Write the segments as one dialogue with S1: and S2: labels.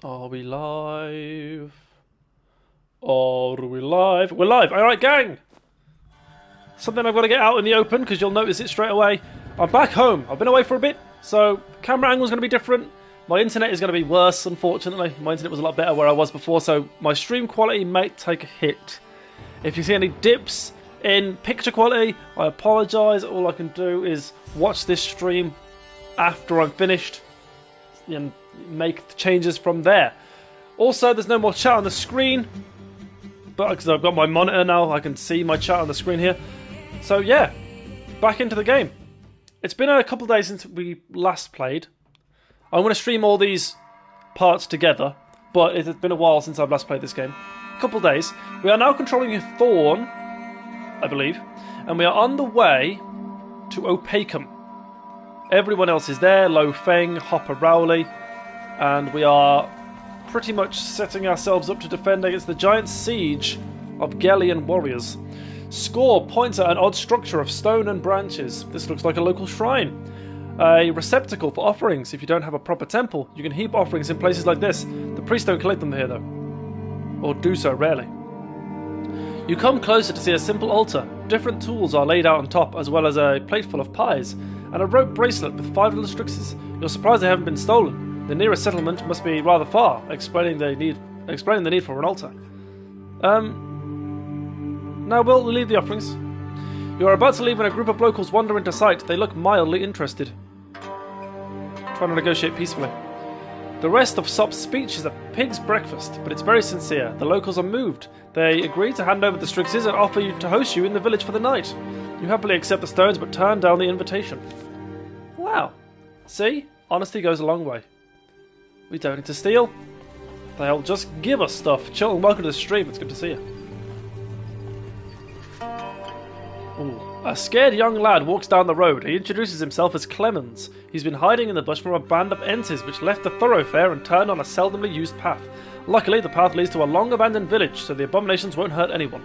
S1: Are we live? Are we live? We're live! Alright, gang! Something I've got to get out in the open because you'll notice it straight away. I'm back home. I've been away for a bit, so camera angle's going to be different. My internet is going to be worse, unfortunately. My internet was a lot better where I was before, so my stream quality might take a hit. If you see any dips in picture quality, I apologise. All I can do is watch this stream after I'm finished and make the changes from there. Also, there's no more chat on the screen, but because I've got my monitor now, I can see my chat on the screen here. So yeah, back into the game. It's been a couple of days since we last played. I'm going to stream all these parts together, but it's been a while since I've last played this game. A couple of days. We are now controlling a Thorn, I believe, and we are on the way to Opacum. Everyone else is there, Lo Feng, Hopper Rowley, and we are pretty much setting ourselves up to defend against the giant siege of Gellian warriors. Score points at an odd structure of stone and branches. This looks like a local shrine. A receptacle for offerings. If you don't have a proper temple, you can heap offerings in places like this. The priests don't collect them here though. Or do so rarely. You come closer to see a simple altar. Different tools are laid out on top, as well as a plate full of pies, and a rope bracelet with 5 little strixes. You're surprised they haven't been stolen. The nearest settlement must be rather far, explaining the need for an altar. Now we'll leave the offerings. You are about to leave when a group of locals wander into sight. They look mildly interested. Trying to negotiate peacefully. The rest of Sop's speech is a pig's breakfast, but it's very sincere. The locals are moved. They agree to hand over the strixes and offer to host you in the village for the night. You happily accept the stones, but turn down the invitation. Wow. See? Honesty goes a long way. We don't need to steal. They'll just give us stuff. Chilton, welcome to the stream. It's good to see you. Ooh. A scared young lad walks down the road. He introduces himself as Clemens. He's been hiding in the bush from a band of Ences which left the thoroughfare and turned on a seldomly used path. Luckily, the path leads to a long-abandoned village, so the abominations won't hurt anyone.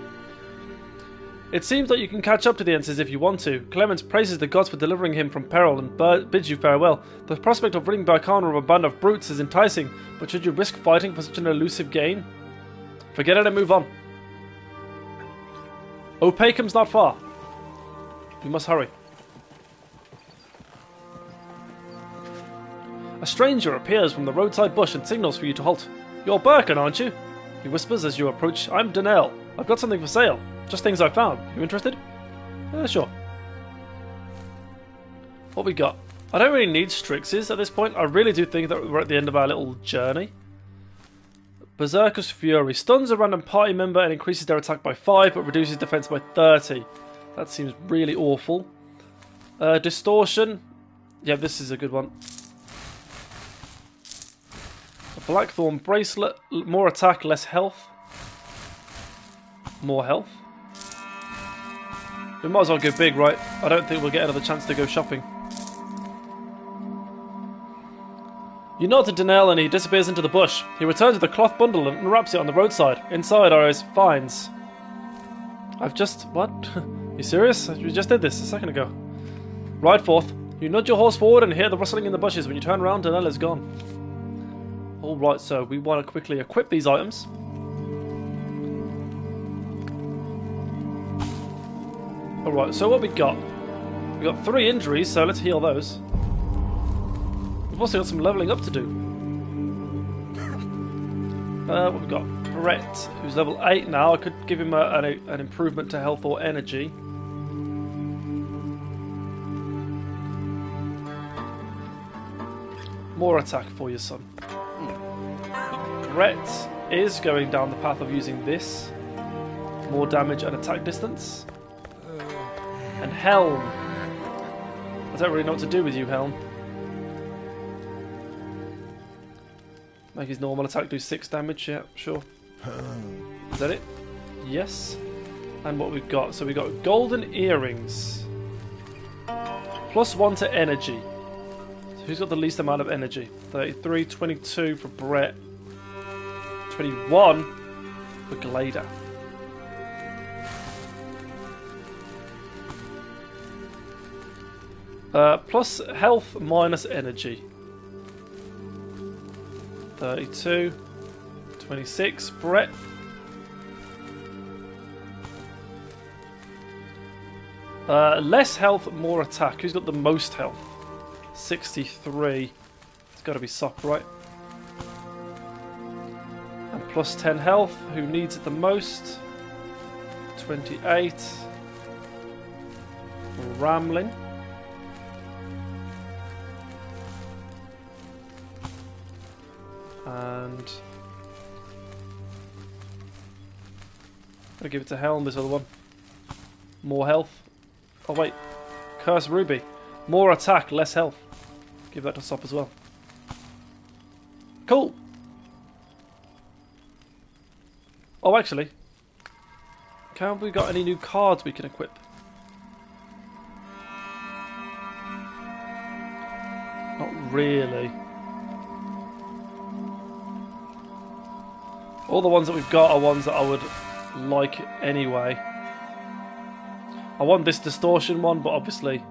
S1: It seems that you can catch up to the Ences if you want to. Clemens praises the gods for delivering him from peril and bids you farewell. The prospect of winning back honor of a band of brutes is enticing, but should you risk fighting for such an elusive gain? Forget it and move on. Opacum's not far. We must hurry. A stranger appears from the roadside bush and signals for you to halt. You're Birkin, aren't you? He whispers as you approach. I'm Donnell. I've got something for sale. Just things I found. You interested? Sure. What we got? I don't really need strixes at this point. I really do think that we're at the end of our little journey. Berserker's Fury. Stuns a random party member and increases their attack by 5, but reduces defense by 30. That seems really awful. Distortion. Yeah, this is a good one. A Blackthorn bracelet. More attack, less health. More health. We might as well go big, right? I don't think we'll get another chance to go shopping. You nod to Donnell and he disappears into the bush. He returns with a cloth bundle and unwraps it on the roadside. Inside are his finds. I've just... what? You serious? We just did this a second ago. Ride forth. You nudge your horse forward and hear the rustling in the bushes. When you turn around, Donnell is gone. Alright, so we want to quickly equip these items. Alright, so what we got? We got 3 injuries, so let's heal those. We've also got some leveling up to do. What we got? Brett, who's level 8 now. I could give him an improvement to health or energy. More attack for your son. Brett is going down the path of using this. More damage and attack distance. And Helm. I don't really know what to do with you, Helm. Make his normal attack do 6 damage, yeah, sure. Is that it? Yes. And what we've got, so we've got golden earrings. +1 to energy. So who's got the least amount of energy? 33, 22 for Brett. 21 for Glader. Plus health minus energy. 32. 26. Brett. Less health, more attack. Who's got the most health? 63. It's got to be Sop, right? And plus 10 health. Who needs it the most? 28. Ramlin. And I'll give it to Helm, this other one. More health. Oh wait, Curse Ruby. More attack, less health. Give that to Sop as well. Cool. Oh, actually, have we got any new cards we can equip? Not really. All the ones that we've got are ones that I would like anyway. I want this distortion one, but obviously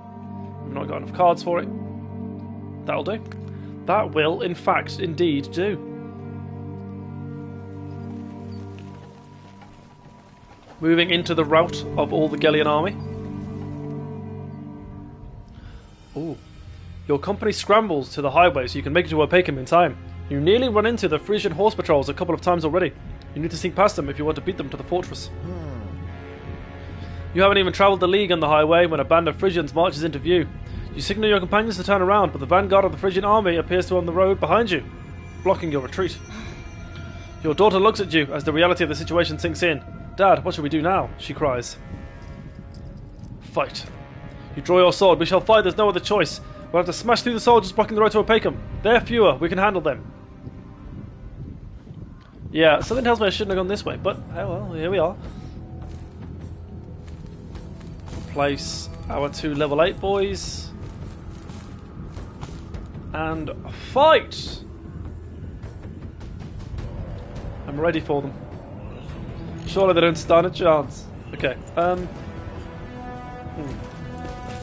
S1: we've not got enough cards for it. That'll do. That will, in fact, indeed do. Moving into the route of all the Gellian army. Ooh. Your company scrambles to the highway so you can make it to Opacum in time. You nearly run into the Frisian horse patrols a couple of times already. You need to sneak past them if you want to beat them to the fortress. You haven't even travelled the league on the highway when a band of Frisians marches into view. You signal your companions to turn around, but the vanguard of the Frisian army appears to be on the road behind you, blocking your retreat. Your daughter looks at you as the reality of the situation sinks in. Dad, what shall we do now? She cries. Fight. You draw your sword. We shall fight. There's no other choice. We'll have to smash through the soldiers blocking the road to Opacum. They're fewer. We can handle them. Yeah, something tells me I shouldn't have gone this way, but oh well, here we are. Place our 2 level 8 boys. And fight! I'm ready for them. Surely they don't stand a chance. Okay, I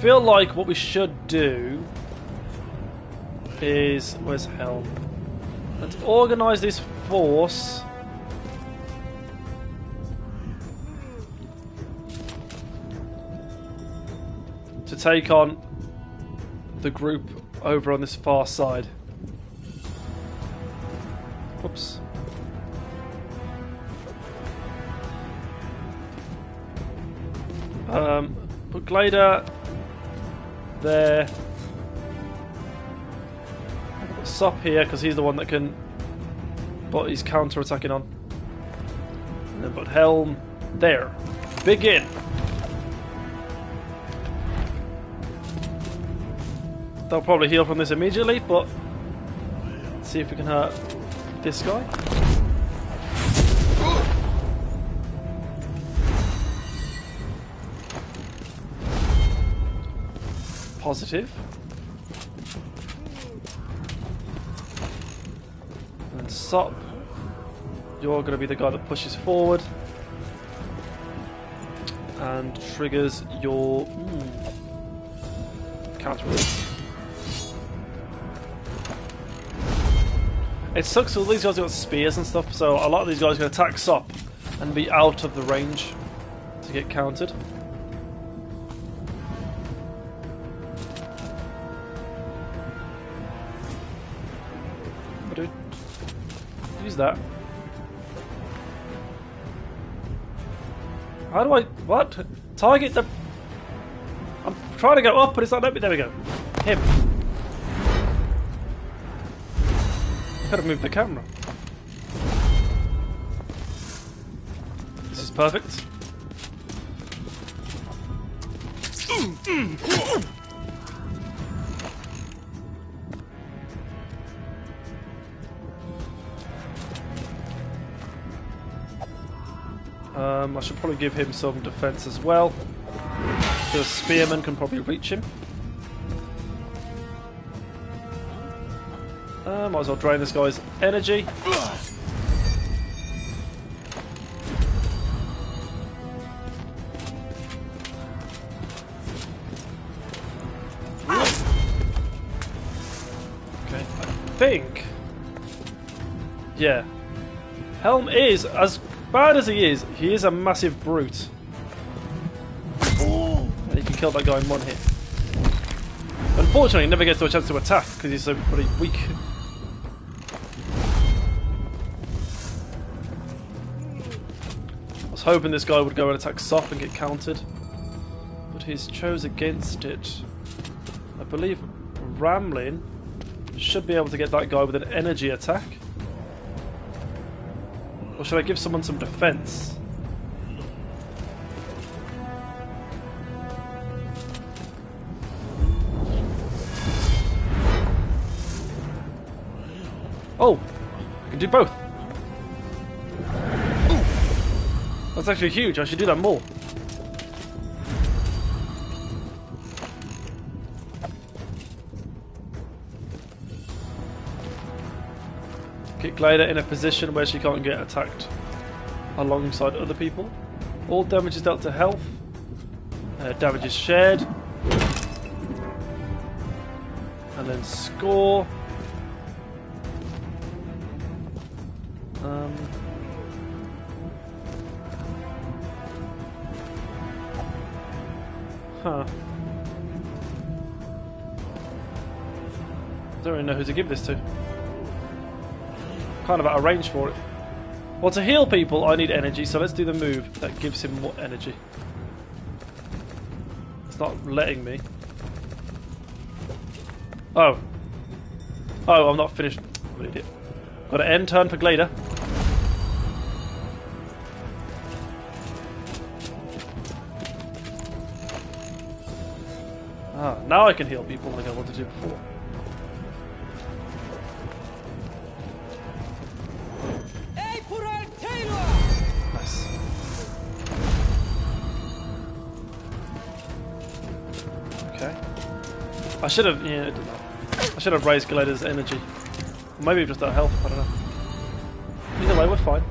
S1: feel like what we should do is... Where's Helm? Let's organise this force. To take on the group over on this far side. Whoops. Put Glader there. Put Sop here because he's the one that can, but he's counter-attacking on. And then put Helm there. Begin. They'll probably heal from this immediately, but let's see if we can hurt this guy. Positive. And Sop, you're going to be the guy that pushes forward and triggers your counter. It sucks that all these guys have got spears and stuff, so a lot of these guys can attack Sop and be out of the range to get countered. Dude, use that. How do I... What? Target the... I'm trying to go up, but it's not letting me... There we go. Him. Could have moved the camera. This is perfect. I should probably give him some defense as well. The spearman can probably reach him. Might as well drain this guy's energy. Okay, I think Yeah. Helm is, as bad as he is a massive brute. And he can kill that guy in one hit. Unfortunately, he never gets to a chance to attack because he's so pretty weak. I was hoping this guy would go and attack Sop and get countered, but he's chose against it. I believe Ramlin should be able to get that guy with an energy attack. Or should I give someone some defense? Oh, I can do both. That's actually huge. I should do that more. Get Glader in a position where she can't get attacked alongside other people. All damage is dealt to health. Damage is shared. And then score. Huh. Don't really know who to give this to. Kind of out of range for it. Well, to heal people, I need energy, so let's do the move that gives him more energy. It's not letting me. Oh. Oh, I'm not finished. I'm an idiot. Got an end turn for Glader. Ah, now I can heal people like I wanted to before. Nice. Okay. I should have, yeah, I should have raised Glader's energy. Maybe just that health, I don't know. Either way, we're fine.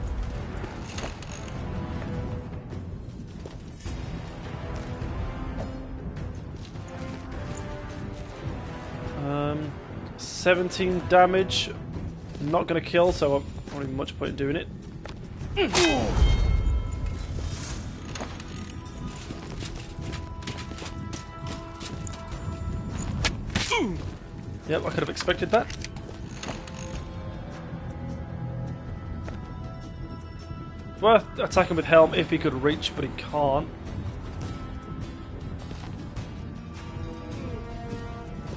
S1: 17 damage. Not going to kill, so I'm not even much point in doing it. Yep, I could have expected that. Worth attacking with Helm if he could reach, but he can't.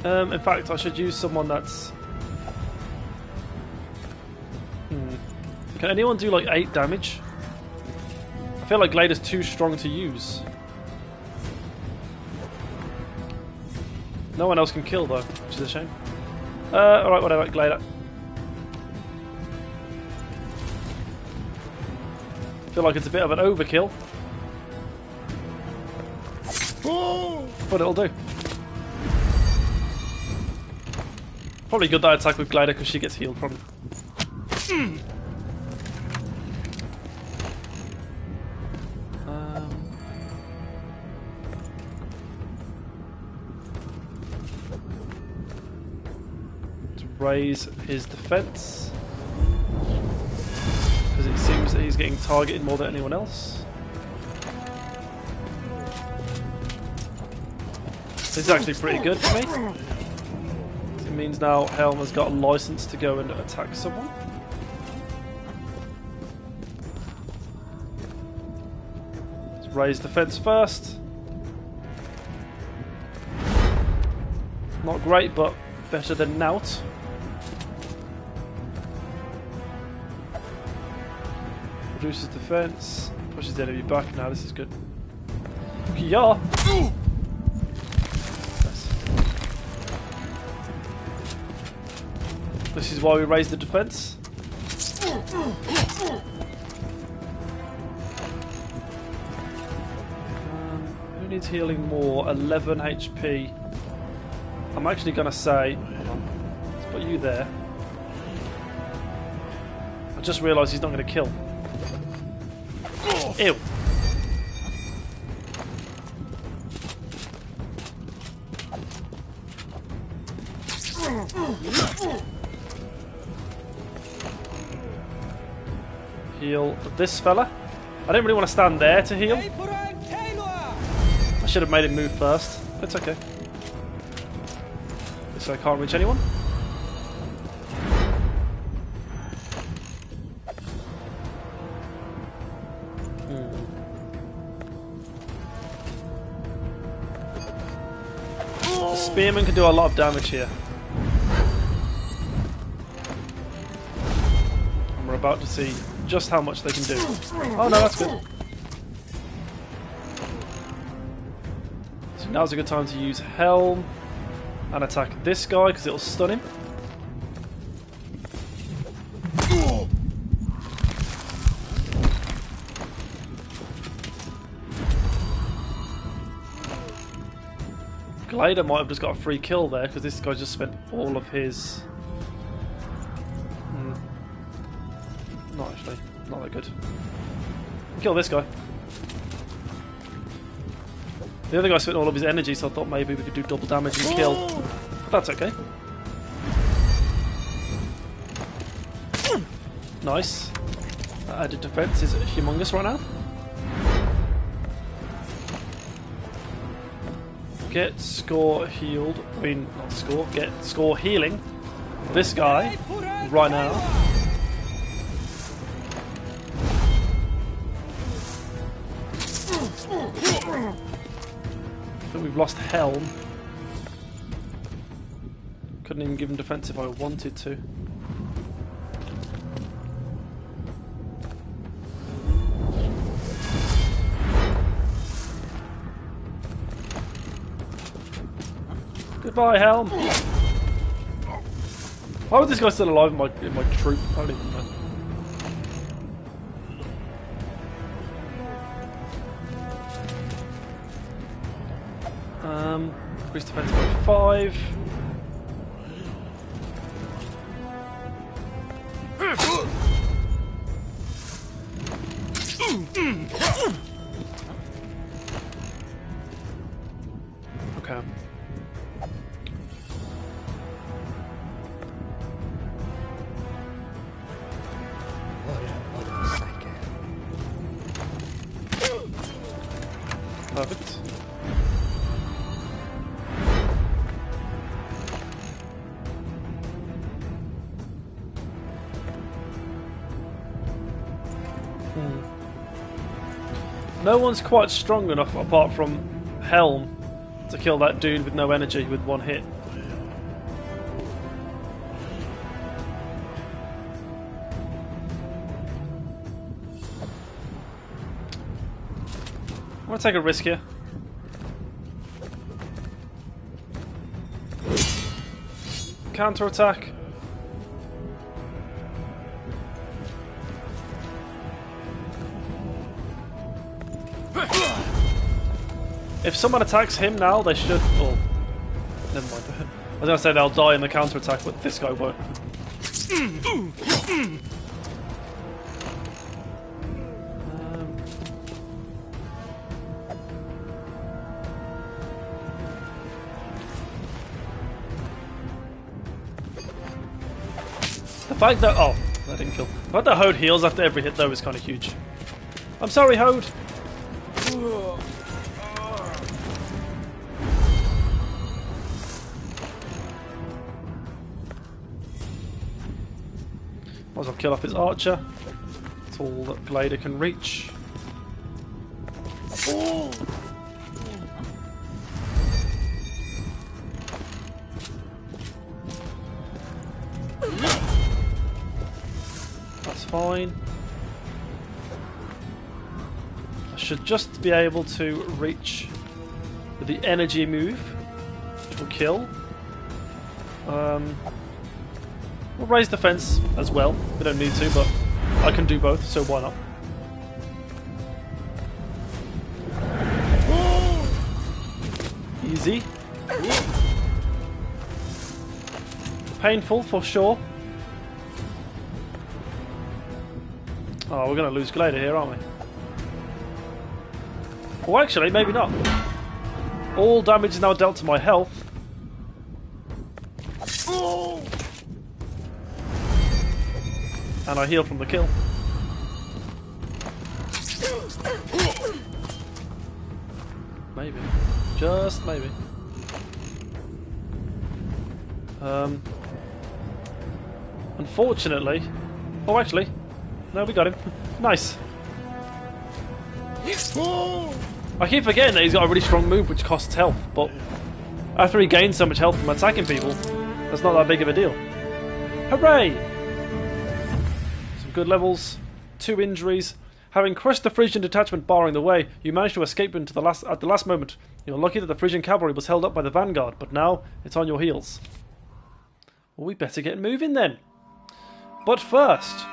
S1: In fact, I should use someone that's... Can anyone do like 8 damage? I feel like Glader's too strong to use. No one else can kill though, which is a shame. Alright, whatever, Glader. Feel like it's a bit of an overkill. But it'll do. Probably good that I attack with Glader because she gets healed from it. To raise his defense. Because it seems that he's getting targeted more than anyone else. This is actually pretty good for me. It means now Helm has got a license to go and attack someone. Let's raise defense first. Not great, but better than nout. Reduces defense, pushes the enemy back. Now this is good. Yeah. This is why we raise the defense. Who needs healing more? 11 HP. I'm actually going to say... Hold on. Let's put you there. I just realised he's not going to kill. Ew. heal this fella. I didn't really want to stand there to heal. I should have made him move first. It's okay. So I can't reach anyone. The spearman can do a lot of damage here. And we're about to see just how much they can do. Oh no, that's good. So now's a good time to use Helm and attack this guy because it'll stun him. Glider might have just got a free kill there because this guy just spent all of his... Not actually, not that good. Kill this guy. The other guy spent all of his energy, so I thought maybe we could do double damage and kill. But that's okay. Nice. That added defense is humongous right now. Get score healed. I mean, not score. Get score healing. This guy right now. I think we've lost Helm. Couldn't even give him defense if I wanted to. Goodbye, Helm. Why was this guy still alive in my troop? I don't even know. Increase defense by 5. Okay. Perfect. No one's quite strong enough, apart from Helm, to kill that dude with no energy with one hit. I'm gonna take a risk here. Counter attack. If someone attacks him now, they should. Oh, never mind. I was gonna say they'll die in the counter attack, but this guy won't. The fact that that didn't kill. The fact that Hode heals after every hit though is kind of huge. I'm sorry, Hode. Might as well kill off his archer. That's all that Glider can reach. That's fine. I should just be able to reach with the energy move, which will kill. We'll raise defense as well. We don't need to, but I can do both, so why not? Easy. Painful for sure. Oh, we're going to lose Glider here, aren't we? Well, actually, maybe not. All damage is now dealt to my health. And I heal from the kill. Maybe. Just maybe. Unfortunately... Oh, actually. No, we got him. Nice. I keep forgetting that he's got a really strong move which costs health, but after he gains so much health from attacking people, that's not that big of a deal. Hooray! Some good levels, 2 injuries. Having crushed the Frisian detachment barring the way, you managed to escape at the last moment. You're lucky that the Frisian cavalry was held up by the vanguard, but now it's on your heels. Well, we better get moving then. But first,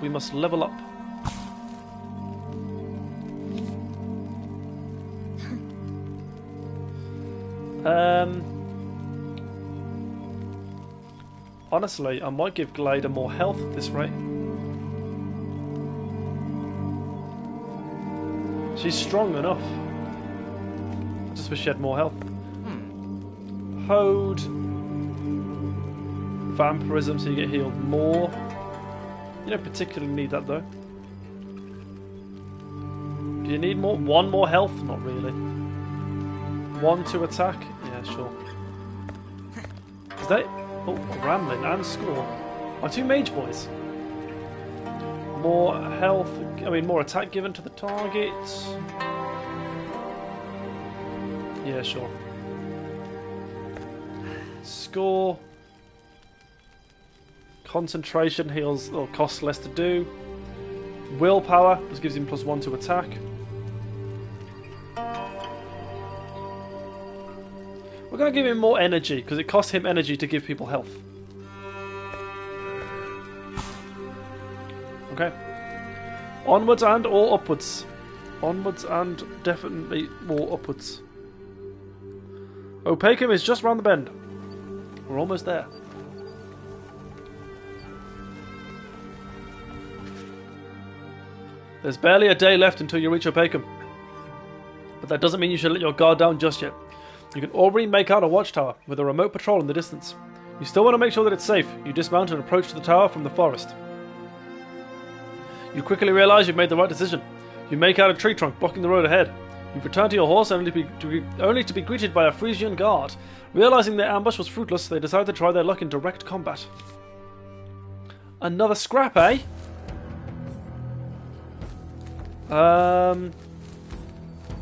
S1: we must level up. Honestly, I might give Glader more health at this rate. She's strong enough. I just wish she had more health. Hode. Vampirism, so you get healed more. You don't particularly need that though. Do you need more? 1 more health? Not really. 1 to attack? Yeah, sure. Is that... Oh, Gremlin and Score. My 2 mage boys. More health... I mean, more attack given to the target. Yeah, sure. Score. Concentration heals or costs less to do. Willpower, just gives him +1 to attack. We're going to give him more energy, because it costs him energy to give people health. Okay. Onwards and or upwards. Onwards and definitely more upwards. Opacum is just round the bend. We're almost there. There's barely a day left until you reach Opacum. But that doesn't mean you should let your guard down just yet. You can already make out a watchtower with a remote patrol in the distance. You still want to make sure that it's safe. You dismount and approach the tower from the forest. You quickly realise you've made the right decision. You make out a tree trunk blocking the road ahead. You return to your horse only to be greeted by a Frisian guard. Realising their ambush was fruitless, they decide to try their luck in direct combat. Another scrap, eh?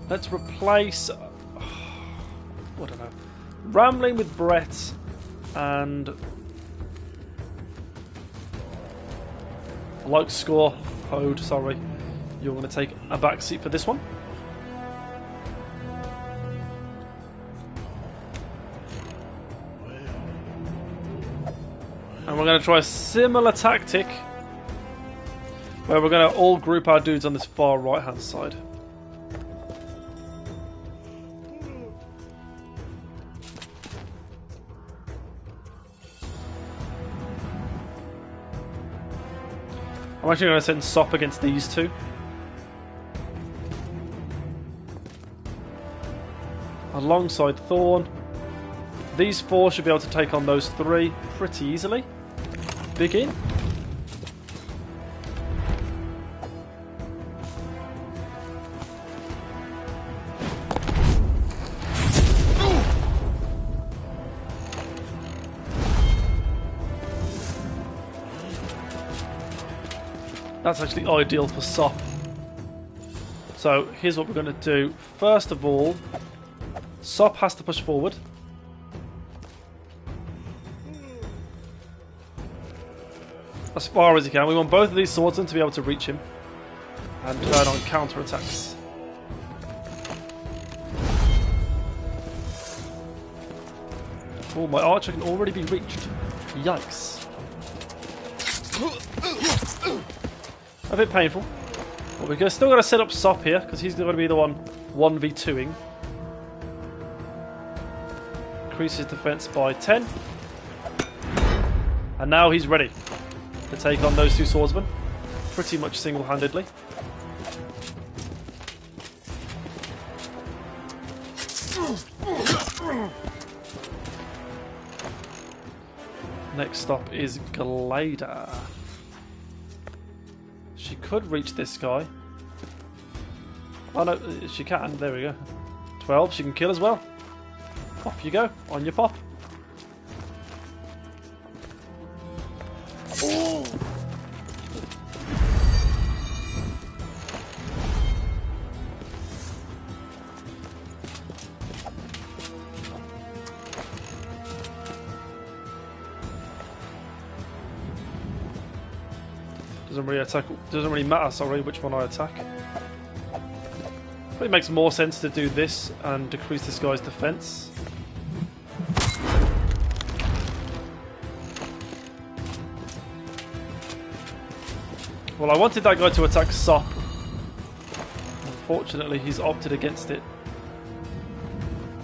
S1: Let's replace... I don't know. Rambling with Brett and... I like Score. Hode, sorry. You're going to take a back seat for this one. And we're going to try a similar tactic where we're going to all group our dudes on this far right hand side. I'm actually going to send Sop against these 2. Alongside Thorn. These 4 should be able to take on those 3 pretty easily. Begin. That's actually ideal for Sop. So here's what we're going to do. First of all, Sop has to push forward. As far as he can. We want both of these swordsmen to be able to reach him and turn on counter-attacks. Oh, my archer can already be reached. Yikes. A bit painful. But we're still going to set up Sop here, because he's going to be the one 1v2ing. Increases defense by 10. And now he's ready to take on those 2 swordsmen. Pretty much single-handedly. Next stop is Glader. could reach this guy. Oh no, she can. There we go. 12. She can kill as well. Off you go. On your pop.
S2: Ooh.
S1: Doesn't really matter, sorry, which one I attack. It makes more sense to do this and decrease this guy's defense. Well, I wanted that guy to attack Sop. Unfortunately, he's opted against it.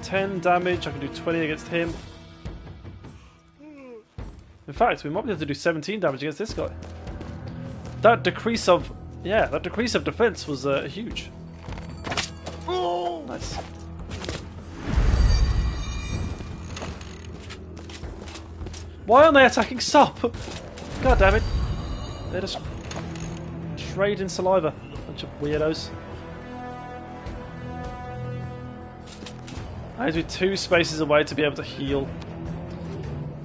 S1: 10 damage, I can do 20 against him. In fact, we might be able to do 17 damage against this guy. That decrease of defense was huge. Nice. Why aren't they attacking Sop? God damn it! They're just trading saliva. Bunch of weirdos. I need to be 2 spaces away to be able to heal.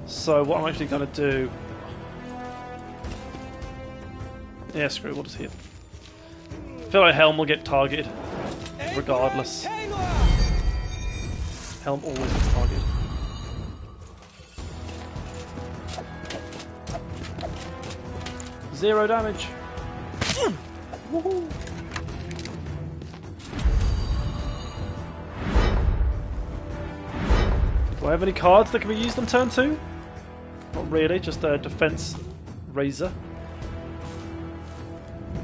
S1: So what I'm actually going to do... Yeah, screw it, we'll just heal. I feel like Helm will get targeted, regardless. Helm always gets targeted. Zero damage. Woohoo! Do I have any cards that can be used on turn 2? Not really, just a defense razor.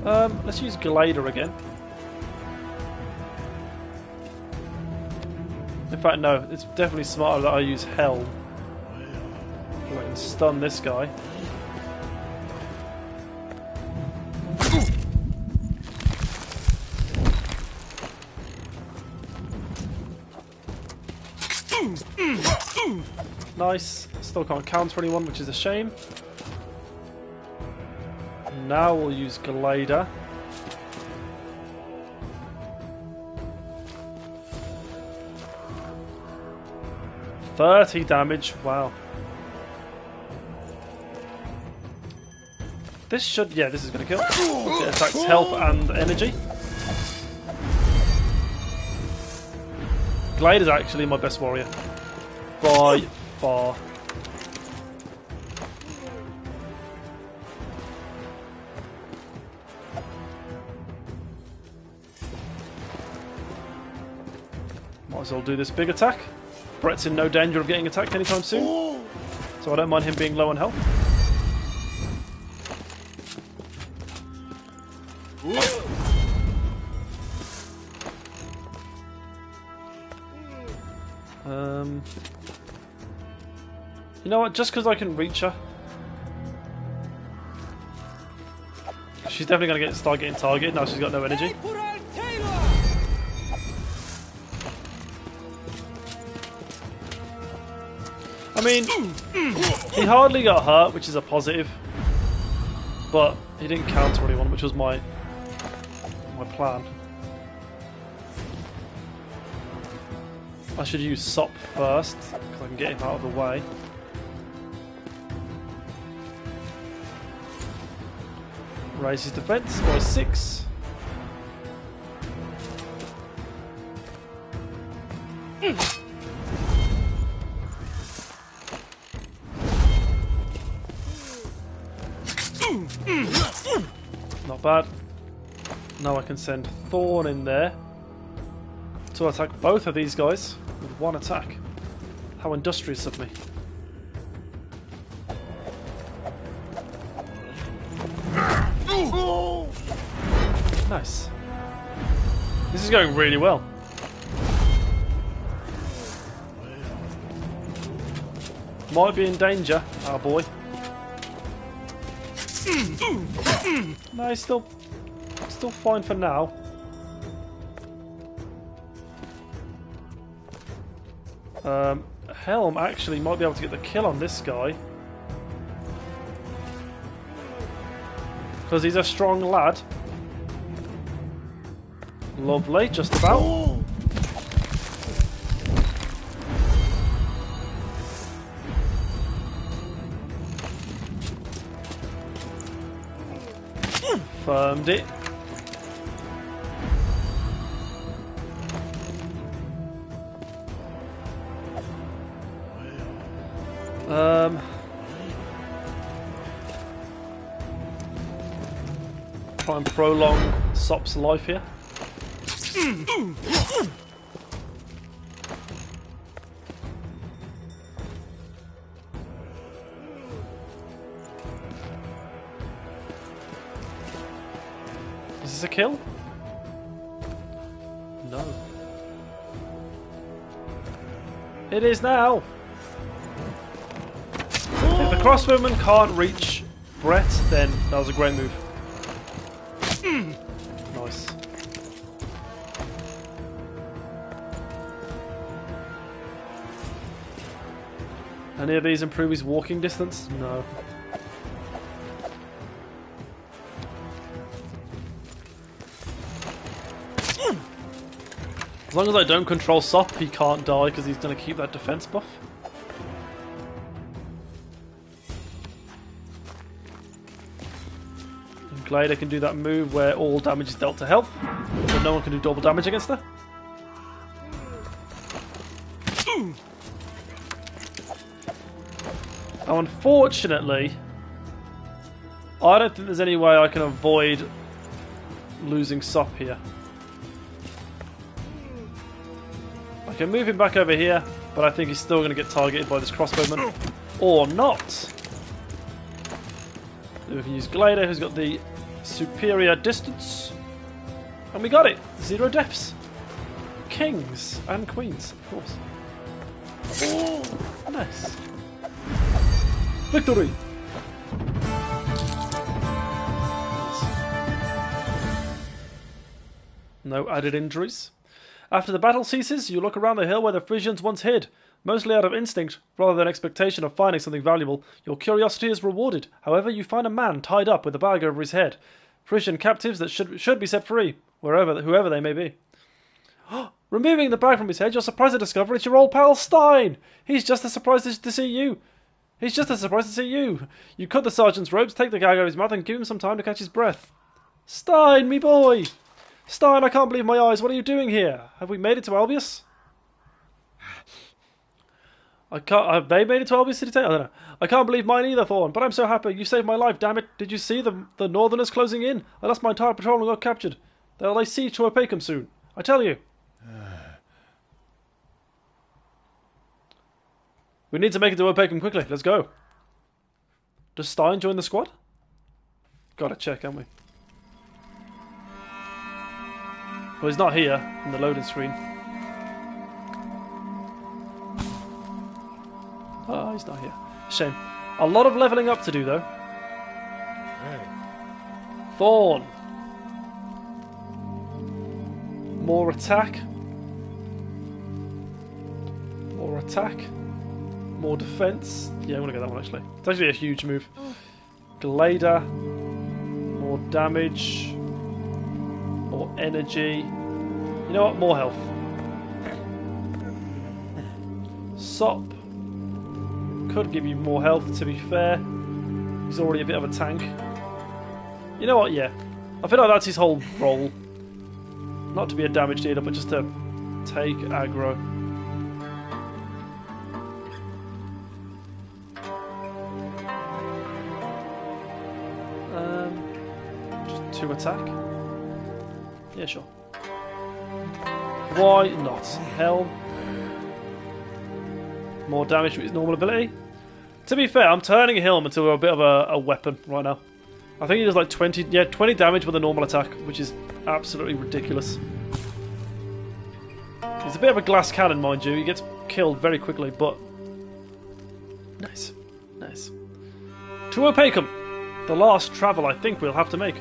S1: Let's use Glider again. In fact, no, it's definitely smarter that I use Helm. So I can stun this guy. Nice. Still can't counter anyone, which is a shame. Now we'll use Glider. $30 damage. Wow. This should... Yeah, this is going to kill. It attacks health and energy. Glider's actually my best warrior. By far. Might as well do this big attack. Brett's in no danger of getting attacked anytime soon, so I don't mind him being low on health. You know what, just because I can reach her, she's definitely going to start getting targeted now she's got no energy. I mean, he hardly got hurt, which is a positive, but he didn't counter anyone, which was my plan. I should use Sop first, because I can get him out of the way. Raise his defense by 6. Not bad. Now I can send Thorn in there to attack both of these guys with one attack. How industrious of me. Nice. This is going really well. Might be in danger, our boy. No, he's still fine for now. Helm actually might be able to get the kill on this guy. Because he's a strong lad. Lovely, just about. Confirmed it. Try and prolong Sop's life here. Is this a kill? No. It is now! If the crossbowman can't reach Brett, then that was a great move. Nice. Any of these improve his walking distance? No. As long as I don't control Sop, he can't die because he's going to keep that defense buff. And Glader can do that move where all damage is dealt to health, but no one can do double damage against her. Now, unfortunately, I don't think there's any way I can avoid losing Sop here. I can move him back over here, but I think he's still going to get targeted by this crossbowman. Or not. Then we can use Glader, who's got the superior distance. And we got it! 0 deaths. Kings and queens, of course. Oh, nice. Victory! No added injuries. After the battle ceases, you look around the hill where the Frisians once hid. Mostly out of instinct, rather than expectation of finding something valuable, your curiosity is rewarded. However, you find a man tied up with a bag over his head. Frisian captives that should be set free, whoever they may be. Removing the bag from his head, you're surprised to discover it's your old pal Stein! He's just as surprised to see you. You cut the sergeant's ropes, take the gag out of his mouth, and give him some time to catch his breath. Stein, me boy! Stein, I can't believe my eyes. What are you doing here? Have we made it to Albius? Have they made it to Albius City? I don't know. I can't believe mine either, Thorn, but I'm so happy. You saved my life, damn it. Did you see the Northerners closing in? I lost my entire patrol and got captured. They'll lay siege to Opacum soon. I tell you. We need to make it to Opacum quickly. Let's go. Does Stein join the squad? Gotta check, haven't we? Well, he's not here in the loading screen. Oh, he's not here. Shame. A lot of leveling up to do, though. Hey. Thorn. More attack. More attack. More defense. Yeah, I'm going to get that one, actually. It's actually a huge move. Glader. More damage. More energy. You know what? More health. Sop could give you more health, to be fair. He's already a bit of a tank. You know what? Yeah. I feel like that's his whole role. Not to be a damage dealer, but just to take aggro. Just 2 attack. Yeah, sure. Why not? Hell. More damage with his normal ability. To be fair, I'm turning him into a bit of a weapon right now. I think he does like 20 damage with a normal attack, which is absolutely ridiculous. He's a bit of a glass cannon, mind you. He gets killed very quickly, but... Nice. Nice. To Opacum. The last travel I think we'll have to make.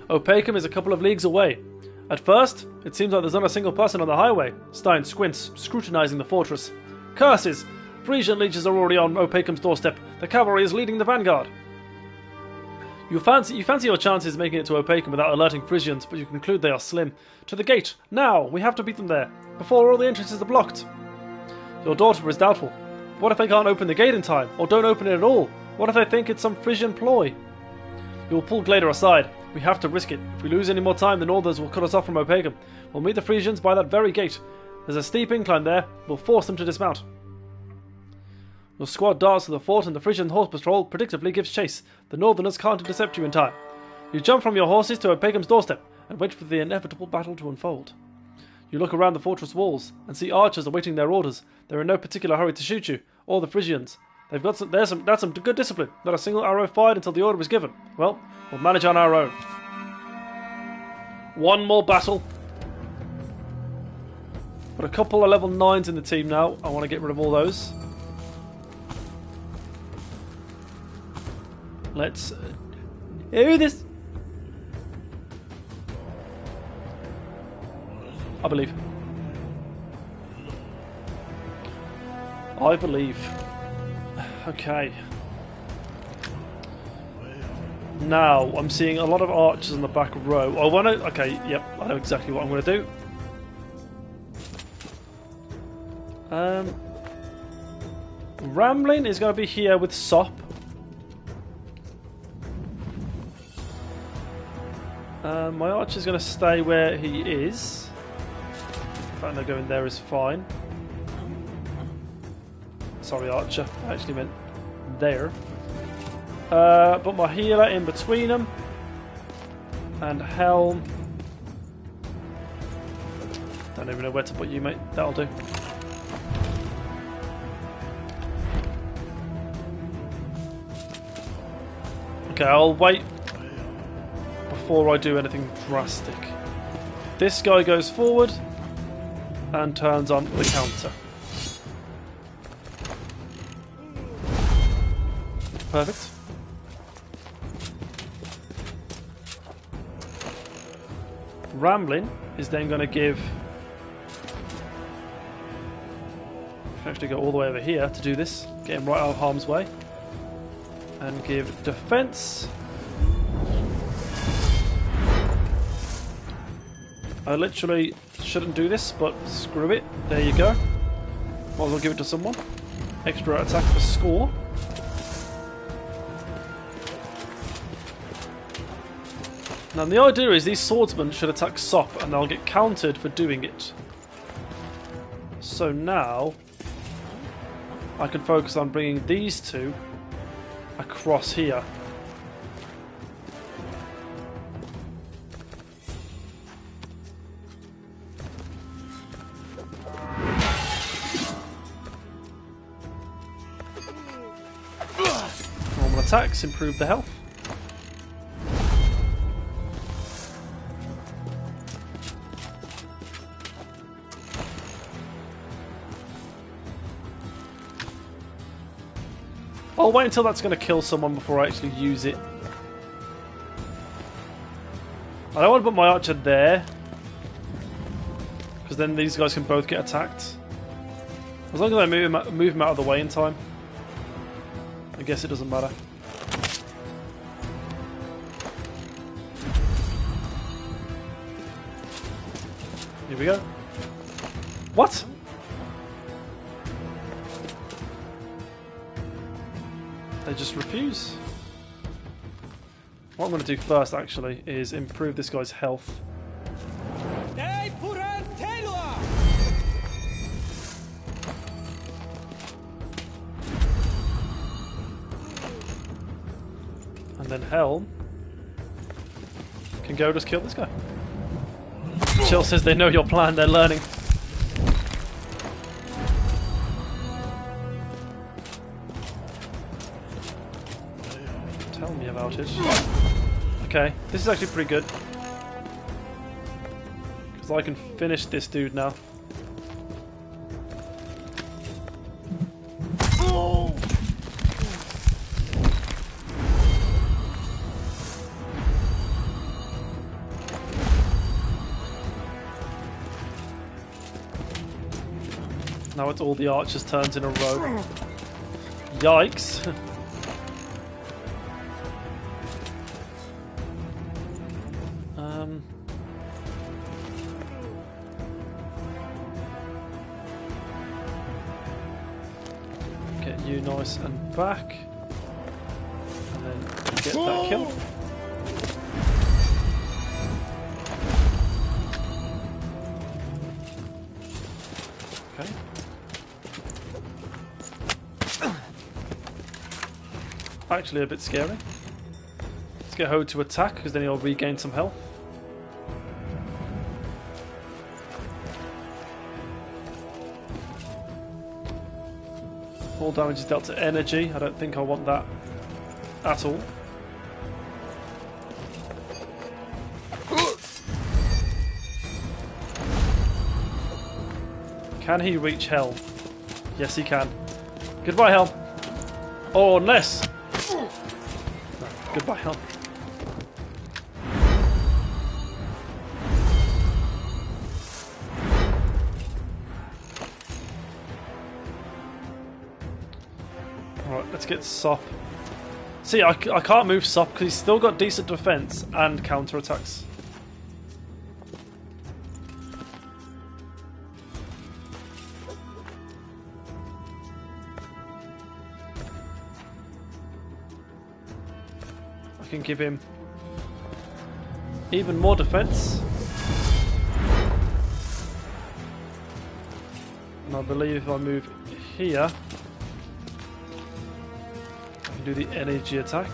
S1: Opacum is a couple of leagues away. At first, it seems like there's not a single person on the highway. Stein squints, scrutinizing the fortress. Curses! Frisian legions are already on Opacum's doorstep. The cavalry is leading the vanguard. You fancy your chances of making it to Opacan without alerting Frisians, but you conclude they are slim. To the gate! Now! We have to beat them there, before all the entrances are blocked! Your daughter is doubtful. What if they can't open the gate in time, or don't open it at all? What if they think it's some Frisian ploy? You will pull Glader aside. We have to risk it. If we lose any more time, the Northers will cut us off from Opacan. We'll meet the Frisians by that very gate. There's a steep incline there. We'll force them to dismount. Your squad darts to the fort and the Frisian horse patrol predictably gives chase. The Northerners can't intercept you in time. You jump from your horses to Opacan's doorstep and wait for the inevitable battle to unfold. You look around the fortress walls and see archers awaiting their orders. They're in no particular hurry to shoot you, or the Frisians. That's some good discipline. Not a single arrow fired until the order is given. Well, we'll manage on our own. One more battle. Got a couple of level 9s in the team now. I want to get rid of all those. Let's do this. I believe. Okay. Now, I'm seeing a lot of archers on the back row. I want to... Okay, yep, I know exactly what I'm going to do. Rambling is going to be here with Sop. My archer's going to stay where he is. The fact they're going there is fine. Sorry, Archer. I actually meant there. But my healer in between them. And Helm. Don't even know where to put you, mate. That'll do. Okay, I'll wait before I do anything drastic. This guy goes forward and turns on the counter. Perfect. Rambling is then going to give... I can actually go all the way over here to do this. Get him right out of harm's way. And give defense. I literally shouldn't do this, but screw it. There you go. Might as well give it to someone. Extra attack for score. Now the idea is these swordsmen should attack Sop and they'll get countered for doing it. So now I can focus on bringing these two across here. Normal attacks improve the health. I'll wait until that's going to kill someone before I actually use it. I don't want to put my archer there, because then these guys can both get attacked. As long as I move him out of the way in time, I guess it doesn't matter. Here we go. What? They just refuse. What I'm going to do first, actually, is improve this guy's health. And then Helm can go just kill this guy. Chill says they know your plan, they're learning. Tell me about it. Okay, this is actually pretty good. Because I can finish this dude now. Now it's all the archers' turns in a row. Yikes. you nice and back. And then get that kill. Okay. Actually a bit scary. Let's get Ho to attack because then he'll regain some health. All damage is dealt to energy. I don't think I want that at all. Can he reach hell? Yes, he can. Goodbye, hell. Or unless. No, goodbye, hell. Alright, let's get Sop. See, I can't move Sop because he's still got decent defense and counter attacks. I can give him even more defense. And I believe if I move here, I can do the energy attack.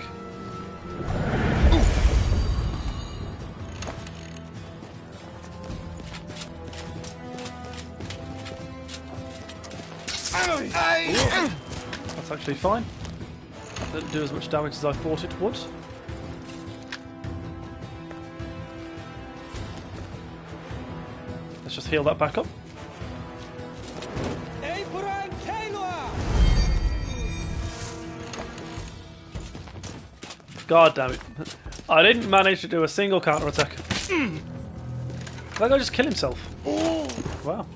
S1: That's actually fine. Didn't do as much damage as I thought it would. Let's just heal that back up. God damn it. I didn't manage to do a single counter attack. That guy just kill himself. Wow.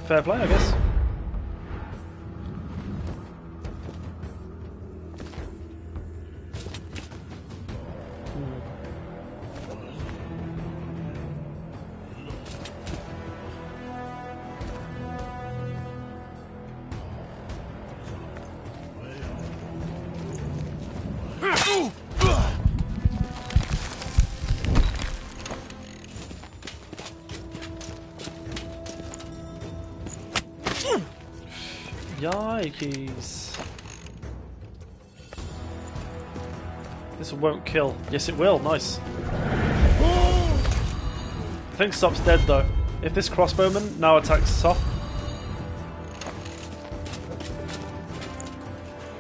S1: Fair play, I guess. Yikes. This won't kill. Yes, it will. Nice. I think Sop's dead though. If this crossbowman now attacks Sop.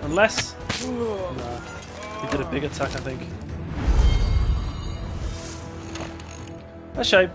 S1: Unless... Nah. He did a big attack, I think. A shame.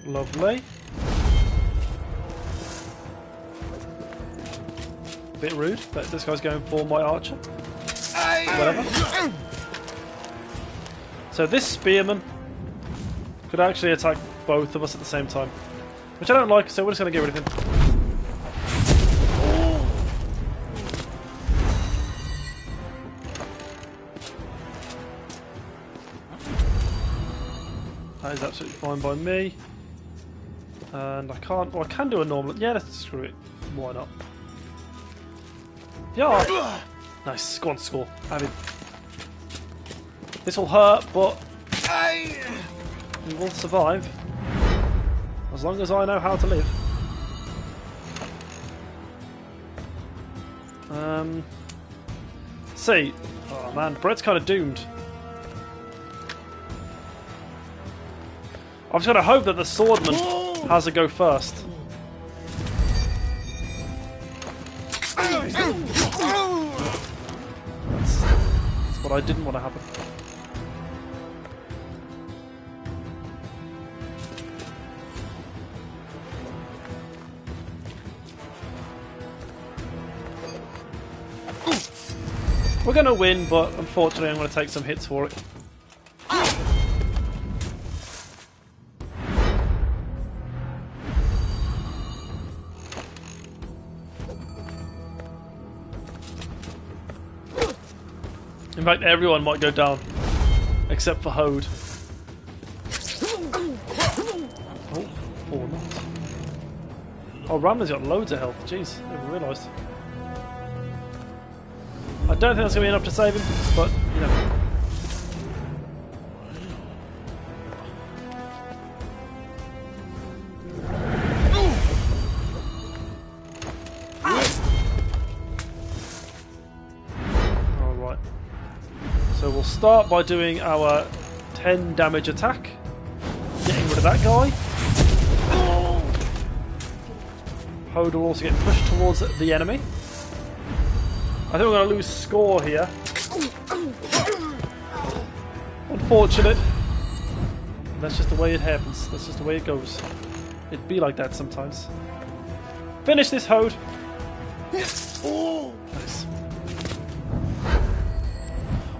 S1: Lovely. Bit rude that this guy's going for my archer. Whatever. So this spearman could actually attack both of us at the same time, which I don't like, so we're just going to get rid of him. That is absolutely fine by me. And I can't... Well, I can do a normal... Yeah, let's screw it. Why not? Yeah! Nice. Go on, score. Have it. This will hurt, but... we will survive. As long as I know how to live. See. Oh man, Brett's kind of doomed. I'm just going to hope that the swordman has to go first. what I didn't want to happen. We're going to win, but unfortunately I'm going to take some hits for it. In fact, everyone might go down, except for Hode. Oh, or not. Oh, Ramler's got loads of health. Jeez, I never realised. I don't think that's going to be enough to save him, but, you know. Alright. So we'll start by doing our 10 damage attack. Getting rid of that guy. Hode will also get pushed towards the enemy. I think we're going to lose score here. Unfortunate. That's just the way it happens. That's just the way it goes. It'd be like that sometimes. Finish this, Hode. Nice.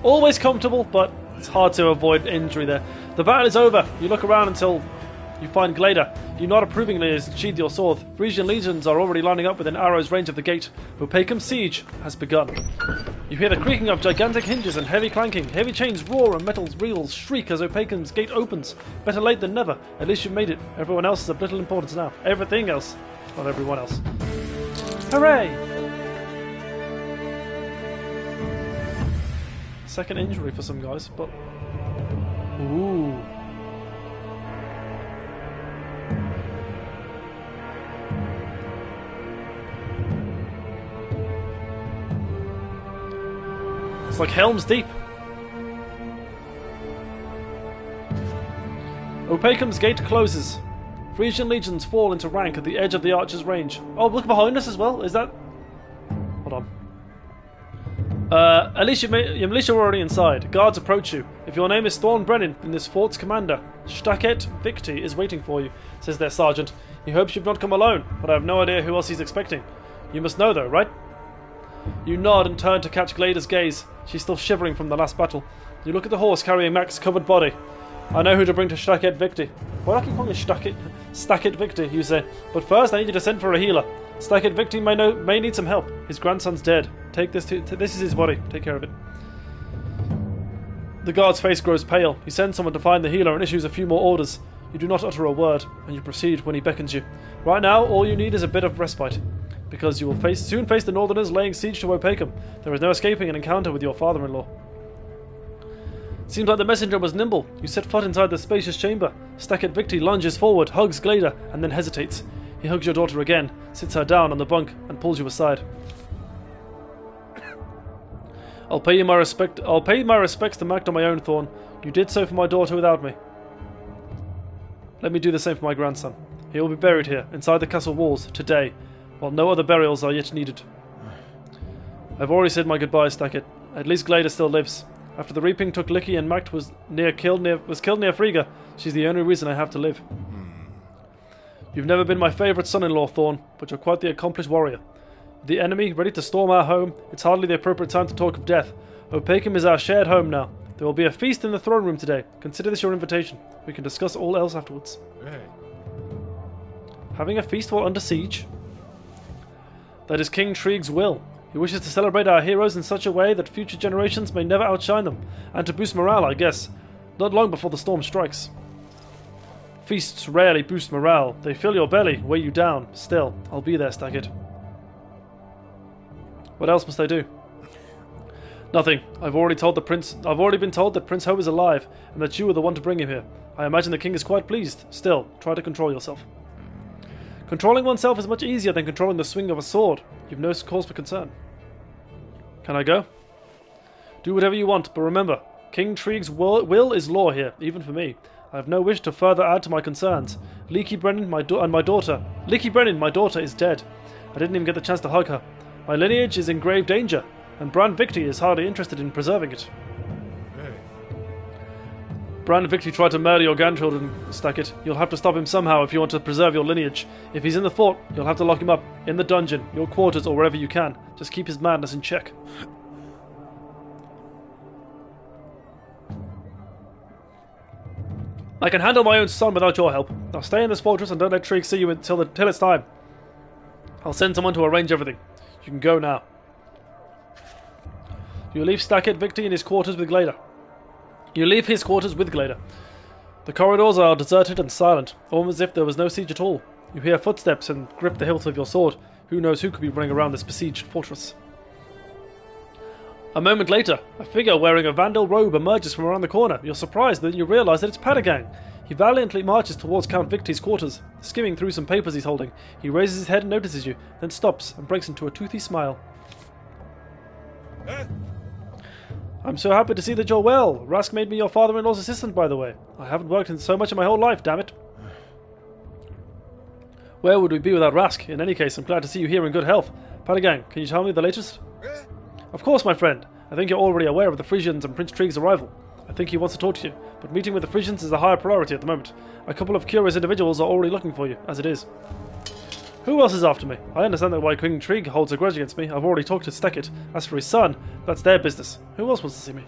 S1: Always comfortable, but it's hard to avoid injury there. The battle is over. You look around until you find Glader. You nod approvingly as you sheathe your sword. Frisian legions are already lining up within arrow's range of the gate. Opacum's siege has begun. You hear the creaking of gigantic hinges and heavy clanking. Heavy chains roar and metal reels shriek as Opacum's gate opens. Better late than never. At least you've made it. Everyone else is of little importance now. Everything else. Not everyone else. Hooray! Second injury for some guys, but... Ooh. It's like Helm's Deep. Opacum's gate closes. Frisian legions fall into rank at the edge of the archer's range. Oh, look behind us as well. Is that... Hold on. At least your militia are already inside. Guards approach you. If your name is Thorn Brennan, then this fort's commander, Stacket Victi, is waiting for you, says their sergeant. He hopes you've not come alone, but I have no idea who else he's expecting. You must know though, right? You nod and turn to catch Glader's gaze. She's still shivering from the last battle. You look at the horse carrying Mac's covered body. I know who to bring to Stacket Victi. Why do I keep calling it Stacket Victi, you say? But first I need you to send for a healer. Stacket Victi may need some help. His grandson's dead. Take this this is his body. Take care of it. The guard's face grows pale. He sends someone to find the healer and issues a few more orders. You do not utter a word, and you proceed when he beckons you. Right now, all you need is a bit of respite, because you will soon face the Northerners laying siege to Opacum. There is no escaping an encounter with your father-in-law. Seems like the messenger was nimble. You set foot inside the spacious chamber. Stacket Victi lunges forward, hugs Glader, and then hesitates. He hugs your daughter again, sits her down on the bunk, and pulls you aside. I'll pay my respects to Mac on my own, Thorn. You did so for my daughter without me. Let me do the same for my grandson. He will be buried here, inside the castle walls, today, while no other burials are yet needed. I've already said my goodbyes, Stacket. At least Glader still lives. After the reaping took Licky and Macht was killed near Frigga, she's the only reason I have to live. You've never been my favourite son-in-law, Thorn, but you're quite the accomplished warrior. The enemy, ready to storm our home, it's hardly the appropriate time to talk of death. Opacum is our shared home now. There will be a feast in the throne room today. Consider this your invitation. We can discuss all else afterwards.
S2: Hey.
S1: Having a feast while under siege? That is King Trieg's will. He wishes to celebrate our heroes in such a way that future generations may never outshine them, and to boost morale, I guess. Not long before the storm strikes. Feasts rarely boost morale. They fill your belly, weigh you down. Still, I'll be there, Stacket. What else must I do? Nothing. I've already been told that Prince Ho is alive, and that you are the one to bring him here. I imagine the king is quite pleased. Still, try to control yourself. Controlling oneself is much easier than controlling the swing of a sword. You've no cause for concern. Can I go? Do whatever you want, but remember, King Trieg's will is law here, even for me. I have no wish to further add to my concerns. Licky Brennan, my daughter, is dead. I didn't even get the chance to hug her. My lineage is in grave danger, and Bran Victi is hardly interested in preserving it. Brand Victory tried to murder your grandchildren, Stackett. You'll have to stop him somehow if you want to preserve your lineage. If he's in the fort, you'll have to lock him up, in the dungeon, your quarters, or wherever you can. Just keep his madness in check. I can handle my own son without your help. Now stay in this fortress and don't let Trig see you until it's time. I'll send someone to arrange everything. You can go now. You leave Stackett Victory in his quarters with Glader. You leave his quarters with Glader. The corridors are deserted and silent, almost as if there was no siege at all. You hear footsteps and grip the hilt of your sword. Who knows who could be running around this besieged fortress? A moment later, a figure wearing a Vandal robe emerges from around the corner. You're surprised, then you realise that it's Padagang. He valiantly marches towards Count Victory's quarters, skimming through some papers he's holding. He raises his head and notices you, then stops and breaks into a toothy smile. I'm so happy to see that you're well. Rask made me your father-in-law's assistant, by the way. I haven't worked in so much in my whole life, damn it. Where would we be without Rask? In any case, I'm glad to see you here in good health. Padagang, can you tell me the latest? Of course, my friend. I think you're already aware of the Frisians and Prince Trig's arrival. I think he wants to talk to you, but meeting with the Frisians is a higher priority at the moment. A couple of curious individuals are already looking for you, as it is. Who else is after me? I understand that why King Trig holds a grudge against me. I've already talked to Stackett. As for his son, that's their business. Who else wants to see me?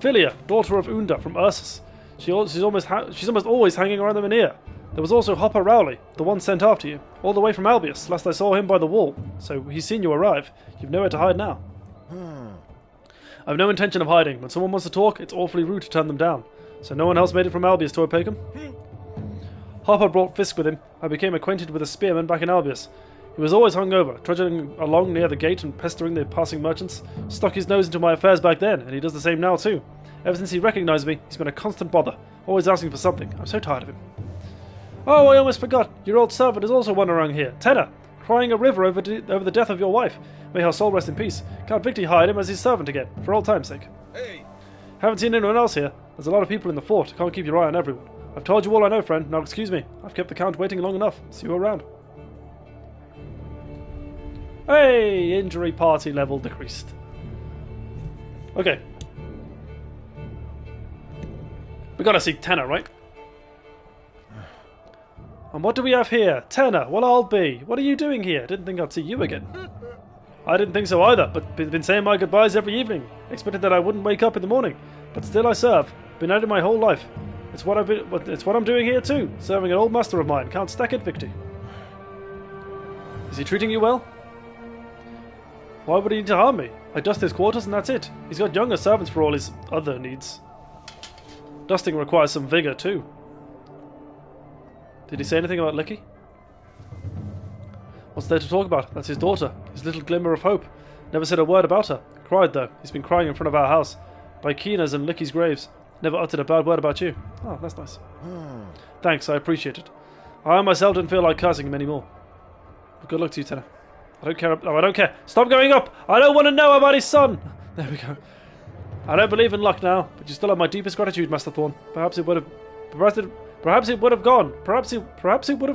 S1: Philia, daughter of Unda from Ursus. She's almost always hanging around the Menhir. There was also Hopper Rowley, the one sent after you, all the way from Albius. Last I saw him by the wall, so he's seen you arrive. You've nowhere to hide now. I've no intention of hiding. When someone wants to talk, it's awfully rude to turn them down. So no one else made it from Albius to Opacum? Hopper brought Fisk with him. I became acquainted with a spearman back in Albius. He was always hungover, trudging along near the gate and pestering the passing merchants. Stuck his nose into my affairs back then, and he does the same now too. Ever since he recognized me, he's been a constant bother, always asking for something. I'm so tired of him. Oh, I almost forgot. Your old servant is also one around here. Tenor, crying a river over the death of your wife. May her soul rest in peace. Count Victory hired him as his servant again, for old time's sake. Hey! Haven't seen anyone else here. There's a lot of people in the fort. Can't keep your eye on everyone. I've told you all I know, friend. Now excuse me. I've kept the Count waiting long enough. See you around. Hey! Injury party level decreased. Okay. We gotta see Tenor, right? And what do we have here? Tenor, well I'll be. What are you doing here? Didn't think I'd see you again. I didn't think so either, but been saying my goodbyes every evening. Expected that I wouldn't wake up in the morning. But still I serve. Been at it my whole life. It's what I'm doing here too. Serving an old master of mine, Count Stackett Victory. Is he treating you well? Why would he need to harm me? I dust his quarters and that's it. He's got younger servants for all his other needs. Dusting requires some vigour too. Did he say anything about Licky? What's there to talk about? That's his daughter. His little glimmer of hope. Never said a word about her. Cried though. He's been crying in front of our house. By Keena's and Licky's graves. Never uttered a bad word about you. Oh, that's nice. Thanks, I appreciate it. I myself don't feel like cursing him anymore. But good luck to you, Tenor. I don't care. No, I don't care. Stop going up! I don't want to know about his son! There we go. I don't believe in luck now, but you still have my deepest gratitude, Master Thorn. Perhaps it would have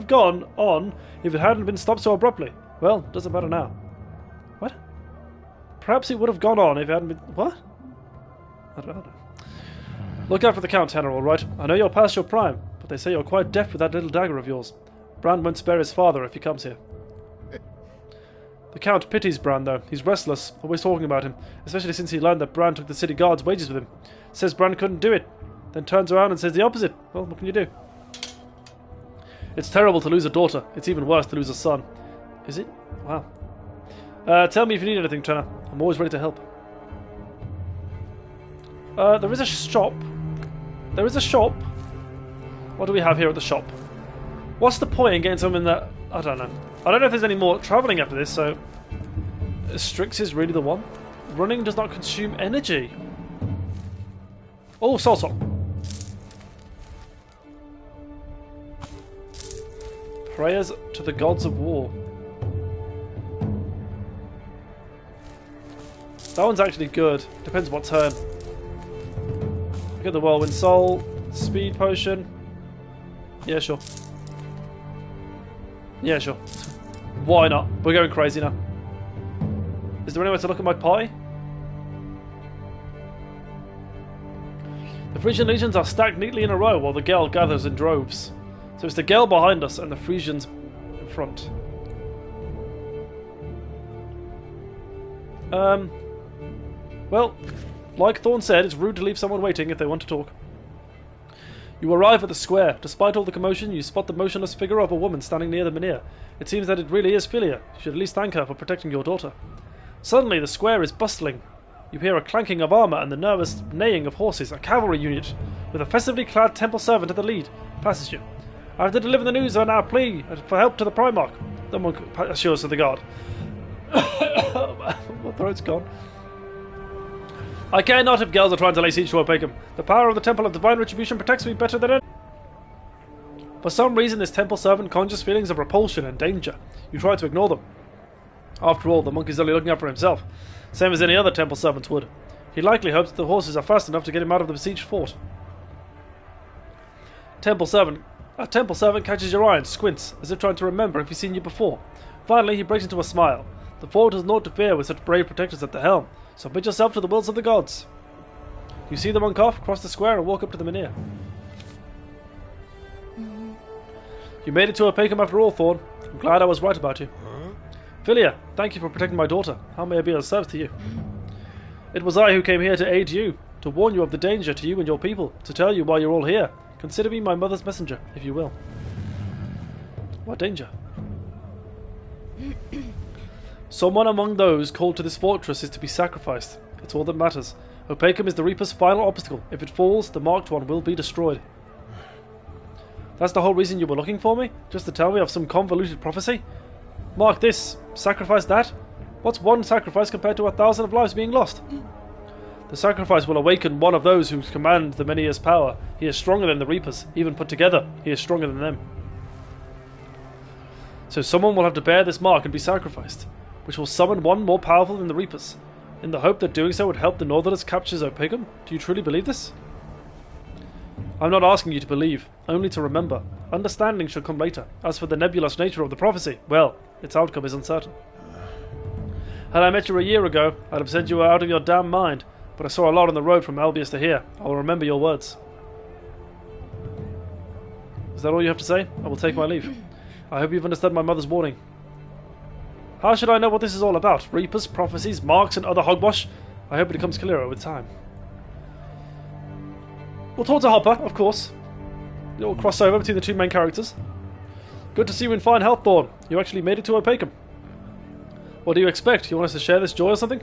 S1: gone on if it hadn't been stopped so abruptly. Well, doesn't matter now. What? Perhaps it would have gone on if it hadn't been... What? I don't know. Look out for the Count, Tenor, all right? I know you're past your prime, but they say you're quite deft with that little dagger of yours. Brand won't spare his father if he comes here. The Count pities Brand, though. He's restless, always talking about him, especially since he learned that Brand took the city guard's wages with him. Says Brand couldn't do it, then turns around and says the opposite. Well, what can you do? It's terrible to lose a daughter. It's even worse to lose a son. Is it? Wow. Tell me if you need anything, Tenor. I'm always ready to help. There is a shop. There is a shop. What do we have here at the shop? What's the point in getting something that... I don't know. I don't know if there's any more travelling after this, so... Strix is really the one. Running does not consume energy. Oh, Soul Song. Prayers to the gods of war. That one's actually good. Depends what turn. Get the Whirlwind Soul. Speed Potion. Yeah, sure. Yeah, sure. Why not? We're going crazy now. Is there anywhere to look at my party? The Frisian legions are stacked neatly in a row while the Gel gathers in droves. So it's the Gel behind us and the Frisians in front. Well, like Thorn said, it's rude to leave someone waiting if they want to talk. You arrive at the square. Despite all the commotion, you spot the motionless figure of a woman standing near the menhir. It seems that it really is Philia. You should at least thank her for protecting your daughter. Suddenly, the square is bustling. You hear a clanking of armour and the nervous neighing of horses. A cavalry unit, with a festively clad temple servant at the lead, passes you. I have to deliver the news on our plea for help to the Primarch, the monk assures to the guard. My throat's gone. I care not if Gels are trying to lay siege to Opakam. The power of the Temple of Divine Retribution protects me better than any. For some reason, this temple servant conjures feelings of repulsion and danger. You try to ignore them. After all, the monk is only looking out for himself, same as any other temple servants would. He likely hopes that the horses are fast enough to get him out of the besieged fort. A temple servant catches your eye and squints, as if trying to remember if he's seen you before. Finally, he breaks into a smile. The fort has naught to fear with such brave protectors at the helm. Submit yourself to the wills of the gods. You see the monk off, cross the square, and walk up to the menhir. You made it to Opakam after all, Thorn. I'm glad I was right about you. Philia, thank you for protecting my daughter. How may I be of service to you? It was I who came here to aid you, to warn you of the danger to you and your people, to tell you why you're all here. Consider me my mother's messenger, if you will. What danger? Someone among those called to this fortress is to be sacrificed. It's all that matters. Opakam is the Reaper's final obstacle. If it falls, the Marked One will be destroyed. That's the whole reason you were looking for me? Just to tell me of some convoluted prophecy? Mark this, sacrifice that? What's one sacrifice compared to 1,000 of lives being lost? The sacrifice will awaken one of those who command the Menhir's power. He is stronger than the Reapers. Even put together, he is stronger than them. So someone will have to bear this mark and be sacrificed, which will summon one more powerful than the Reapers, in the hope that doing so would help the Northerners capture Opakam? Do you truly believe this? I'm not asking you to believe, only to remember. Understanding should come later. As for the nebulous nature of the prophecy, well, its outcome is uncertain. Had I met you a year ago, I'd have said you were out of your damn mind, but I saw a lot on the road from Albius to here. I will remember your words. Is that all you have to say? I will take my leave. I hope you've understood my mother's warning. How should I know what this is all about? Reapers, prophecies, marks, and other hogwash? I hope it becomes clearer with time. We'll talk to Hopper, of course. A little crossover between the two main characters. Good to see you in fine health, Thorn. You actually made it to Opakam. What do you expect? You want us to share this joy or something?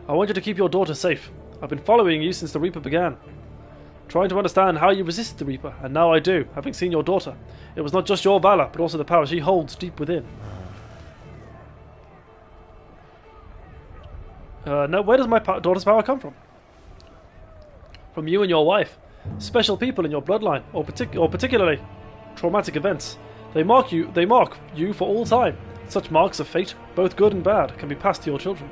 S1: I want you to keep your daughter safe. I've been following you since the Reaper began, trying to understand how you resisted the Reaper, and now I do, having seen your daughter. It was not just your valor, but also the power she holds deep within. Now, where does my daughter's power come from? From you and your wife. Special people in your bloodline, or particularly traumatic events. They mark you for all time. Such marks of fate, both good and bad, can be passed to your children.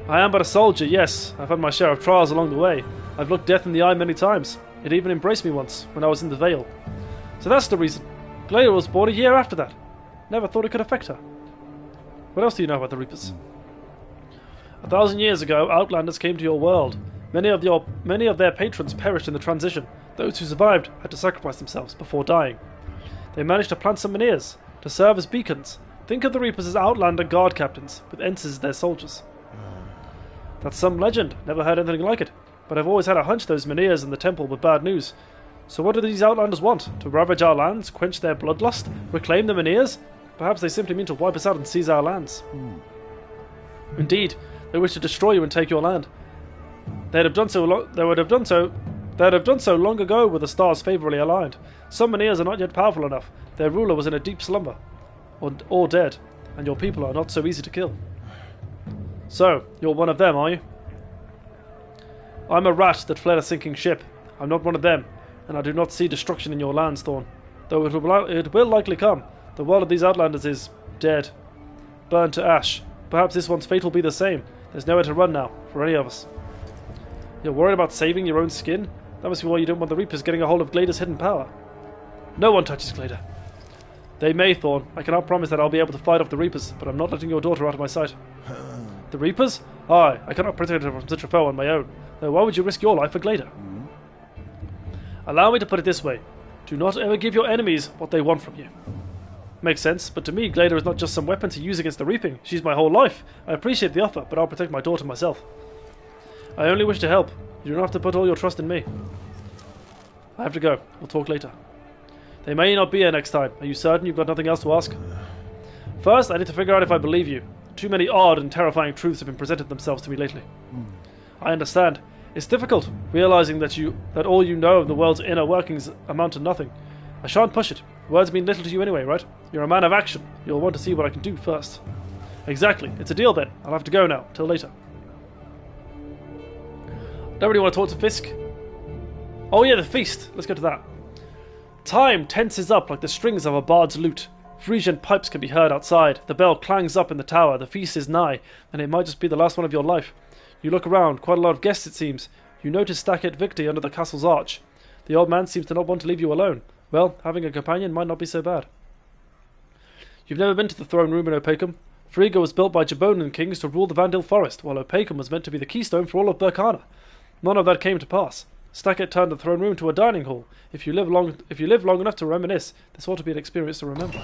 S1: I am but a soldier, yes. I've had my share of trials along the way. I've looked death in the eye many times. It even embraced me once, when I was in the Vale. So that's the reason. Glada was born a year after that. Never thought it could affect her. What else do you know about the Reapers? 1,000 years ago, Outlanders came to your world. Many of their patrons perished in the transition. Those who survived had to sacrifice themselves before dying. They managed to plant some menhirs, to serve as beacons. Think of the Reapers as Outlander guard captains, with Ents as their soldiers. That's some legend. Never heard anything like it. But I've always had a hunch those menhirs in the temple were bad news. So what do these Outlanders want? To ravage our lands, quench their bloodlust, reclaim the menhirs? Perhaps they simply mean to wipe us out and seize our lands. Indeed, they wish to destroy you and take your land. They'd have done so long ago were the stars favourably aligned. Some menhirs are not yet powerful enough. Their ruler was in a deep slumber, or dead, and your people are not so easy to kill. So, you're one of them, are you? I'm a rat that fled a sinking ship. I'm not one of them, and I do not see destruction in your lands, Thorn. Though it will likely come. The world of these Outlanders is dead, burned to ash. Perhaps this one's fate will be the same. There's nowhere to run now, for any of us. You're worried about saving your own skin? That must be why you don't want the Reapers getting a hold of Glada's hidden power. No one touches Glada. They may, Thorn. I cannot promise that I'll be able to fight off the Reapers, but I'm not letting your daughter out of my sight. The Reapers? Aye, I cannot protect her from such a foe on my own. Though why would you risk your life for Glada? Allow me to put it this way. Do not ever give your enemies what they want from you. Makes sense, but to me, Glada is not just some weapon to use against the Reaping. She's my whole life. I appreciate the offer, but I'll protect my daughter myself. I only wish to help. You don't have to put all your trust in me. I have to go. We'll talk later. They may not be here next time. Are you certain you've got nothing else to ask? First, I need to figure out if I believe you. Too many odd and terrifying truths have been presented themselves to me lately. I understand. It's difficult, realizing that all you know of the world's inner workings amount to nothing. I shan't push it. Words mean little to you anyway, right? You're a man of action. You'll want to see what I can do first. Exactly. It's a deal then. I'll have to go now. Till later. Don't really want to talk to Fisk. Oh yeah, the feast. Let's go to that. Time tenses up like the strings of a bard's lute. Frisian pipes can be heard outside. The bell clangs up in the tower. The feast is nigh, and it might just be the last one of your life. You look around. Quite a lot of guests, it seems. You notice Stackett Victor under the castle's arch. The old man seems to not want to leave you alone. Well, having a companion might not be so bad. You've never been to the throne room in Opacum? Frigga was built by Jabonan kings to rule the Vandil forest, while Opacum was meant to be the keystone for all of Burkana. None of that came to pass. Stackett turned the throne room to a dining hall. If you live long enough to reminisce, this ought to be an experience to remember.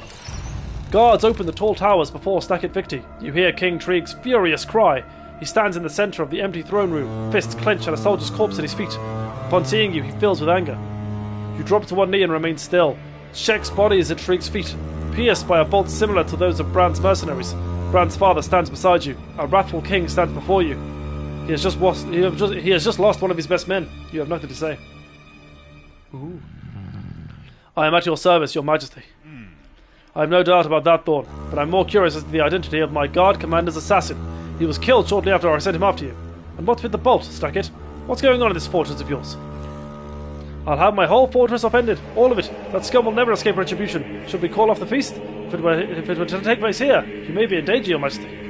S1: Guards open the tall towers before Stackett Victor. You hear King Trigg's furious cry. He stands in the centre of the empty throne room, fists clenched and a soldier's corpse at his feet. Upon seeing you, he fills with anger. You drop to one knee and remain still. Shek's body is at Trigg's feet, pierced by a bolt similar to those of Bran's mercenaries. Bran's father stands beside you. A wrathful king stands before you. He has just lost one of his best men. You have nothing to say. Ooh. I am at your service, your majesty. I have no doubt about that, Thorn, but I'm more curious as to the identity of my guard commander's assassin. He was killed shortly after I sent him after you. And what's with the bolt, Stackett? What's going on in this fortress of yours? I'll have my whole fortress upended, all of it. That scum will never escape retribution. Should we call off the feast? If it were to take place here, you may be in danger, your majesty.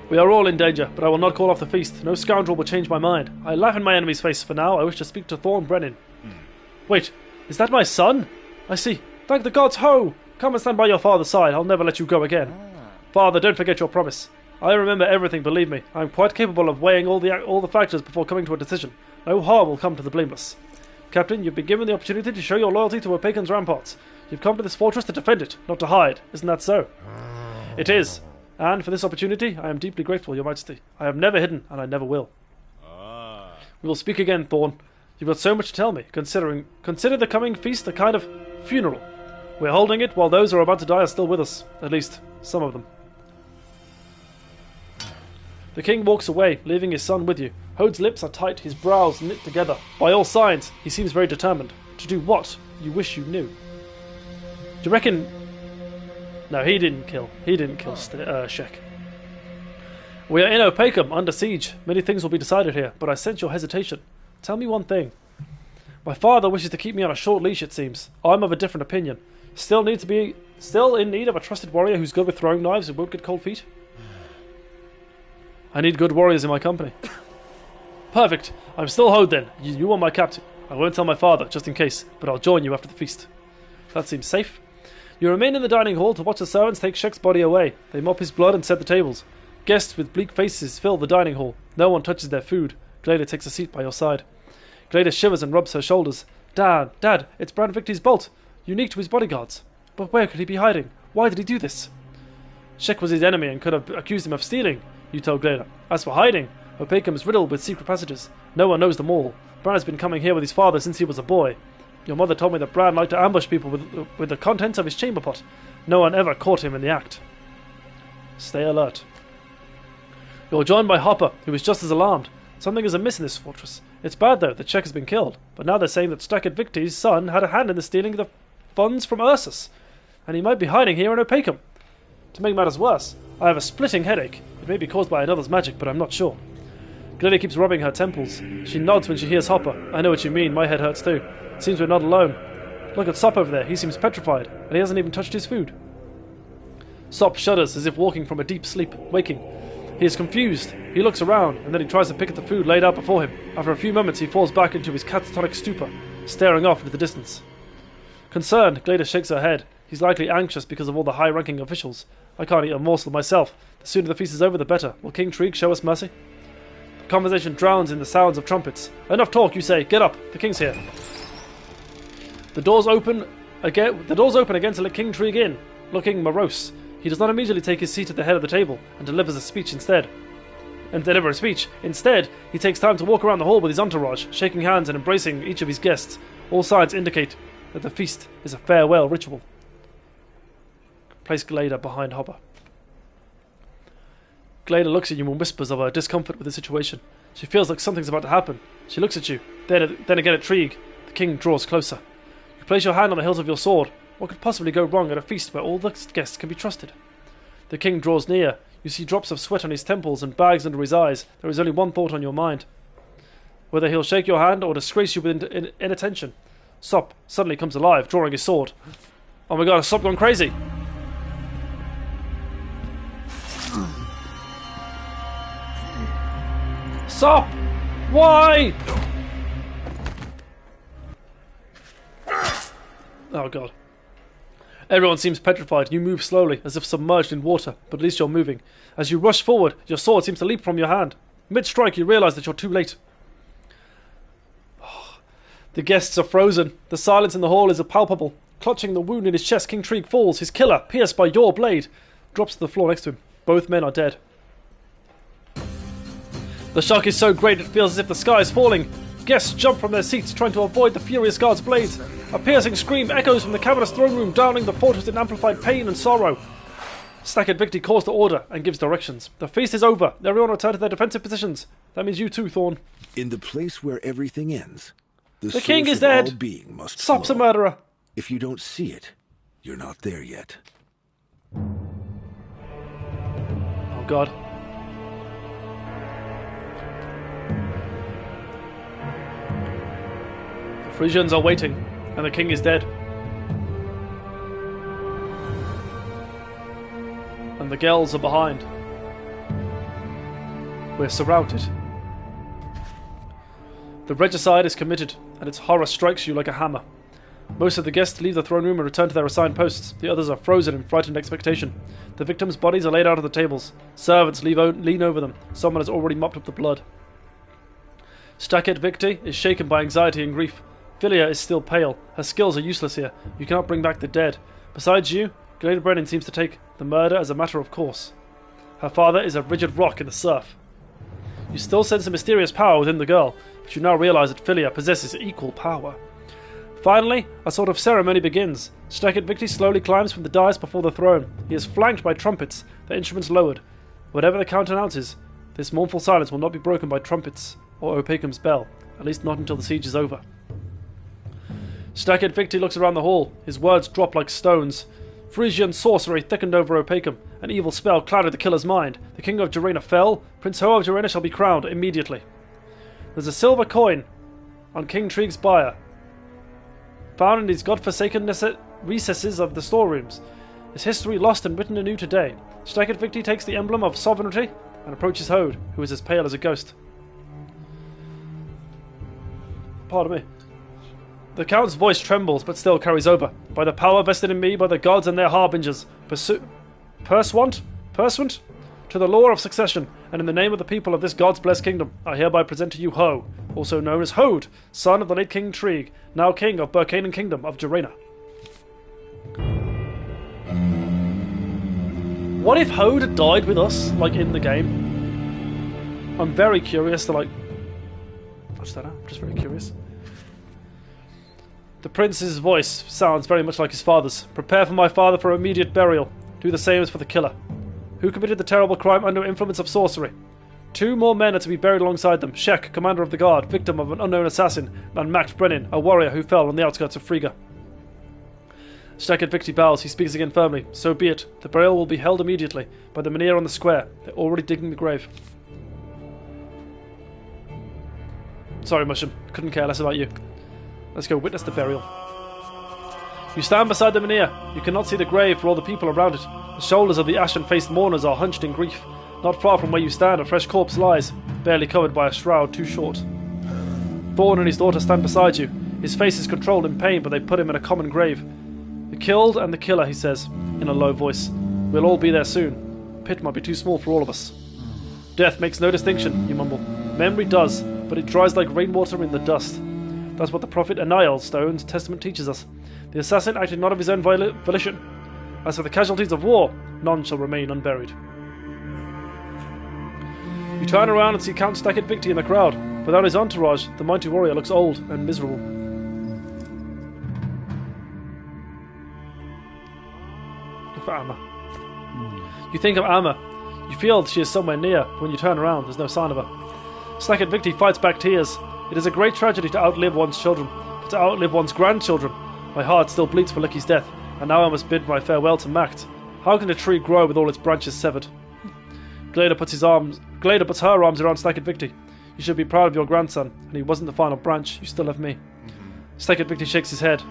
S1: We are all in danger, but I will not call off the feast. No scoundrel will change my mind. I laugh in my enemy's face. For now, I wish to speak to Thorn Brennan. Wait, is that my son? I see. Thank the gods, ho! Come and stand by your father's side. I'll never let you go again. Father, don't forget your promise. I remember everything, believe me. I am quite capable of weighing all the factors before coming to a decision. No harm will come to the blameless. Captain, you've been given the opportunity to show your loyalty to Opacan's ramparts. You've come to this fortress to defend it, not to hide. Isn't that so? It is. And for this opportunity, I am deeply grateful, your majesty. I have never hidden, and I never will. We will speak again, Thorn. You've got so much to tell me. Consider the coming feast a kind of funeral. We're holding it while those who are about to die are still with us. At least, some of them. The king walks away, leaving his son with you. Hode's lips are tight, his brows knit together. By all signs, he seems very determined. To do what you wish you knew. Do you reckon... No, he didn't kill Shek. We are in Opacum, under siege. Many things will be decided here, but I sense your hesitation. Tell me one thing. My father wishes to keep me on a short leash, it seems. I'm of a different opinion. Still in need of a trusted warrior who's good with throwing knives and won't get cold feet? I need good warriors in my company. Perfect. I'm still Hode then. You are my captain. I won't tell my father, just in case, but I'll join you after the feast. That seems safe. You remain in the dining hall to watch the servants take Shek's body away. They mop his blood and set the tables. Guests with bleak faces fill the dining hall. No one touches their food. Glada takes a seat by your side. Glada shivers and rubs her shoulders. Dad, it's Bran Victor's bolt. Unique to his bodyguards. But where could he be hiding? Why did he do this? Shek was his enemy and could have accused him of stealing, you told Glada. As for hiding, Opacum is riddled with secret passages. No one knows them all. Bran has been coming here with his father since he was a boy. Your mother told me that Bran liked to ambush people with the contents of his chamber pot. No one ever caught him in the act. Stay alert. You're joined by Hopper, who is just as alarmed. Something is amiss in this fortress. It's bad, though, that Shek has been killed. But now they're saying that Stackett Victor's son had a hand in the stealing of the funds from Ursus. And he might be hiding here in Opacum. To make matters worse, I have a splitting headache. It may be caused by another's magic, but I'm not sure. Glada keeps rubbing her temples. She nods when she hears Hopper. I know what you mean, my head hurts too. It seems we're not alone. Look at Sop over there, he seems petrified, and he hasn't even touched his food. Sop shudders as if walking from a deep sleep, waking. He is confused. He looks around, and then he tries to pick at the food laid out before him. After a few moments he falls back into his catatonic stupor, staring off into the distance. Concerned, Glada shakes her head. He's likely anxious because of all the high-ranking officials. I can't eat a morsel myself. The sooner the feast is over, the better. Will King Trig show us mercy? The conversation drowns in the sounds of trumpets. Enough talk, you say. Get up. The king's here. The doors open again to let King Trig in, looking morose. He does not immediately take his seat at the head of the table and delivers a speech instead. Instead, he takes time to walk around the hall with his entourage, shaking hands and embracing each of his guests. All signs indicate that the feast is a farewell ritual. Place Glada behind Hopper. Glada looks at you and whispers of her discomfort with the situation. She feels like something's about to happen. She looks at you, then again at Trig. The king draws closer. You place your hand on the hilt of your sword. What could possibly go wrong at a feast where all the guests can be trusted? The king draws near. You see drops of sweat on his temples and bags under his eyes. There is only one thought on your mind. Whether he'll shake your hand or disgrace you with inattention. Sop suddenly comes alive, drawing his sword. Oh my god, has Sop gone crazy? Sop! Why? Oh god. Everyone seems petrified. You move slowly, as if submerged in water, but at least you're moving. As you rush forward, your sword seems to leap from your hand. Mid-strike, you realise that you're too late. The guests are frozen. The silence in the hall is palpable. Clutching the wound in his chest, King Trig falls. His killer, pierced by your blade, drops to the floor next to him. Both men are dead. The shock is so great it feels as if the sky is falling. Guests jump from their seats, trying to avoid the furious guard's blades. A piercing scream echoes from the cavernous throne room, drowning the fortress in amplified pain and sorrow. Stacked Victor calls to order and gives directions. The feast is over. Everyone return to their defensive positions. That means you too, Thorn.
S2: In the place where everything ends,
S1: the king is dead.
S2: All being must
S1: Sop's a
S2: flow.
S1: murderer.
S2: If you don't see it, you're not there yet.
S1: Oh god. The Frisians are waiting, and the king is dead. And the Gells are behind. We're surrounded. The regicide is committed, and its horror strikes you like a hammer. Most of the guests leave the throne room and return to their assigned posts. The others are frozen in frightened expectation. The victims' bodies are laid out on the tables. Servants lean over them. Someone has already mopped up the blood. Stackett Victi is shaken by anxiety and grief. Philia is still pale. Her skills are useless here. You cannot bring back the dead. Besides you, Glada Brennan seems to take the murder as a matter of course. Her father is a rigid rock in the surf. You still sense a mysterious power within the girl, but you now realize that Philia possesses equal power. Finally, a sort of ceremony begins. Stackett Victi slowly climbs from the dais before the throne. He is flanked by trumpets, their instruments lowered. Whatever the count announces, this mournful silence will not be broken by trumpets or Opacum's bell, at least not until the siege is over. Stackett Victi looks around the hall. His words drop like stones. Frisian sorcery thickened over Opacum. An evil spell clouded the killer's mind. The king of Jarena fell. Prince Ho of Jarena shall be crowned immediately. There's a silver coin on King Trig's bier, found in these godforsaken recesses of the storerooms. His history lost and written anew today. Stackett Victi takes the emblem of sovereignty and approaches Hode, who is as pale as a ghost. Pardon me. The Count's voice trembles, but still carries over. By the power vested in me by the gods and their harbingers, pursuant to the law of succession, and in the name of the people of this God's blessed kingdom, I hereby present to you Ho, also known as Hode, son of the late King Trig, now king of Burkanan Kingdom of Jarena. What if Hode had died with us, like in the game? I'm very curious to, like... I just don't know, I'm just very curious. The prince's voice sounds very much like his father's. Prepare for my father for immediate burial. Do the same as for the killer. Who committed the terrible crime under influence of sorcery? 2 more men are to be buried alongside them. Shek, commander of the guard, victim of an unknown assassin, and Max Brennan, a warrior who fell on the outskirts of Frigga. Stackett Victi bows. He speaks again firmly. So be it. The burial will be held immediately by the Menhir on the square. They're already digging the grave. Sorry, Musham. Couldn't care less about you. Let's go witness the burial. You stand beside the Menhir. You cannot see the grave for all the people around it. The shoulders of the ashen-faced mourners are hunched in grief. Not far from where you stand, a fresh corpse lies, barely covered by a shroud too short. Thorn and his daughter stand beside you. His face is controlled in pain, but they put him in a common grave. The killed and the killer, he says, in a low voice. We'll all be there soon. The pit might be too small for all of us. Death makes no distinction, you mumble. Memory does, but it dries like rainwater in the dust. That's what the prophet Aniel's Stone's testament teaches us. The assassin acted not of his own volition. As for the casualties of war, none shall remain unburied. You turn around and see Count Stackett Victi in the crowd. Without his entourage, the mighty warrior looks old and miserable. Look for Amma. You think of Amma. You feel she is somewhere near, but when you turn around, there's no sign of her. Stackett Victi fights back tears. It is a great tragedy to outlive one's children, but to outlive one's grandchildren. My heart still bleeds for Licky's death, and now I must bid my farewell to Macht. How can a tree grow with all its branches severed? Glada puts her arms around Stackett Victi. You should be proud of your grandson, and he wasn't the final branch. You still have me. Stackett Victi shakes his head.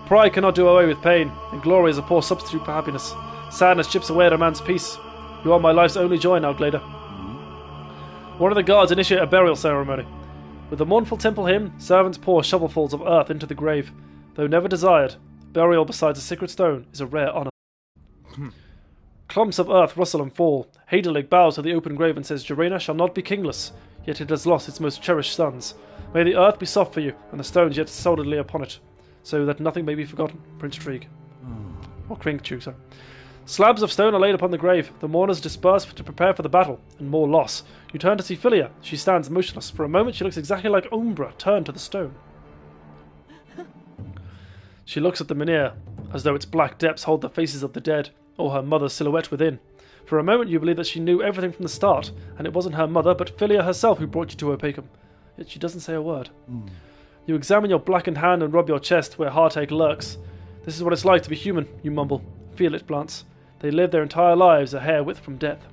S1: Pride cannot do away with pain, and glory is a poor substitute for happiness. Sadness chips away at a man's peace. You are my life's only joy now, Glada. One of the guards initiate a burial ceremony. With the mournful temple hymn, servants pour shovelfuls of earth into the grave. Though never desired, burial beside a sacred stone is a rare honour. Clumps of earth rustle and fall. Haderlig bows to the open grave and says, Jarena shall not be kingless, yet it has lost its most cherished sons. May the earth be soft for you, and the stones yet solidly upon it, so that nothing may be forgotten, Prince Trig. Or Krinkchuk, sorry. Slabs of stone are laid upon the grave. The mourners disperse to prepare for the battle, and more loss. You turn to see Philia. She stands motionless. For a moment she looks exactly like Umbra, turned to the stone. She looks at the menhir, as though its black depths hold the faces of the dead, or her mother's silhouette within. For a moment you believe that she knew everything from the start, and it wasn't her mother, but Philia herself who brought you to Opacum. Yet she doesn't say a word. You examine your blackened hand and rub your chest where heartache lurks. This is what it's like to be human, you mumble. Feel it, plants. They live their entire lives a hair width from death.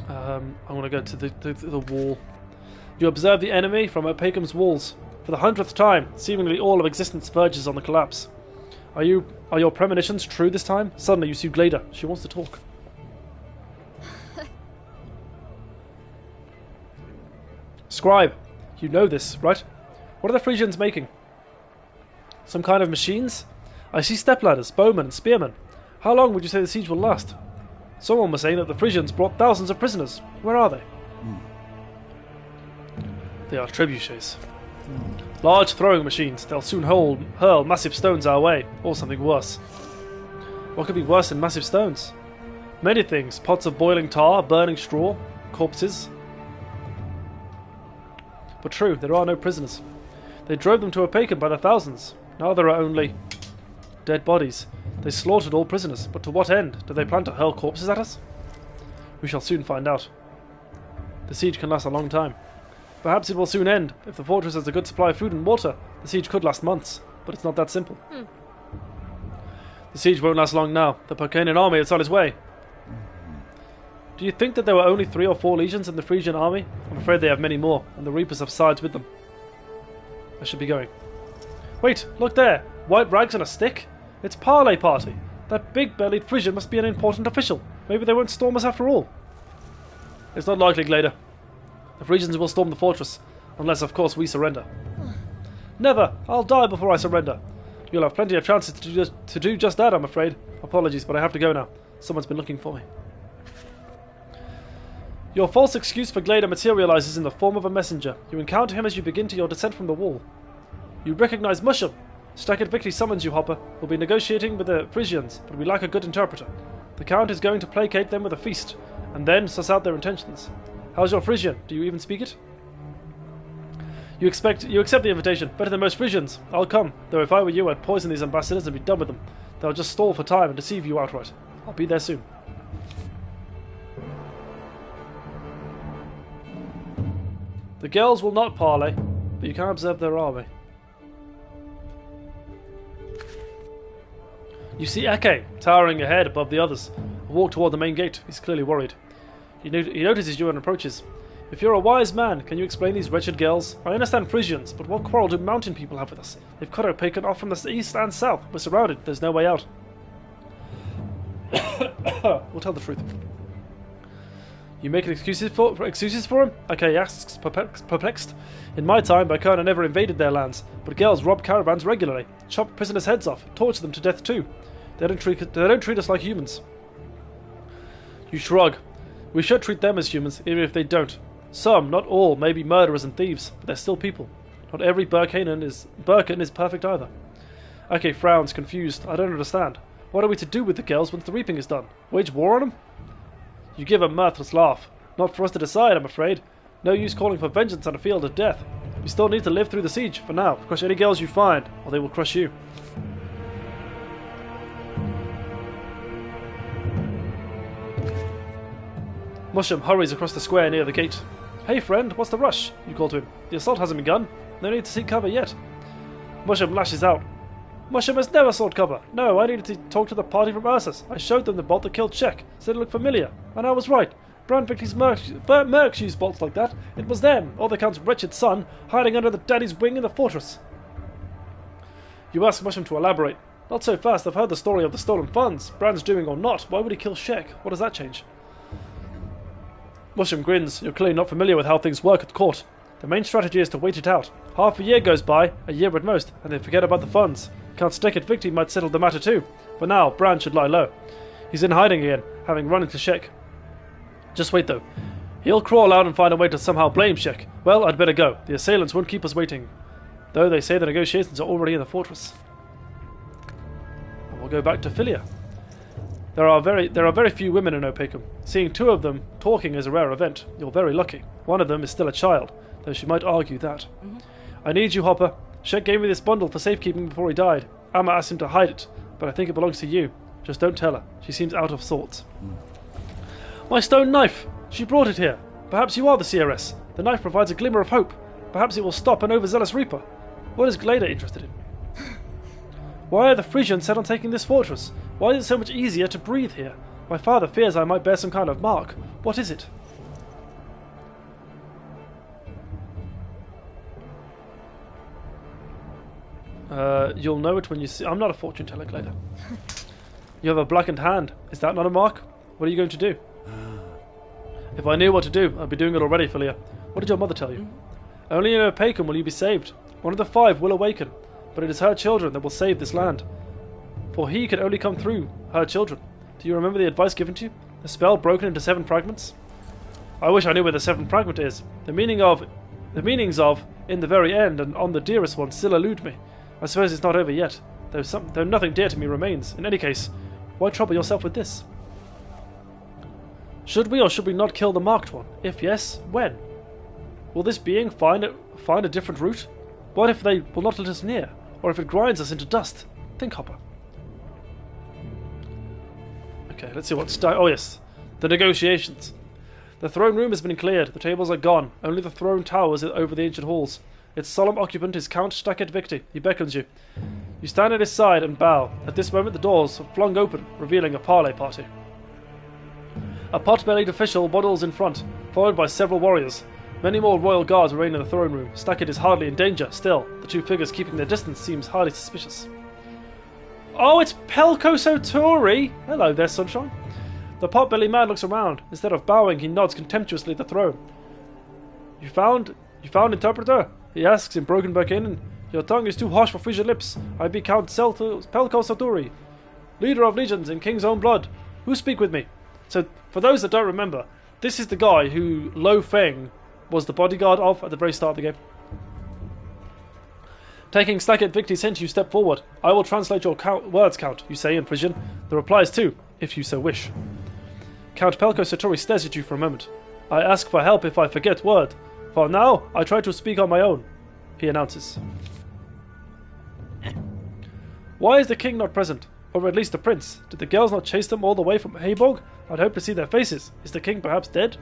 S1: I want to go to the wall. You observe the enemy from Opacum's walls. For the 100th time, seemingly all of existence verges on the collapse. Are your premonitions true this time? Suddenly you see Glada. She wants to talk. Scribe, you know this, right? What are the Frisians making? Some kind of machines? I see stepladders, bowmen, and spearmen. How long would you say the siege will last? Someone was saying that the Frisians brought thousands of prisoners. Where are they? They are trebuchets. Large throwing machines. They'll soon hurl massive stones our way, or something worse. What could be worse than massive stones? Many things. Pots of boiling tar, burning straw, corpses. But true, there are no prisoners. They drove them to Opacum by the thousands. Now there are only dead bodies. They slaughtered all prisoners, but to what end? Do they plan to hurl corpses at us? We shall soon find out. The siege can last a long time. Perhaps it will soon end. If the fortress has a good supply of food and water, the siege could last months. But it's not that simple. The siege won't last long now. The Percanian army is on its way. Do you think that there were only 3 or 4 legions in the Frisian army? I'm afraid they have many more, and the Reapers have sides with them. I should be going. Wait, look there! White rags and a stick? It's Parley Party! That big-bellied Frisian must be an important official. Maybe they won't storm us after all. It's not likely, Glada. The Frisians will storm the fortress, unless, of course, we surrender. Never! I'll die before I surrender. You'll have plenty of chances to do just that, I'm afraid. Apologies, but I have to go now. Someone's been looking for me. Your false excuse for Glada materializes in the form of a messenger. You encounter him as you begin your descent from the wall. You recognize Musham. Stackett Victi summons you, Hopper. We'll be negotiating with the Frisians, but we lack a good interpreter. The Count is going to placate them with a feast, and then suss out their intentions. How's your Frisian? Do you even speak it? You accept the invitation. Better than most Frisians. I'll come, though if I were you, I'd poison these ambassadors and be done with them. They'll just stall for time and deceive you outright. I'll be there soon. The girls will not parley, but you can observe their army. You see Eke, towering ahead above the others. A walk toward the main gate. He's clearly worried. He notices you and approaches. If you're a wise man, can you explain these wretched girls? I understand Frisians, but what quarrel do mountain people have with us? They've cut Opacum off from the east and south. We're surrounded. There's no way out. We'll tell the truth. You making excuses for him? Okay, he asks, perplexed. In my time, Bakana never invaded their lands, but girls rob caravans regularly, chop prisoners' heads off, torture them to death too. They don't treat us like humans. You shrug. We should treat them as humans, even if they don't. Some, not all, may be murderers and thieves, but they're still people. Not every Birken is perfect either. Okay, frowns, confused. I don't understand. What are we to do with the girls once the reaping is done? Wage war on them? You give a mirthless laugh. Not for us to decide, I'm afraid. No use calling for vengeance on a field of death. We still need to live through the siege, for now. Crush any girls you find, or they will crush you. Musham hurries across the square near the gate. Hey friend, what's the rush? You call to him. The assault hasn't begun. No need to seek cover yet. Musham lashes out. Musham has never sought cover. No, I needed to talk to the party from Ursus. I showed them the bolt that killed Shek. Said it looked familiar. And I was right. Brand Victory's mercs use bolts like that. It was them, or the Count's wretched son, hiding under the daddy's wing in the fortress. You ask Musham to elaborate. Not so fast. I've heard the story of the stolen funds. Brand's doing or not. Why would he kill Shek? What does that change? Musham grins. You're clearly not familiar with how things work at court. The main strategy is to wait it out. Half a year goes by, a year at most, and they forget about the funds. Count Stekket Victory might settle the matter too. For now, Brand should lie low. He's in hiding again, having run into Shek. Just wait though. He'll crawl out and find a way to somehow blame Shek. Well, I'd better go. The assailants won't keep us waiting. Though they say the negotiations are already in the fortress. And we'll go back to Philia. There are very few women in Opacum. Seeing two of them talking is a rare event. You're very lucky. One of them is still a child, though she might argue that. I need you, Hopper. Shek gave me this bundle for safekeeping before he died. Amma asked him to hide it, but I think it belongs to you. Just don't tell her. She seems out of sorts. My stone knife! She brought it here. Perhaps you are the CRS. The knife provides a glimmer of hope. Perhaps it will stop an overzealous Reaper. What is Glada interested in? Why are the Frisians set on taking this fortress? Why is it so much easier to breathe here? My father fears I might bear some kind of mark. What is it? You'll know it when you see... I'm not a fortune teller, Glada. You have a blackened hand. Is that not a mark? What are you going to do? If I knew what to do, I'd be doing it already, Philia. What did your mother tell you? Only in Opacum will you be saved. One of the 5 will awaken, but it is her children that will save this land. For he can only come through her children. Do you remember the advice given to you? The spell broken into 7 fragments? I wish I knew where the 7th fragment is. The meanings of in the very end and on the dearest one still elude me. I suppose it's not over yet, though nothing dear to me remains. In any case, why trouble yourself with this? Should we or should we not kill the marked one? If yes, when? Will this being find a different route? What if they will not let us near? Or if it grinds us into dust? Think, Hopper. Okay, let's see what's... Oh yes, the negotiations. The throne room has been cleared. The tables are gone. Only the throne towers over the ancient halls. Its solemn occupant is Count Stekket Victory. He beckons you. You stand at his side and bow. At this moment the doors have flung open, revealing a parley party. A pot-bellied official waddles in front, followed by several warriors. Many more royal guards remain in the throne room. Stekket is hardly in danger. Still, the 2 figures keeping their distance seems highly suspicious. Oh, it's Pelko Sotori! Hello there, sunshine. The pot-bellied man looks around. Instead of bowing, he nods contemptuously at the throne. You found interpreter? He asks in broken Birkenan. Your tongue is too harsh for Frisian lips. I be Count Pelko Sotori, leader of legions in King's own blood. Who speak with me? So, for those that don't remember, this is the guy who Lo Feng was the bodyguard of at the very start of the game. Taking Stekket Victory's hint, you step forward. I will translate your words, Count, you say in Frisian. The reply is too, if you so wish. Count Pelko Sotori stares at you for a moment. I ask for help if I forget word. For now, I try to speak on my own, he announces. Why is the king not present? Or at least the prince? Did the girls not chase them all the way from Heiborg? I'd hope to see their faces. Is the king perhaps dead?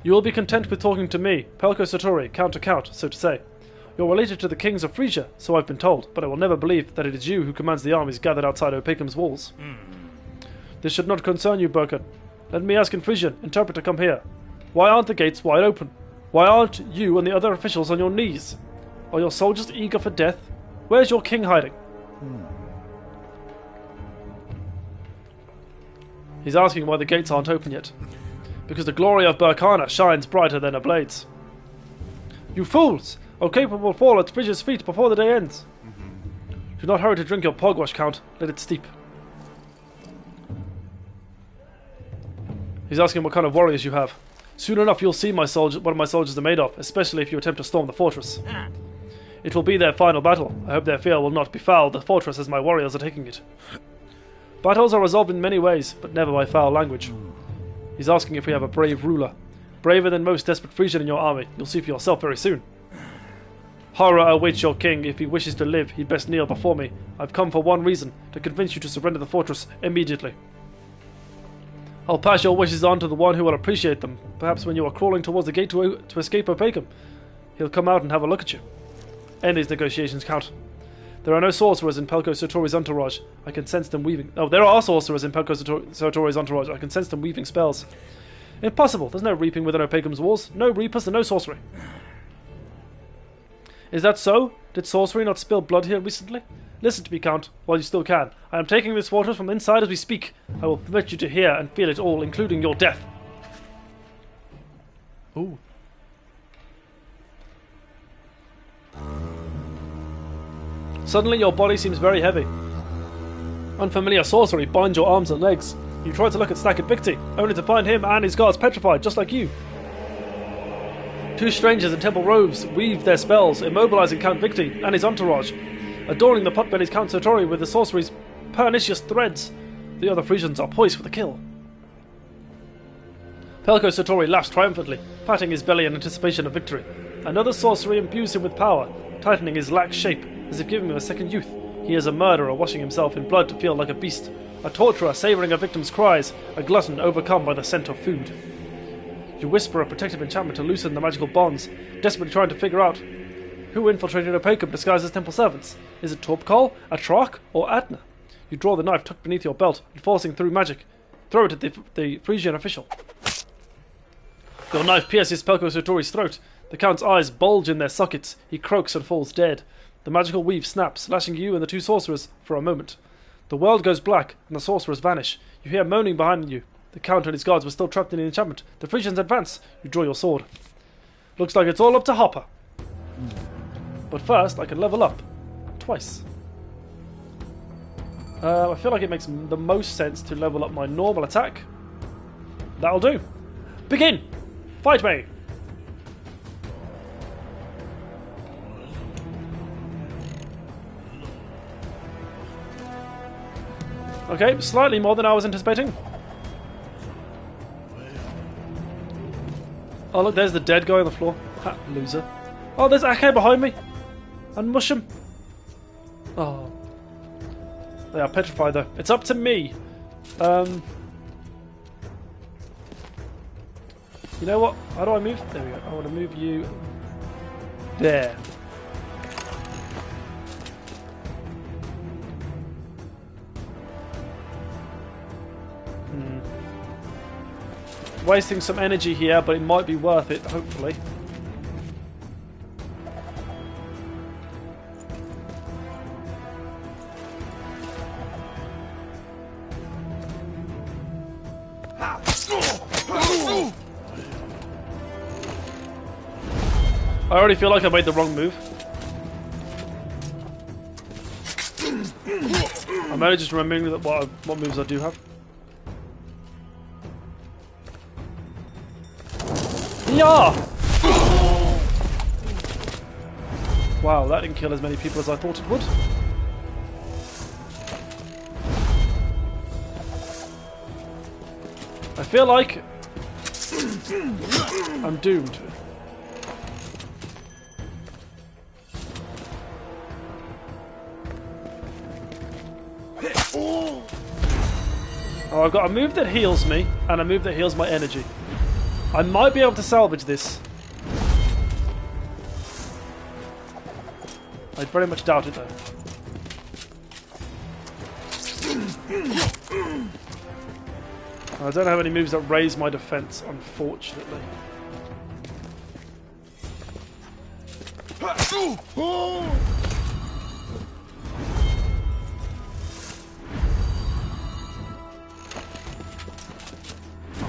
S1: You will be content with talking to me, Pelko Sotori, count to count, so to say. You're related to the kings of Frisia, so I've been told, but I will never believe that it is you who commands the armies gathered outside Opacum's walls. This should not concern you, Birken. Let me ask in Frisian, interpreter, come here. Why aren't the gates wide open? Why aren't you and the other officials on your knees? Are your soldiers eager for death? Where's your king hiding? He's asking why the gates aren't open yet. because the glory of Burkana shines brighter than her blades. You fools! O capable fall at Frisia's feet before the day ends. Do not hurry to drink your pogwash, Count. Let it steep. He's asking what kind of warriors you have. Soon enough you'll see what my soldiers are made of, especially if you attempt to storm the fortress. It will be their final battle. I hope their fear will not befoul the fortress as my warriors are taking it. Battles are resolved in many ways, but never by foul language. He's asking if we have a brave ruler. Braver than most desperate Frisian in your army. You'll see for yourself very soon. Horror awaits your king. If he wishes to live, he'd best kneel before me. I've come for one reason, to convince you to surrender the fortress immediately. I'll pass your wishes on to the one who will appreciate them. Perhaps when you are crawling towards the gate to escape Opakam, he'll come out and have a look at you. End these negotiations, Count. There are no sorcerers in Pelko Sotori's entourage. I can sense them weaving... Oh, there are sorcerers in Pelko Sotori's entourage. I can sense them weaving spells. Impossible. There's no reaping within Opakam's walls. No reapers and no sorcery. Is that so? Did sorcery not spill blood here recently? Listen to me, Count, while you still can. I am taking this fortress from inside as we speak. I will permit you to hear and feel it all, including your death. Ooh. Suddenly your body seems very heavy. Unfamiliar sorcery binds your arms and legs. You try to look at Snacket Victi, only to find him and his guards petrified, just like you. Two strangers in temple robes weave their spells, immobilizing Count Victi and his entourage, adorning the potbellied Count Sotori with the sorcery's pernicious threads. The other Frisians are poised for the kill. Pelko Sotori laughs triumphantly, patting his belly in anticipation of victory. Another sorcery imbues him with power, tightening his lax shape, as if giving him a second youth. He is a murderer washing himself in blood to feel like a beast, a torturer savouring a victim's cries, a glutton overcome by the scent of food. You whisper a protective enchantment to loosen the magical bonds, desperately trying to figure out who infiltrated Opakam disguised as temple servants. Is it Torpkal, Atrak, or Adna? You draw the knife tucked beneath your belt, enforcing through magic. Throw it at the Frisian official. Your knife pierces Pelko Sotori's throat. The Count's eyes bulge in their sockets. He croaks and falls dead. The magical weave snaps, lashing you and the two sorcerers for a moment. The world goes black, and the sorcerers vanish. You hear moaning behind you. The Count and his guards were still trapped in the enchantment. The Frisians advance. You draw your sword. Looks like it's all up to Hopper. But first, I can level up. Twice. I feel like it makes the most sense to level up my normal attack. That'll do. Begin! Fight me! Okay, slightly more than I was anticipating. Oh look, there's the dead guy on the floor. Ha, loser. Oh, there's Ake behind me. And Musham. Oh. They are petrified though. It's up to me. You know what? How do I move? There we go. I want to move you there. Wasting some energy here, but it might be worth it, hopefully. I already feel like I made the wrong move. I'm only just remembering that what moves I do have. Yeah! Wow, that didn't kill as many people as I thought it would. I feel like I'm doomed. Oh, I've got a move that heals me and a move that heals my energy. I might be able to salvage this. I very much doubt it though. I don't have any moves that raise my defense, unfortunately.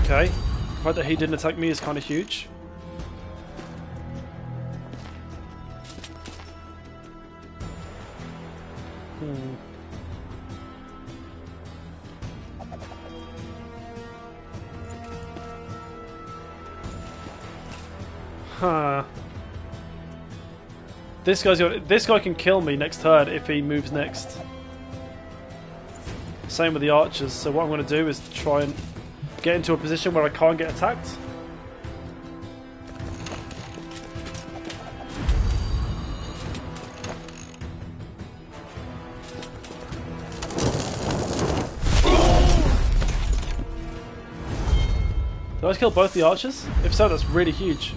S1: Okay. The fact that he didn't attack me is kind of huge. Huh. This guy can kill me next turn if he moves next. Same with the archers. So what I'm going to do is try and get into a position where I can't get attacked. Did I kill both the archers? If so, that's really huge.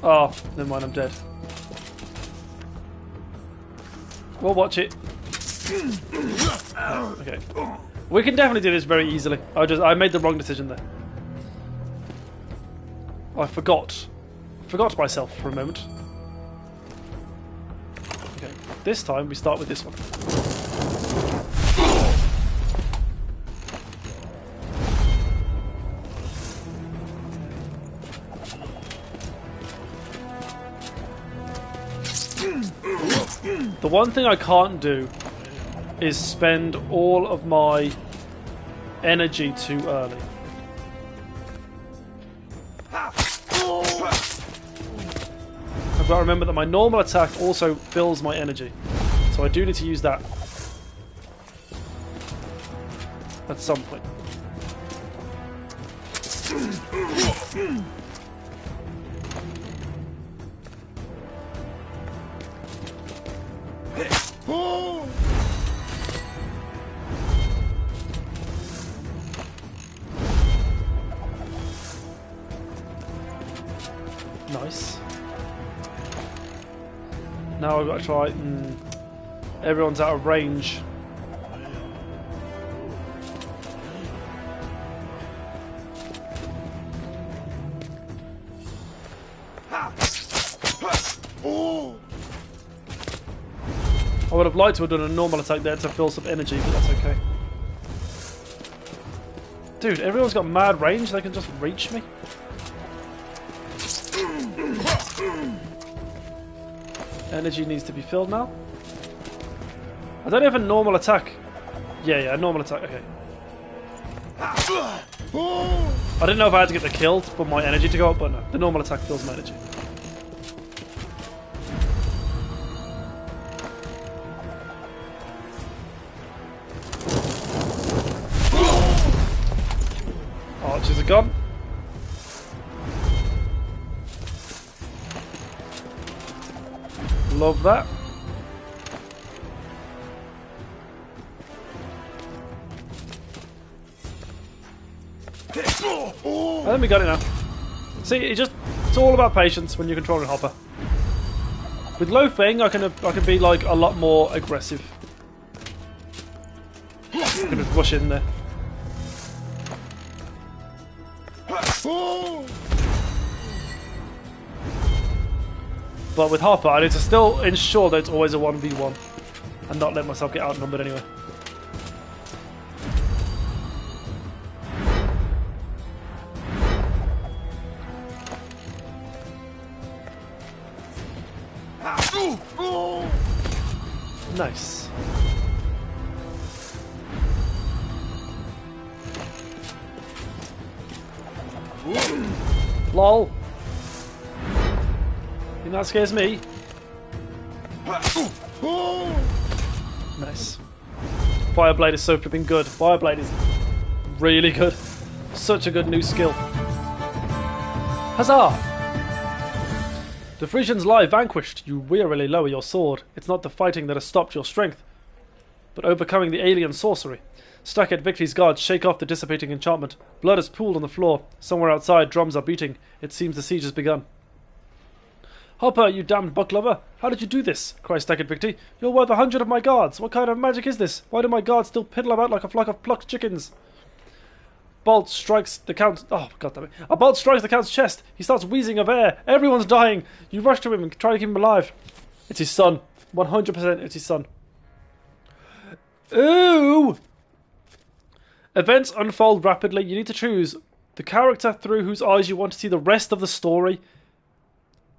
S1: Oh, never mind, I'm dead. We'll watch it. Okay. We can definitely do this very easily. I made the wrong decision there. I forgot myself for a moment. Okay. This time we start with this one. The one thing I can't do is spend all of my energy too early. I've got to remember that my normal attack also fills my energy, so I do need to use that at some point. Nice. Now I've got to try. Everyone's out of range. I would have liked to have done a normal attack there to fill some energy, but that's okay. Dude, everyone's got mad range, they can just reach me. Energy needs to be filled now. I don't have a normal attack. Yeah, a normal attack, okay. I didn't know if I had to get the kill for my energy to go up, but no, the normal attack fills my energy. Archers are gone. Love that. I think we got it now. See, it's all about patience when you're controlling Hopper. With Loafing, I can be like a lot more aggressive. I can just rush in there. But with Hopper, I need to still ensure that it's always a 1v1 and not let myself get outnumbered anyway. Nice. LOL. Think that scares me? Nice. Fireblade is so flipping good. Fireblade is really good. Such a good new skill. Huzzah! The Frisians lie vanquished. You wearily lower your sword. It's not the fighting that has stopped your strength, but overcoming the alien sorcery. Stuck at Victory's guards shake off the dissipating enchantment. Blood is pooled on the floor. Somewhere outside, drums are beating. It seems the siege has begun. Hopper, you damned buck lover! How did you do this? Cries Stacked Victory. You're worth 100 of my guards. What kind of magic is this? Why do my guards still piddle about like a flock of plucked chickens? Bolt strikes the count. Oh, God damn it. A bolt strikes the count's chest. He starts wheezing of air. Everyone's dying. You rush to him and try to keep him alive. It's his son. 100% it's his son. Ooh! Events unfold rapidly. You need to choose the character through whose eyes you want to see the rest of the story.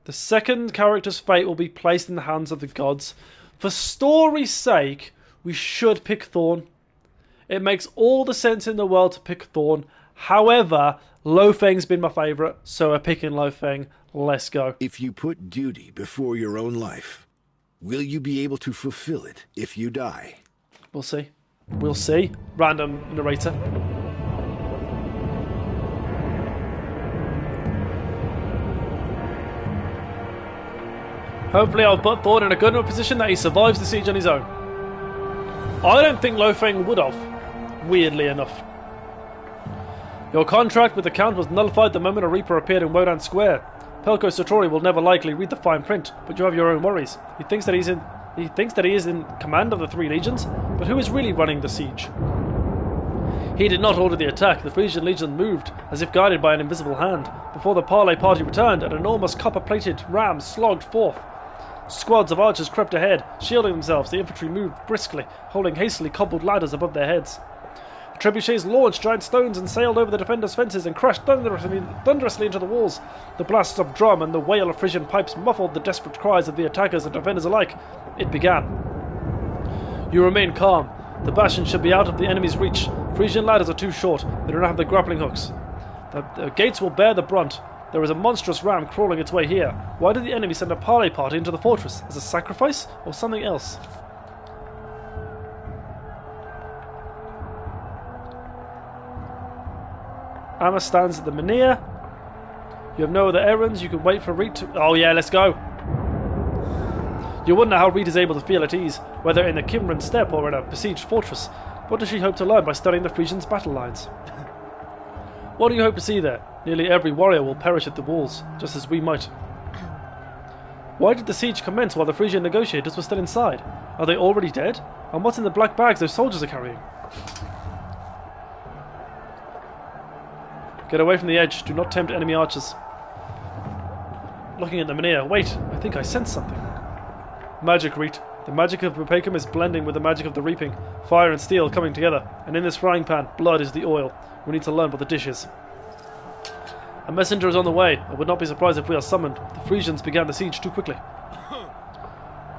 S1: The second character's fate will be placed in the hands of the gods. For story's sake, we should pick Thorn. It makes all the sense in the world to pick Thorn. However, Lo Feng's been my favourite, so we're picking Lo Feng. Let's go.
S2: If you put duty before your own life, will you be able to fulfill it if you die?
S1: We'll see. We'll see. Random narrator. Hopefully I'll put Thorn in a good enough position that he survives the siege on his own. I don't think Lo Feng would have, weirdly enough. Your contract with the Count was nullified the moment a Reaper appeared in Wodan Square. Pelko Satori will never likely read the fine print, but you have your own worries. He thinks that he is in command of the 3 legions, but who is really running the siege? He did not order the attack. The Frisian legion moved, as if guided by an invisible hand. Before the parley party returned, an enormous copper-plated ram slogged forth. Squads of archers crept ahead, shielding themselves. The infantry moved briskly, holding hastily cobbled ladders above their heads. Trebuchets launched giant stones and sailed over the defenders' fences and crashed thunderously into the walls. The blasts of drum and the wail of Frisian pipes muffled the desperate cries of the attackers and defenders alike. It began. You remain calm. The bastion should be out of the enemy's reach. Frisian ladders are too short. They do not have the grappling hooks. The gates will bear the brunt. There is a monstrous ram crawling its way here. Why did the enemy send a parley party into the fortress? As a sacrifice or something else? Amma stands at the menhir. You have no other errands. You can wait for Reed to... Oh yeah, let's go. You wonder how Reed is able to feel at ease, whether in the Kimran steppe or in a besieged fortress. What does she hope to learn by studying the Frisians' battle lines? What do you hope to see there? Nearly every warrior will perish at the walls, just as we might. Why did the siege commence while the Frisian negotiators were still inside? Are they already dead? And what's in the black bags those soldiers are carrying? Get away from the edge. Do not tempt enemy archers. Looking at the menhir. Wait, I think I sense something. Magic, Reet. The magic of Rupacum is blending with the magic of the reaping. Fire and steel coming together. And in this frying pan, blood is the oil. We need to learn what the dish is. A messenger is on the way. I would not be surprised if we are summoned. The Frisians began the siege too quickly.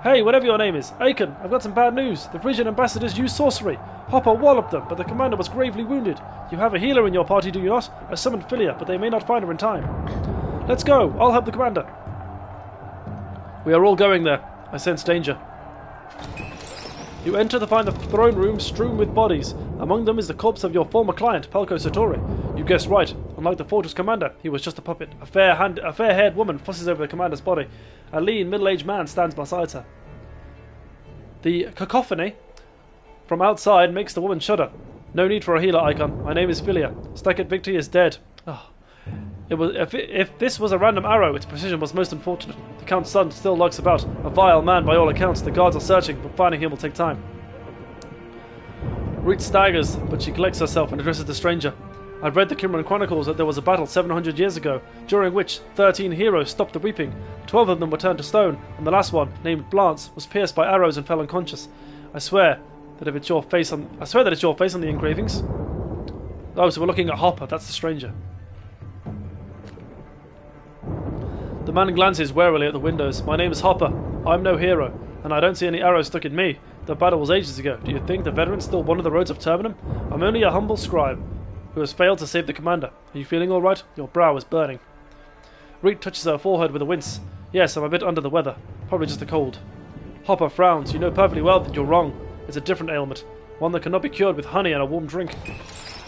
S1: Hey, whatever your name is. Aiken, I've got some bad news. The Frisian ambassadors used sorcery. Hopper walloped them, but the commander was gravely wounded. You have a healer in your party, do you not? I summoned Philia, but they may not find her in time. Let's go. I'll help the commander. We are all going there. I sense danger. You enter to find the throne room strewn with bodies. Among them is the corpse of your former client, Pelko Satori. You guessed right. Unlike the fortress commander, he was just a puppet. A fair-haired woman fusses over the commander's body. A lean, middle-aged man stands beside her. The cacophony from outside makes the woman shudder. No need for a healer, Icon. My name is Philia. Stacket Victory is dead. Oh. If this was a random arrow, its precision was most unfortunate. The Count's son still lurks about. A vile man by all accounts. The guards are searching, but finding him will take time. Reet staggers, but she collects herself and addresses the stranger. I've read the Kimran Chronicles that there was a battle 700 years ago, during which 13 heroes stopped the reaping. 12 of them were turned to stone, and the last one, named Blance, was pierced by arrows and fell unconscious. I swear that it's your face on the engravings. Oh, so we're looking at Hopper. That's the stranger. The man glances warily at the windows. My name is Hopper. I'm no hero, and I don't see any arrows stuck in me. The battle was ages ago. Do you think the veterans still wander the roads of Terminum? I'm only a humble scribe who has failed to save the commander. Are you feeling all right? Your brow is burning. Reet touches her forehead with a wince. Yes, I'm a bit under the weather. Probably just a cold. Hopper frowns. You know perfectly well that you're wrong. It's a different ailment. One that cannot be cured with honey and a warm drink.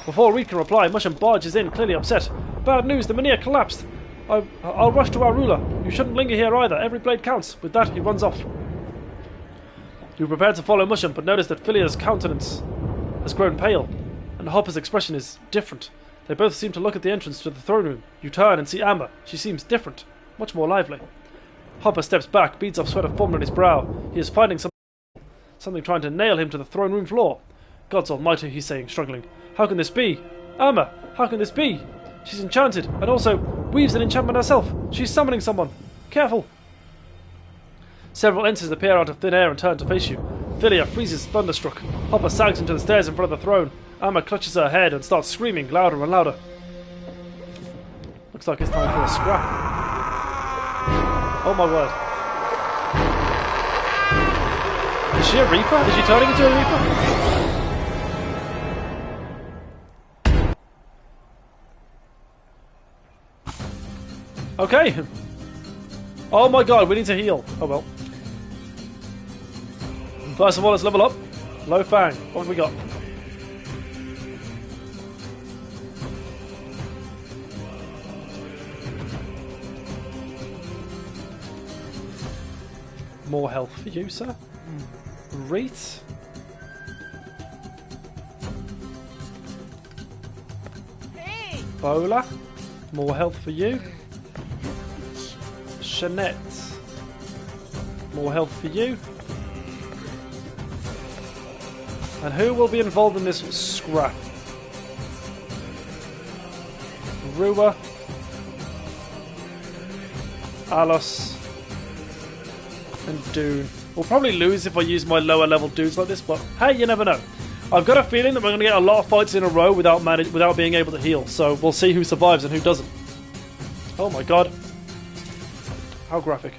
S1: Before Reet can reply, Musham barges in, clearly upset. Bad news, the menhir collapsed. I'll rush to our ruler. You shouldn't linger here either. Every blade counts. With that, he runs off. You prepare to follow Musham, but notice that Philia's countenance has grown pale, and Hopper's expression is different. They both seem to look at the entrance to the throne room. You turn and see Amber. She seems different, much more lively. Hopper steps back, beads of sweat have formed on his brow. He is fighting something trying to nail him to the throne room floor. Gods almighty, he's saying, struggling. How can this be? Amber, how can this be? She's enchanted, and also weaves an enchantment herself. She's summoning someone. Careful. Several ensigns appear out of thin air and turn to face you. Philia freezes, thunderstruck. Hopper sags into the stairs in front of the throne. Amma clutches her head and starts screaming louder and louder. Looks like it's time for a scrap. Oh my word. Is she a Reaper? Is she turning into a Reaper? Okay. Oh my god, we need to heal. Oh well. First of all, let's level up. Low Fang. What have we got? More health for you, sir. Great.
S3: Hey.
S1: Bola. More health for you. Shanette. More health for you. And who will be involved in this scrap? Rua. Alos. And Dune. We'll probably lose if I use my lower level dudes like this, but hey, you never know. I've got a feeling that we're going to get a lot of fights in a row without being able to heal, so we'll see who survives and who doesn't. Oh my god. How graphic.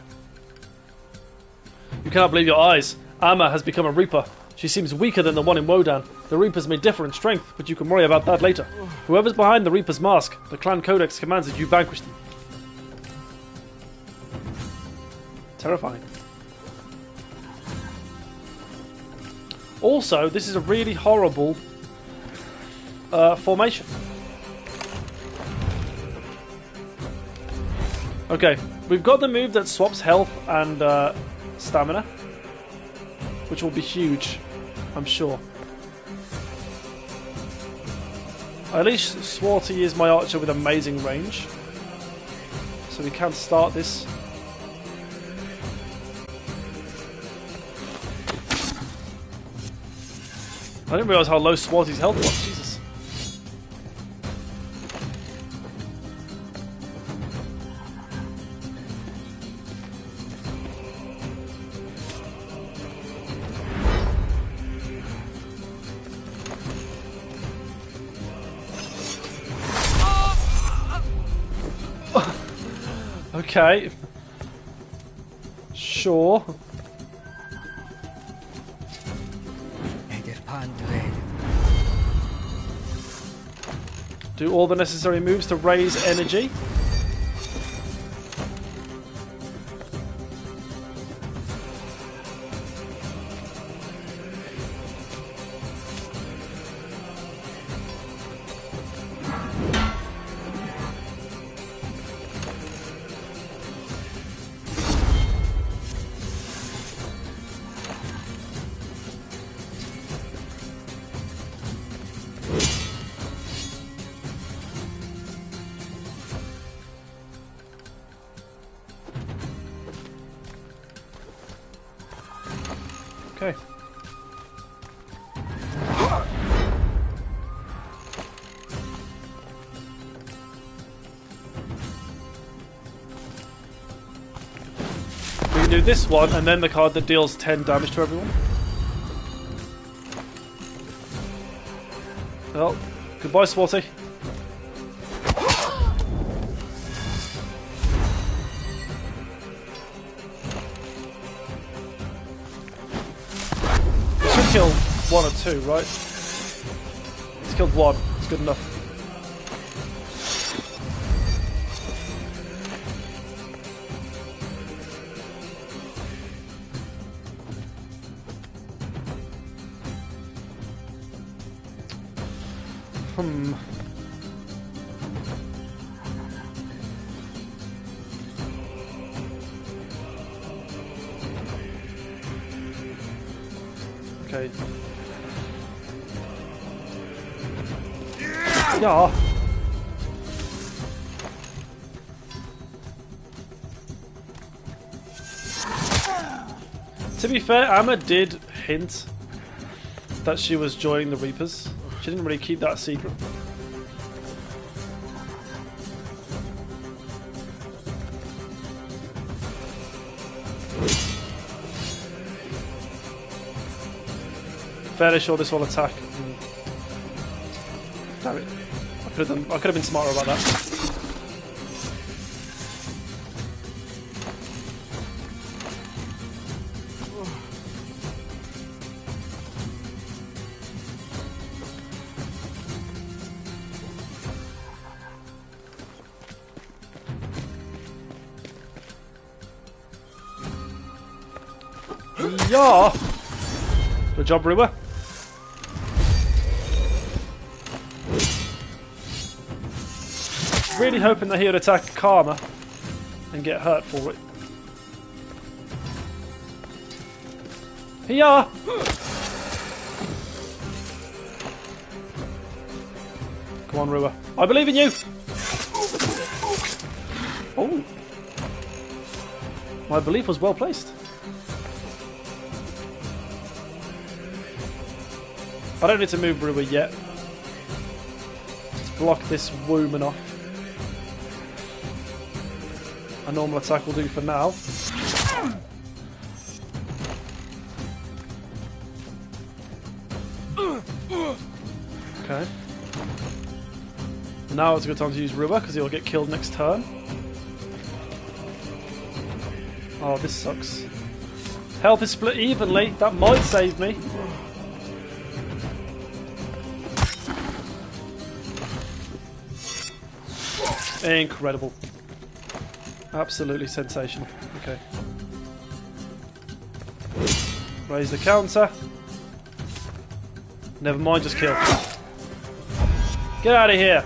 S1: You cannot believe your eyes. Amma has become a Reaper. She seems weaker than the one in Wodan. The Reapers may differ in strength, but you can worry about that later. Whoever's behind the Reaper's mask, the Clan Codex commands that you vanquish them. Terrifying. Also, this is a really horrible formation. Okay, we've got the move that swaps health and stamina, which will be huge, I'm sure. I at least swore to use my archer with amazing range, so we can start this. I didn't realise how low Swarty's health was, Jesus. Okay. Sure. Do all the necessary moves to raise energy. Okay. We can do this one and then the card that deals 10 damage to everyone. Well, goodbye, Swarty. Kill one or two, right? He's killed one. It's good enough. Okay. Yeah. To be fair, Amma did hint that she was joining the Reapers. She didn't really keep that a secret. fairly sure this will attack. Damn it. I could have been smarter about that. Yeah. Good job, Rua. Really hoping that he would attack Karma and get hurt for it. Hiya! Come on, Rua. I believe in you! Oh! My belief was well placed. I don't need to move Rua yet. Let's block this woman off. A normal attack will do for now. Okay. Now it's a good time to use Rua because he'll get killed next turn. Oh, this sucks. Health is split evenly. That might save me. Incredible. Absolutely sensational. Okay. Raise the counter. Never mind, just kill. Get out of here.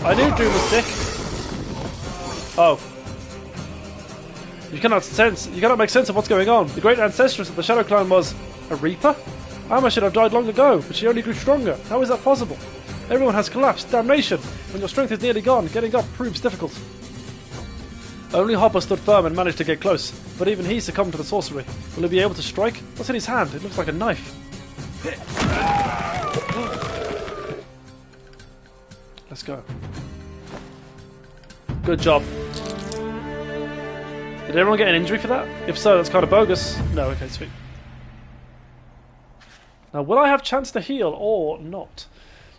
S1: I knew Doom was sick. Oh. You cannot make sense of what's going on. The great ancestress of the Shadow Clan was a Reaper? Amma should have died long ago, but she only grew stronger. How is that possible? Everyone has collapsed. Damnation! When your strength is nearly gone, getting up proves difficult. Only Hopper stood firm and managed to get close, but even he succumbed to the sorcery. Will he be able to strike? What's in his hand? It looks like a knife. Let's go. Good job. Did everyone get an injury for that? If so, that's kind of bogus. No, okay, sweet. Now, will I have chance to heal or not?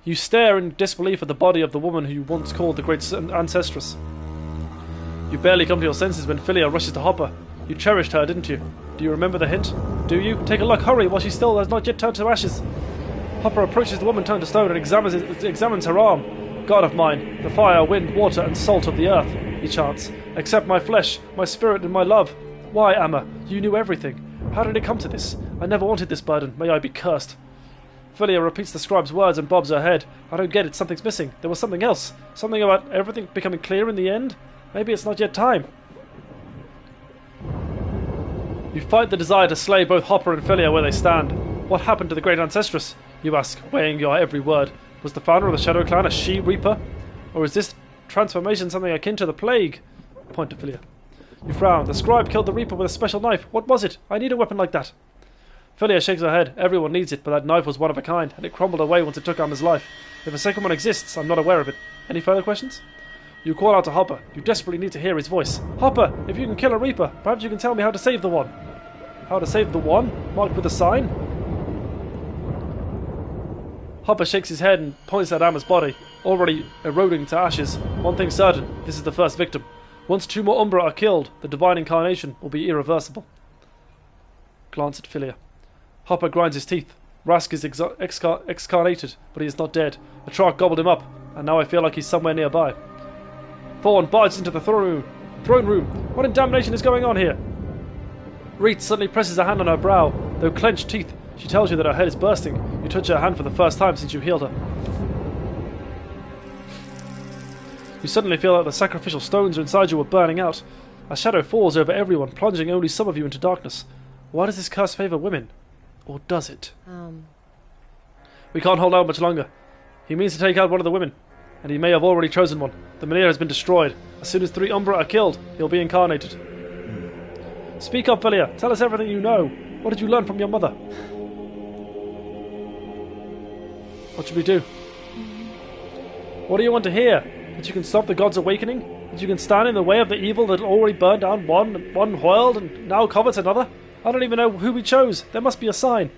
S1: You stare in disbelief at the body of the woman who you once called the great ancestress. You barely come to your senses when Philia rushes to Hopper. You cherished her, didn't you? Do you remember the hint? Do you? Take a look, hurry, while she still has not yet turned to ashes. Hopper approaches the woman turned to stone and examines her arm. God of mine, the fire, wind, water, and salt of the earth, he chants. Accept my flesh, my spirit, and my love. Why, Amma? You knew everything. How did it come to this? I never wanted this burden. May I be cursed. Philia repeats the scribe's words and bobs her head. I don't get it. Something's missing. There was something else. Something about everything becoming clear in the end. Maybe it's not yet time. You fight the desire to slay both Hopper and Philia where they stand. What happened to the great ancestress? You ask, weighing your every word. Was the founder of the Shadow Clan a she-reaper? Or is this transformation something akin to the plague? Point to Philia. You frown. The scribe killed the Reaper with a special knife. What was it? I need a weapon like that. Philia shakes her head. Everyone needs it, but that knife was one of a kind, and it crumbled away once it took Amma's life. If a second one exists, I'm not aware of it. Any further questions? You call out to Hopper. You desperately need to hear his voice. Hopper, if you can kill a Reaper, perhaps you can tell me how to save the one. How to save the one? Marked with a sign? Hopper shakes his head and points at Amma's body, already eroding to ashes. One thing's certain, this is the first victim. Once 2 more Umbra are killed, the divine incarnation will be irreversible. Glance at Philia. Hopper grinds his teeth. Rask is excarnated, but he is not dead. A shark gobbled him up, and now I feel like he's somewhere nearby. Thorn barges into the throne room. What in damnation is going on here? Reet suddenly presses a hand on her brow. Though clenched teeth, she tells you that her head is bursting. You touch her hand for the first time since you healed her. You suddenly feel like the sacrificial stones inside you are burning out. A shadow falls over everyone, plunging only some of you into darkness. Why does this curse favour women? Or does it? We can't hold out much longer. He means to take out one of the women, and he may have already chosen one. The Menhir has been destroyed. As soon as 3 Umbra are killed, he'll be incarnated. Speak up, Philia. Tell us everything you know. What did you learn from your mother? What should we do? What do you want to hear? That you can stop the gods' awakening? That you can stand in the way of the evil that already burned down one world and now covets another? I don't even know who we chose. There must be a sign.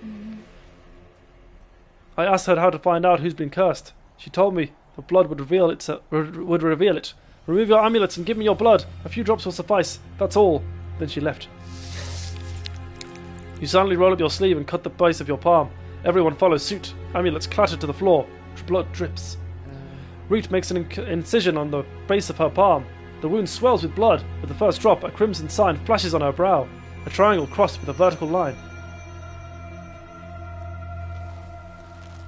S1: I asked her how to find out who's been cursed. She told me the blood would reveal it. Remove your amulets and give me your blood. A few drops will suffice. That's all. Then she left. You silently roll up your sleeve and cut the base of your palm. Everyone follows suit. Amulets clatter to the floor. Blood drips. Reet makes an incision on the base of her palm. The wound swells with blood. With the first drop, a crimson sign flashes on her brow. A triangle crossed with a vertical line.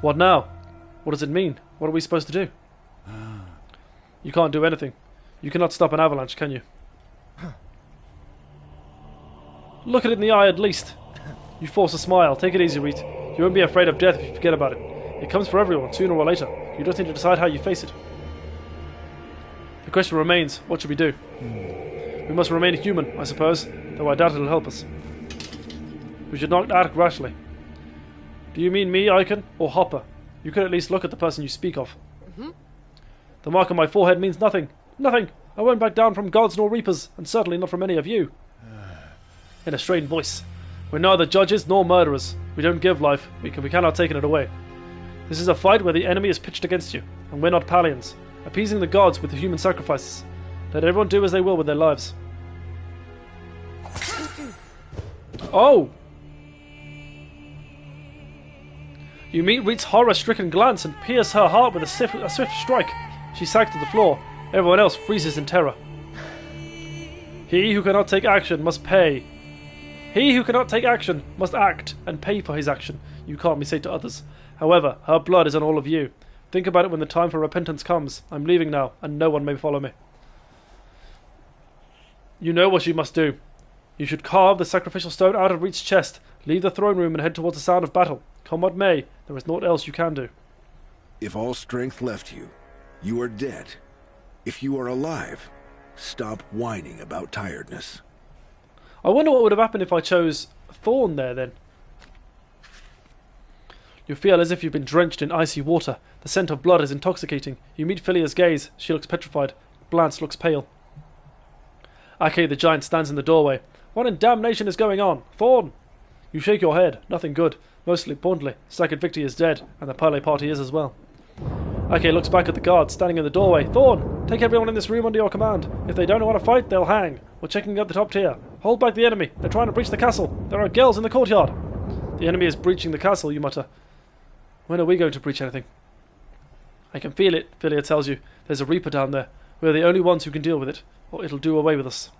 S1: What now? What does it mean? What are we supposed to do? You can't do anything. You cannot stop an avalanche, can you? Look it in the eye at least. You force a smile. Take it easy, Reet. You won't be afraid of death if you forget about it. It comes for everyone, sooner or later. You just need to decide how you face it. The question remains, what should we do? We must remain human, I suppose, though I doubt it'll help us. We should not act rashly. Do you mean me, Icon, or Hopper? You could at least look at the person you speak of. The mark on my forehead means nothing. Nothing! I won't back down from gods nor reapers, and certainly not from any of you. In a strained voice. We're neither judges nor murderers. We don't give life. We cannot take it away. This is a fight where the enemy is pitched against you, and we're not Palians, appeasing the gods with the human sacrifices. Let everyone do as they will with their lives. Oh! You meet Reet's horror-stricken glance and pierce her heart with a swift strike. She sags to the floor. Everyone else freezes in terror. He who cannot take action must pay. He who cannot take action must act and pay for his action, you calmly say to others. However, her blood is on all of you. Think about it when the time for repentance comes. I'm leaving now, and no one may follow me. You know what you must do. You should carve the sacrificial stone out of Reet's chest, leave the throne room and head towards the sound of battle. Come what may, there is naught else you can do.
S2: If all strength left you, you are dead. If you are alive, stop whining about tiredness.
S1: I wonder what would have happened if I chose Thorn there then. You feel as if you've been drenched in icy water. The scent of blood is intoxicating. You meet Philia's gaze. She looks petrified. Blanche looks pale. Ake the giant stands in the doorway. What in damnation is going on? Thorn! You shake your head. Nothing good. Most importantly, Second Victory is dead, and the Pale Party is as well. Ake looks back at the guards standing in the doorway. Thorn! Take everyone in this room under your command. If they don't want to fight, they'll hang. We're checking out the top tier. Hold back the enemy. They're trying to breach the castle. There are girls in the courtyard. The enemy is breaching the castle, you mutter. When are we going to breach anything? I can feel it, Philia tells you. There's a Reaper down there. We're the only ones who can deal with it, or it'll do away with us.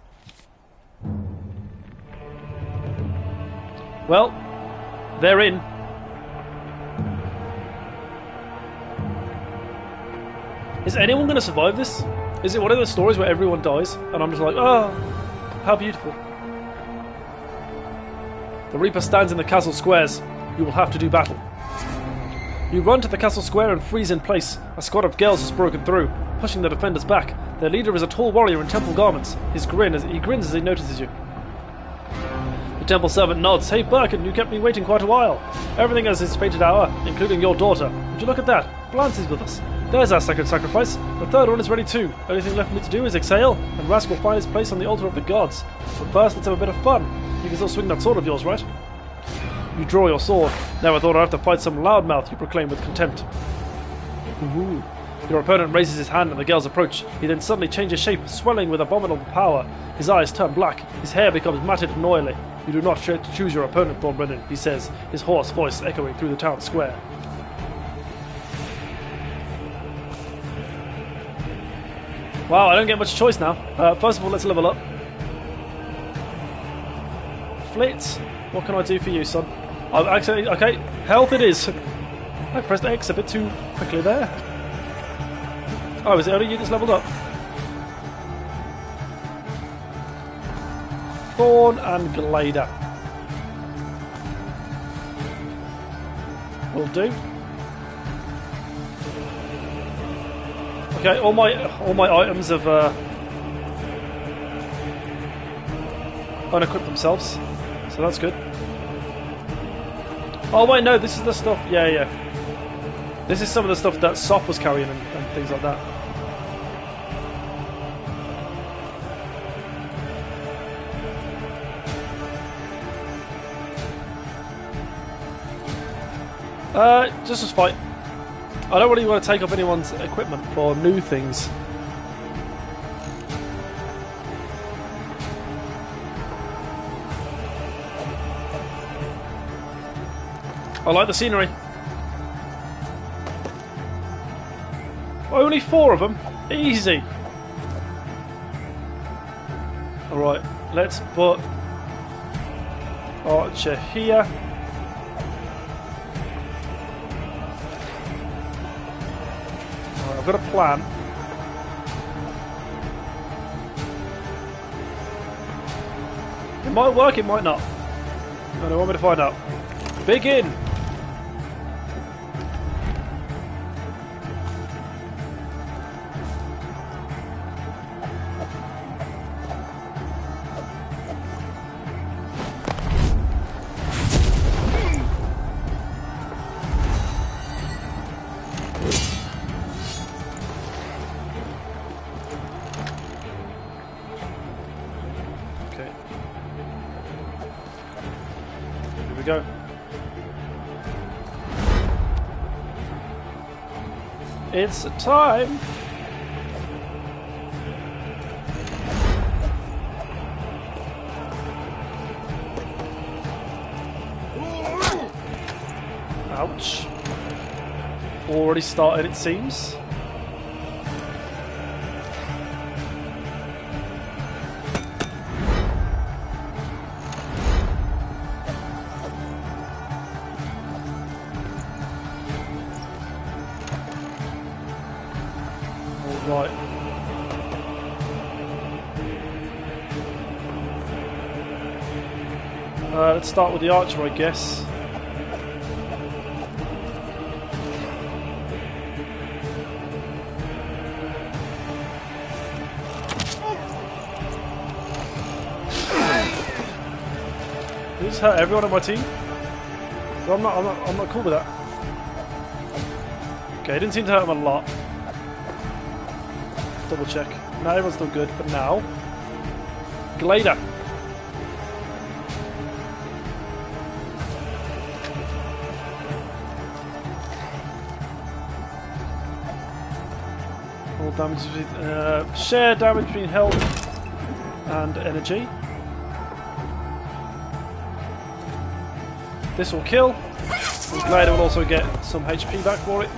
S1: Well, they're in. Is anyone going to survive this? Is it one of those stories where everyone dies, and I'm just like, oh, how beautiful. The Reaper stands in the castle squares. You will have to do battle. You run to the castle square and freeze in place. A squad of girls has broken through, pushing the defenders back. Their leader is a tall warrior in temple garments. He grins as he notices you. The temple servant nods. Hey Birkin, you kept me waiting quite a while. Everything has its fated hour, including your daughter. Would you look at that? Blanche is with us. There's our second sacrifice. The third one is ready too. Only thing left for me to do is exhale, and Rask will find his place on the altar of the gods. But first, let's have a bit of fun. You can still swing that sword of yours, right? You draw your sword. Never thought I'd have to fight some loudmouth, you proclaim with contempt. Ooh. Your opponent raises his hand and the girls approach. He then suddenly changes shape, swelling with abominable power. His eyes turn black. His hair becomes matted and oily. You do not choose your opponent, Thornbrennan, he says, his hoarse voice echoing through the town square. Wow, I don't get much choice now. First of all, let's level up. Flitz, what can I do for you, son? Actually, okay, health it is. I pressed X a bit too quickly there. Oh, is it only you that's leveled up? Thorn and Glider. Will do. Okay, all my items have unequipped themselves, so that's good. Oh wait, no, this is the stuff. Yeah. This is some of the stuff that Soph was carrying and things like that. Just a fight. I don't really want to take up anyone's equipment for new things. I like the scenery. Only 4 of them? Easy. Alright, let's put Archer here. Alright, I've got a plan. It might work, it might not. I don't want me to find out. Begin! Go. It's time. Ouch. Already started, it seems. Right. Let's start with the archer, I guess. Did this hurt everyone on my team? Well, I'm not cool with that. Okay, it didn't seem to hurt him a lot. Double check. No, everyone's still good, but now Glader. All damage, share damage between health and energy. This will kill. And Glader will also get some HP back for it.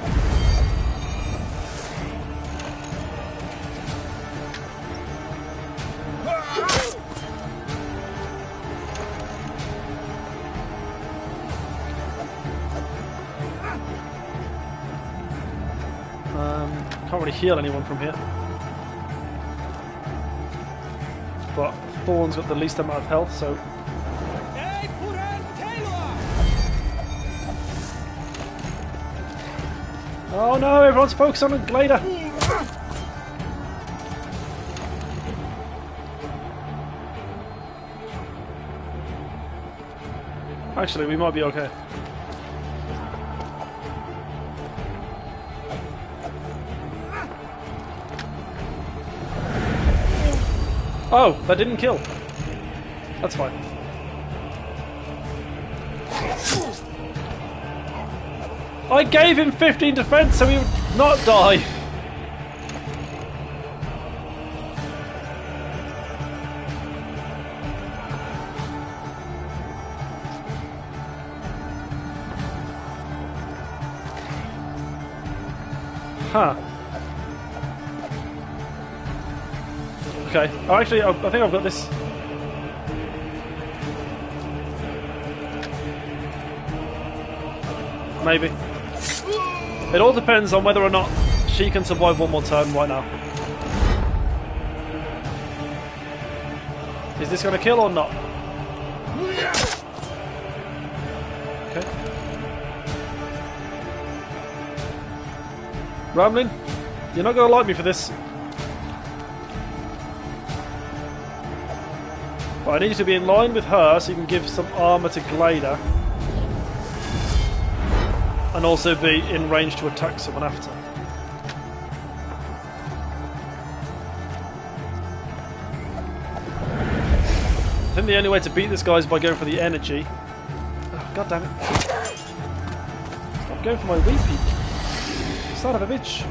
S1: Can't really heal anyone from here. But Thorn's got the least amount of health, so... Oh no, everyone's focused on Glader! Actually, we might be okay. Oh, that didn't kill. That's fine. I gave him 15 defense so he would not die. Huh. Okay. Oh, actually, I think I've got this. Maybe. It all depends on whether or not she can survive one more turn right now. Is this going to kill or not? Okay. Ramlin, you're not going to like me for this. But I need you to be in line with her so you can give some armour to Glader. And also be in range to attack someone after. I think the only way to beat this guy is by going for the energy. Oh, God damn it. Stop Going for my weepy. Son of a bitch.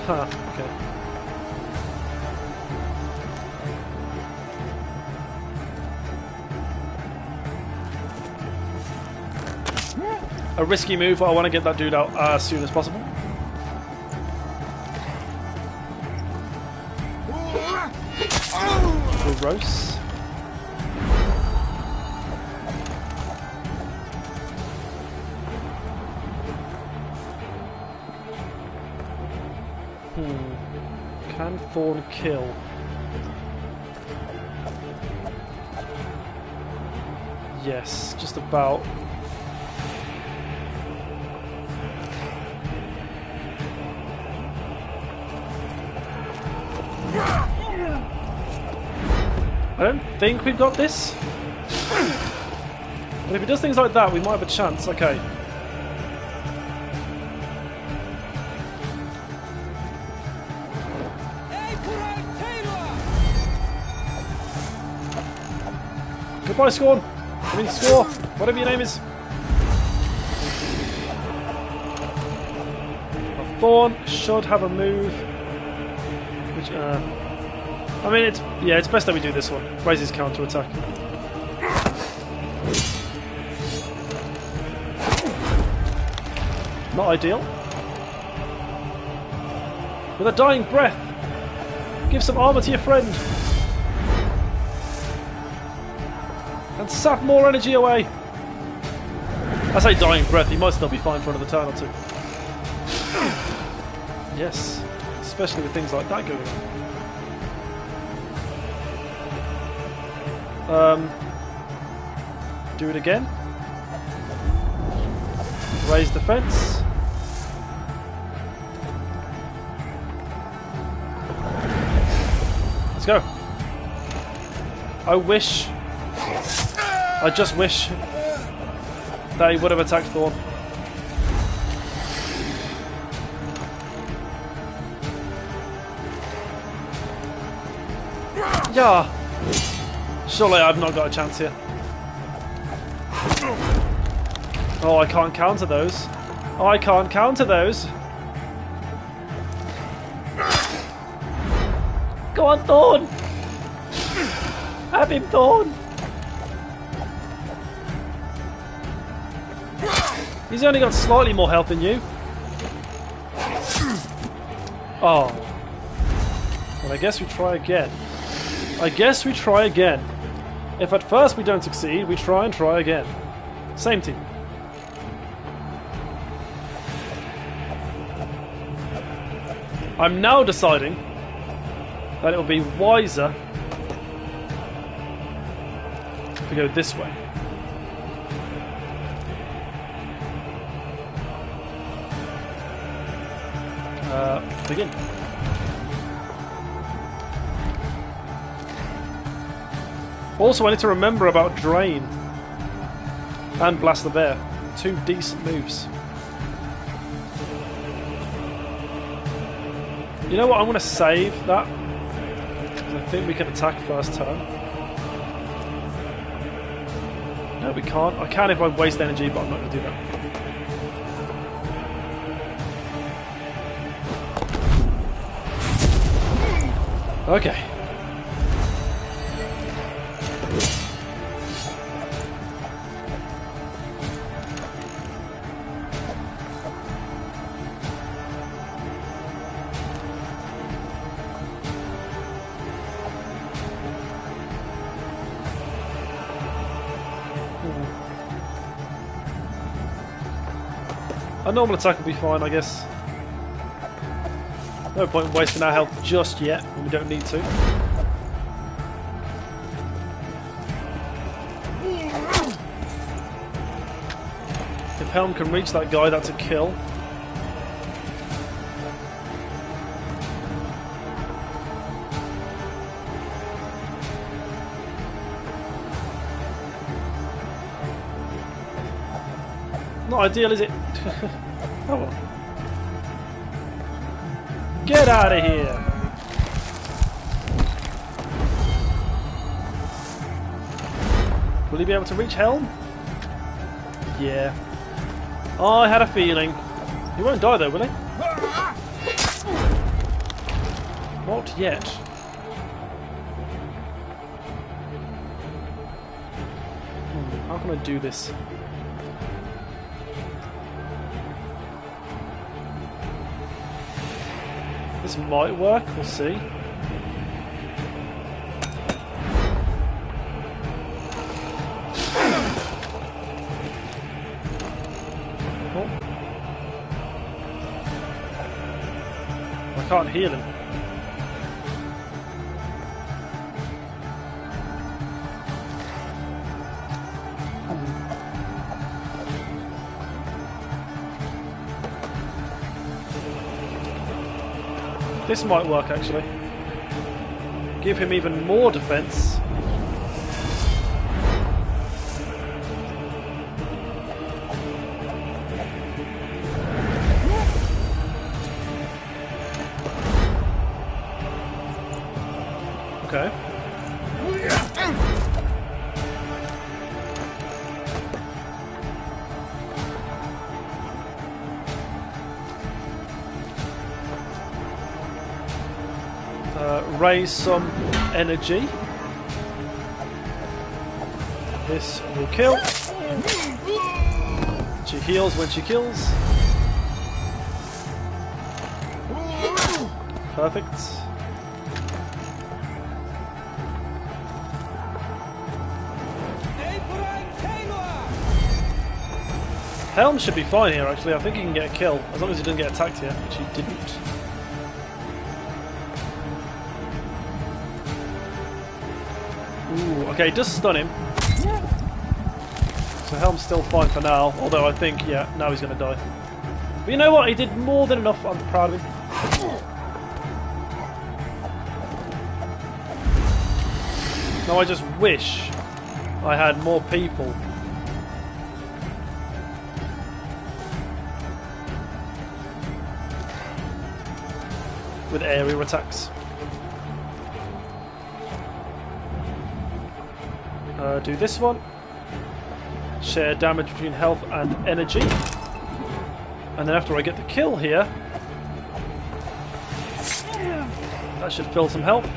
S1: Huh, okay. A risky move, but I want to get that dude out as soon as possible. Gross. Can Thorn kill? Yes, just about. I don't think we've got this. But if he does things like that, we might have a chance. Okay. Goodbye, Scorn. I mean, Score. Whatever your name is. A Thorn should have a move. Which, I mean, it's best that we do this one. Raise his counter attack. Not ideal. With a dying breath, give some armor to your friend. And sap more energy away. I say dying breath, he might still be fine for another turn or two. Yes, especially with things like that going on. Do it again. Raise defense. Let's go. I just wish that he would have attacked Thorn. Yeah. Surely I've not got a chance here. Oh, I can't counter those. Oh, I can't counter those. Go on, Thorn! Have him, Thorn! He's only got slightly more health than you. Oh. Well, I guess we try again. If at first we don't succeed, we try and try again. Same team. I'm now deciding that it will be wiser to go this way. Begin. Also, I need to remember about Drain and Blast the Bear. Two decent moves. You know what? I'm going to save that. I think we can attack first turn. No, we can't. I can if I waste energy, but I'm not going to do that. Okay. A normal attack will be fine, I guess. No point in wasting our health just yet when we don't need to. If Helm can reach that guy, that's a kill. Not ideal, is it? Oh well. Get out of here! Will he be able to reach Helm? Yeah. Oh, I had a feeling. He won't die though, will he? Not yet. How can I do this? This might work, we'll see. Oh. I can't heal him. This might work actually. Give him even more defense. Okay. Raise some energy. This will kill. She heals when she kills. Perfect. Helm should be fine here actually. I think he can get a kill as long as he didn't get attacked here, which he didn't. Ooh, okay, just stun him. So Helm's still fine for now, although I think, yeah, now he's going to die. But you know what? He did more than enough. I'm proud of him. Now I just wish I had more people. With area attacks. Do this one. Share damage between health and energy. And then after I get the kill here, that should fill some health.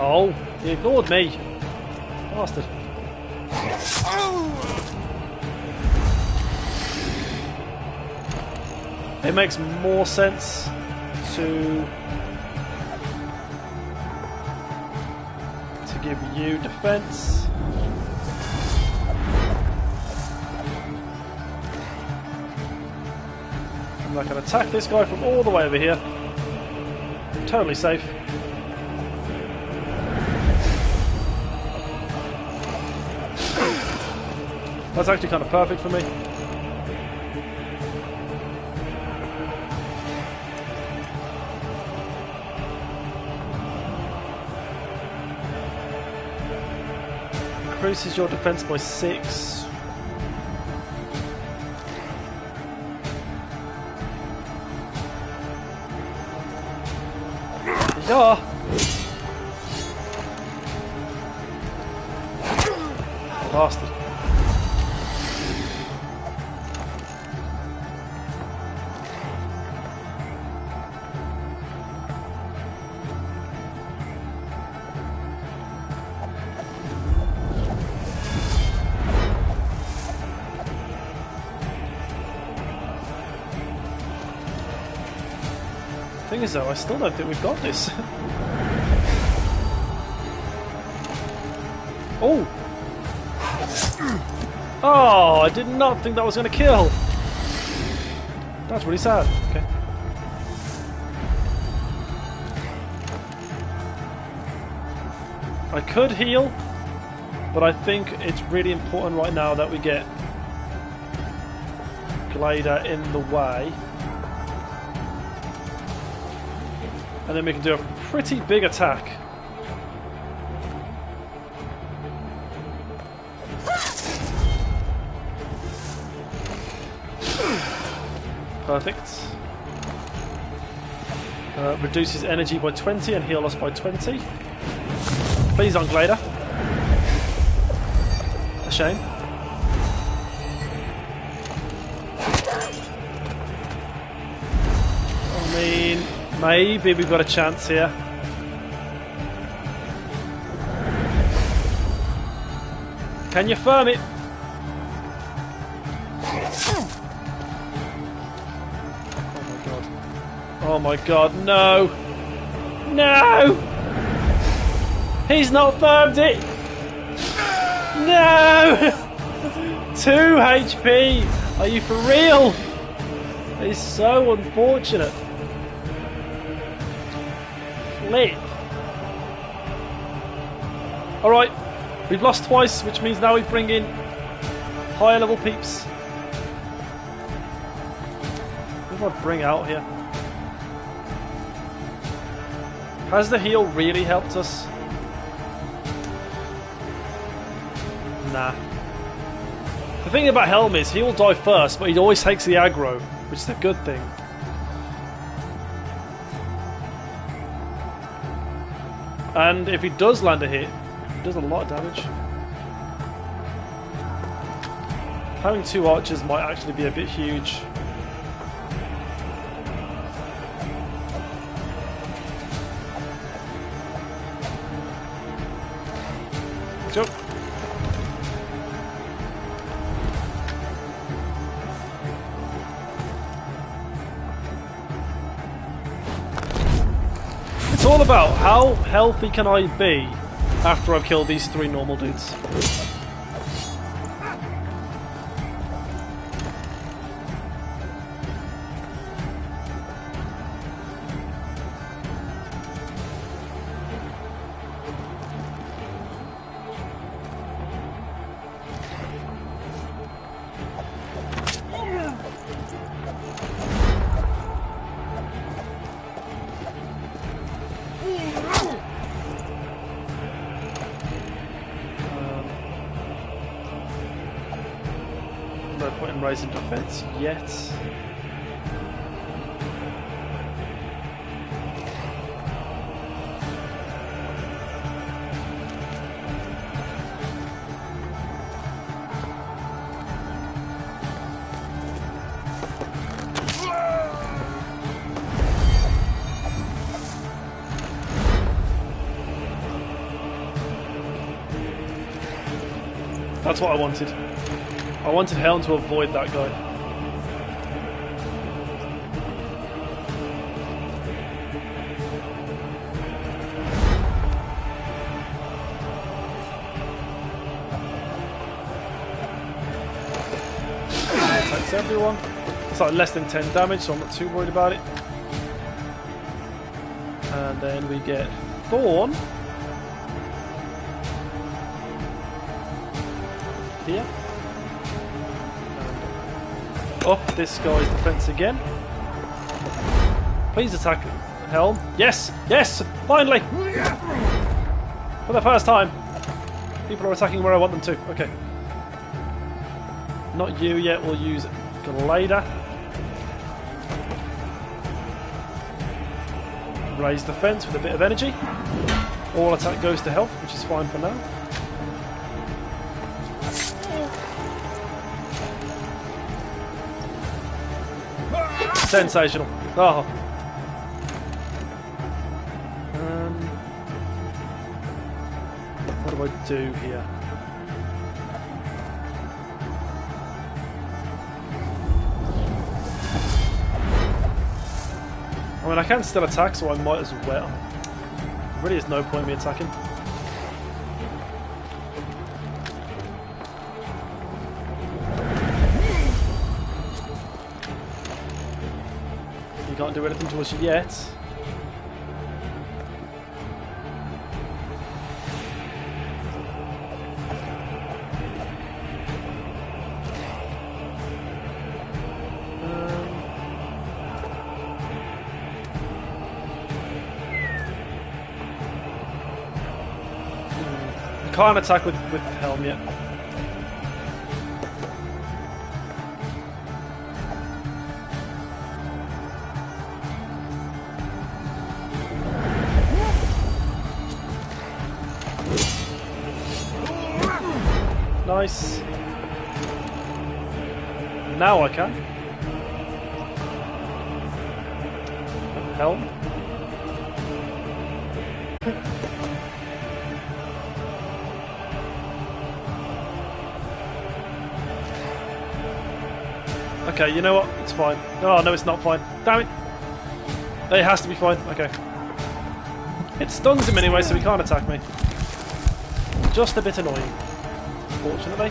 S1: Oh, he ignored me. Bastard. It makes more sense to give you defense. And I can attack this guy from all the way over here. Totally safe. That's actually kind of perfect for me. Increases your defense by 6. Yeah. Bastard. Thing is though, I still don't think we've got this. Oh! Oh, I did not think that was going to kill. That's really sad. Okay. I could heal, but I think it's really important right now that we get Glider in the way. And then we can do a pretty big attack. Perfect. Reduces energy by 20 and heal us by 20. Please on glider. A shame. I mean, maybe we've got a chance here. Can you firm it? Oh my god, no! No! He's not firmed it! No! 2 HP! Are you for real? It's so unfortunate. Flip. Alright, we've lost twice, which means now we bring in higher level peeps. What do I bring out here? Has the heal really helped us? Nah. The thing about Helm is he will die first, but he always takes the aggro, which is a good thing. And if he does land a hit, he does a lot of damage. Having 2 archers might actually be a bit huge. Jump. It's all about how healthy can I be after I've killed these 3 normal dudes. No point in raising defense yet. That's what I wanted. I wanted Helm to avoid that guy. Attacks everyone. It's like less than 10 damage, so I'm not too worried about it. And then we get Thorn. Here. Up this guy's defense again. Please attack Helm. Yes! Yes! Finally! For the first time. People are attacking where I want them to. Okay. Not you yet. We'll use Glider. Raise defense with a bit of energy. All attack goes to health, which is fine for now. Sensational. Oh. What do I do here? I mean, I can still attack, so I might as well. There really is no point in me attacking. Can't do anything to us yet. I can't attack with Helm yet. Nice. Now I can. Helm. Okay, you know what? It's fine. Oh, no, it's not fine. Damn it. It has to be fine. Okay. It stuns him anyway, so he can't attack me. Just a bit annoying, fortunately.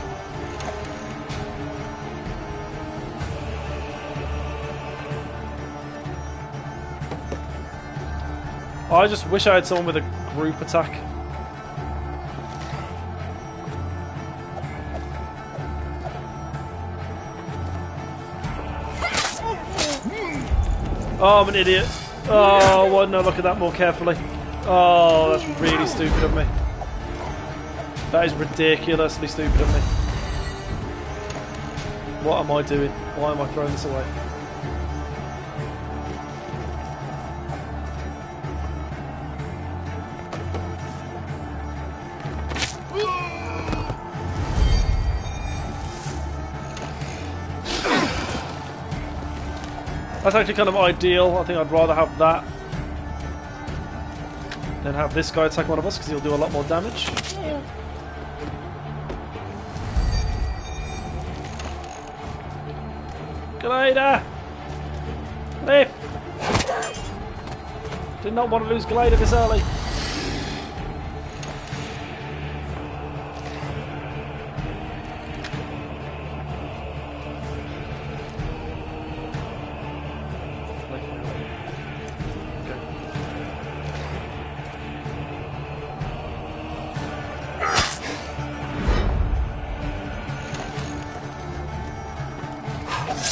S1: I just wish I had someone with a group attack. Oh, I'm an idiot. Oh, why didn't I look at that more carefully? Oh, that's really stupid of me. That is ridiculously stupid of me. What am I doing? Why am I throwing this away? That's actually kind of ideal. I think I'd rather have that than have this guy attack one of us, because he'll do a lot more damage. Glider! Leap! Did not want to lose Glider this early.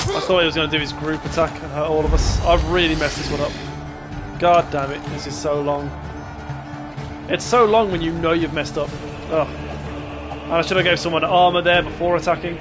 S1: I thought he was going to do his group attack and hurt all of us. I've really messed this one up. God damn it, this is so long. It's so long when you know you've messed up. Ugh. And I should have gave someone armor there before attacking.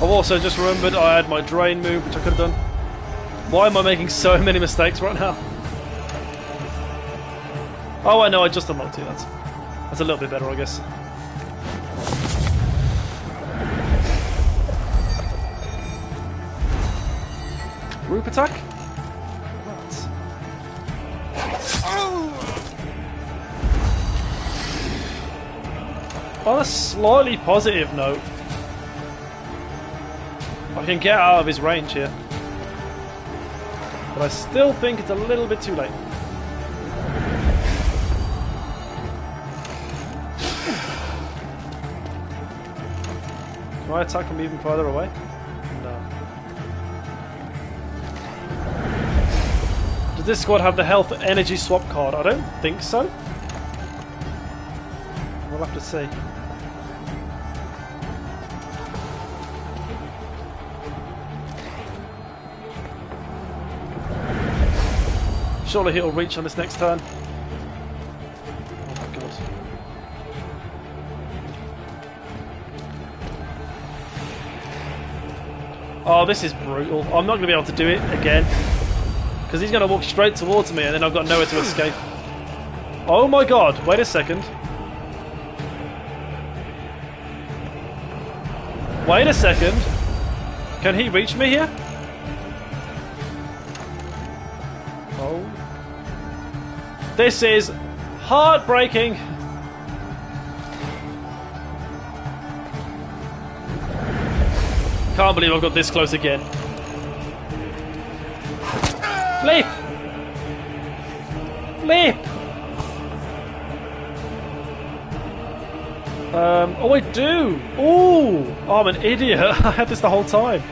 S1: I've also just remembered I had my drain move, which I could have done. Why am I making so many mistakes right now? Oh, I know, I just unlocked it. That's a little bit better, I guess. Group attack? What? On a slightly positive note, I can get out of his range here, but I still think it's a little bit too late. Can I attack from even further away? No. Does this squad have the health energy swap card? I don't think so. We'll have to see. Surely he'll reach on this next turn. Oh my god. Oh, this is brutal. I'm not going to be able to do it again. Because he's going to walk straight towards me and then I've got nowhere to escape. Oh my god, wait a second. Wait a second. Can he reach me here? Oh. This is heartbreaking. Can't believe I've got this close again. Leap! Leap! Oh, I do! Ooh! Oh, I'm an idiot. I had this the whole time.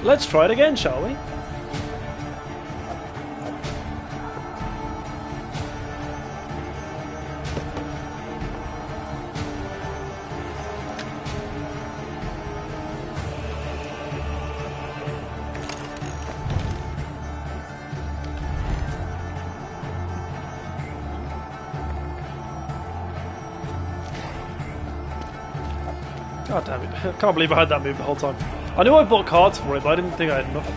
S1: Let's try it again, shall we? God damn it. I can't believe I had that move the whole time. I knew I bought cards for it, but I didn't think I had enough.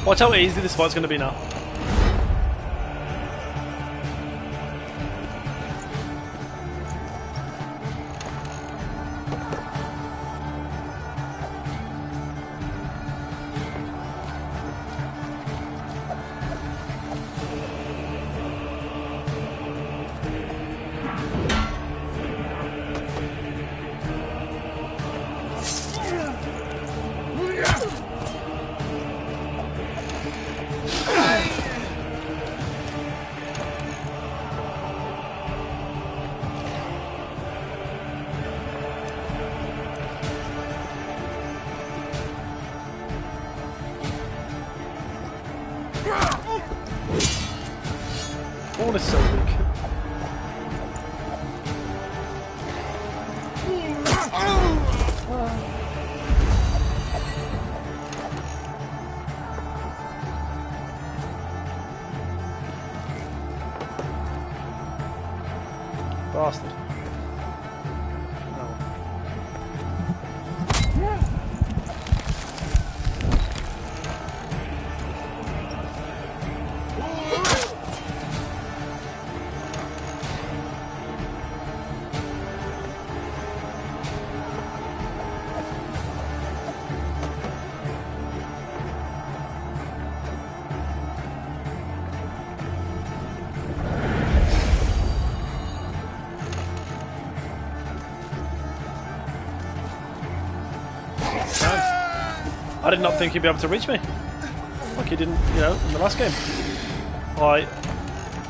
S1: Watch how easy this fight's going to be now. All is so weak. Bastard. No. I did not think he'd be able to reach me. Like he didn't, you know, in the last game. I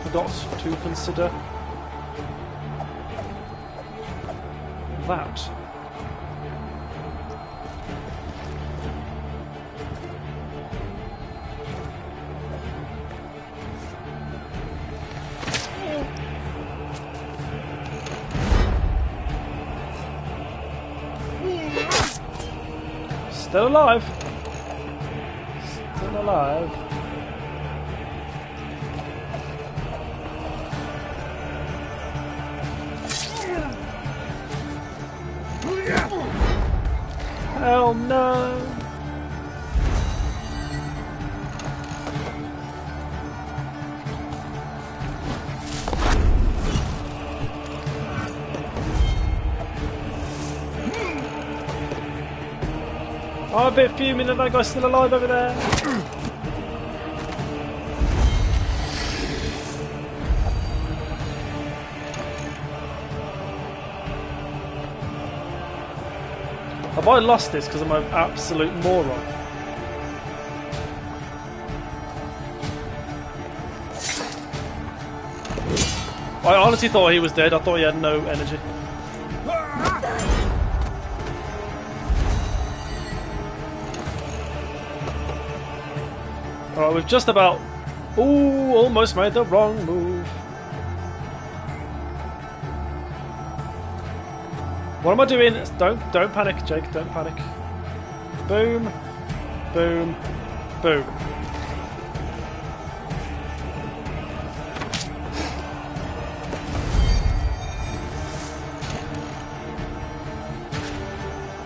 S1: forgot to consider that. Still alive. Still alive. Hell no. I'm a bit fuming that guy's still alive over there. Have I lost this because I'm an absolute moron? I honestly thought he was dead. I thought he had no energy. Alright, we've just about... Ooh, almost made the wrong move. What am I doing? Don't panic, Jake. Don't panic. Boom. Boom. Boom.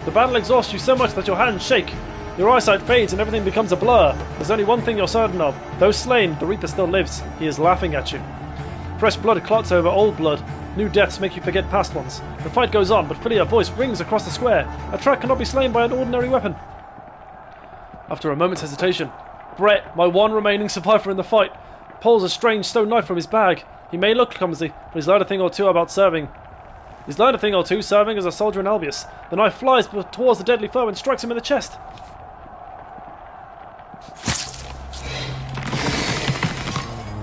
S1: The battle exhausts you so much that your hands shake. Your eyesight fades and everything becomes a blur. There's only one thing you're certain of. Though slain, the Reaper still lives. He is laughing at you. Fresh blood clots over old blood. New deaths make you forget past ones. The fight goes on, but Philia voice rings across the square. Atrak cannot be slain by an ordinary weapon. After a moment's hesitation, Brett, my one remaining survivor in the fight, pulls a strange stone knife from his bag. He may look clumsy, but he's learned a thing or two about serving. He's learned a thing or two serving as a soldier in Albius. The knife flies towards the deadly foe and strikes him in the chest.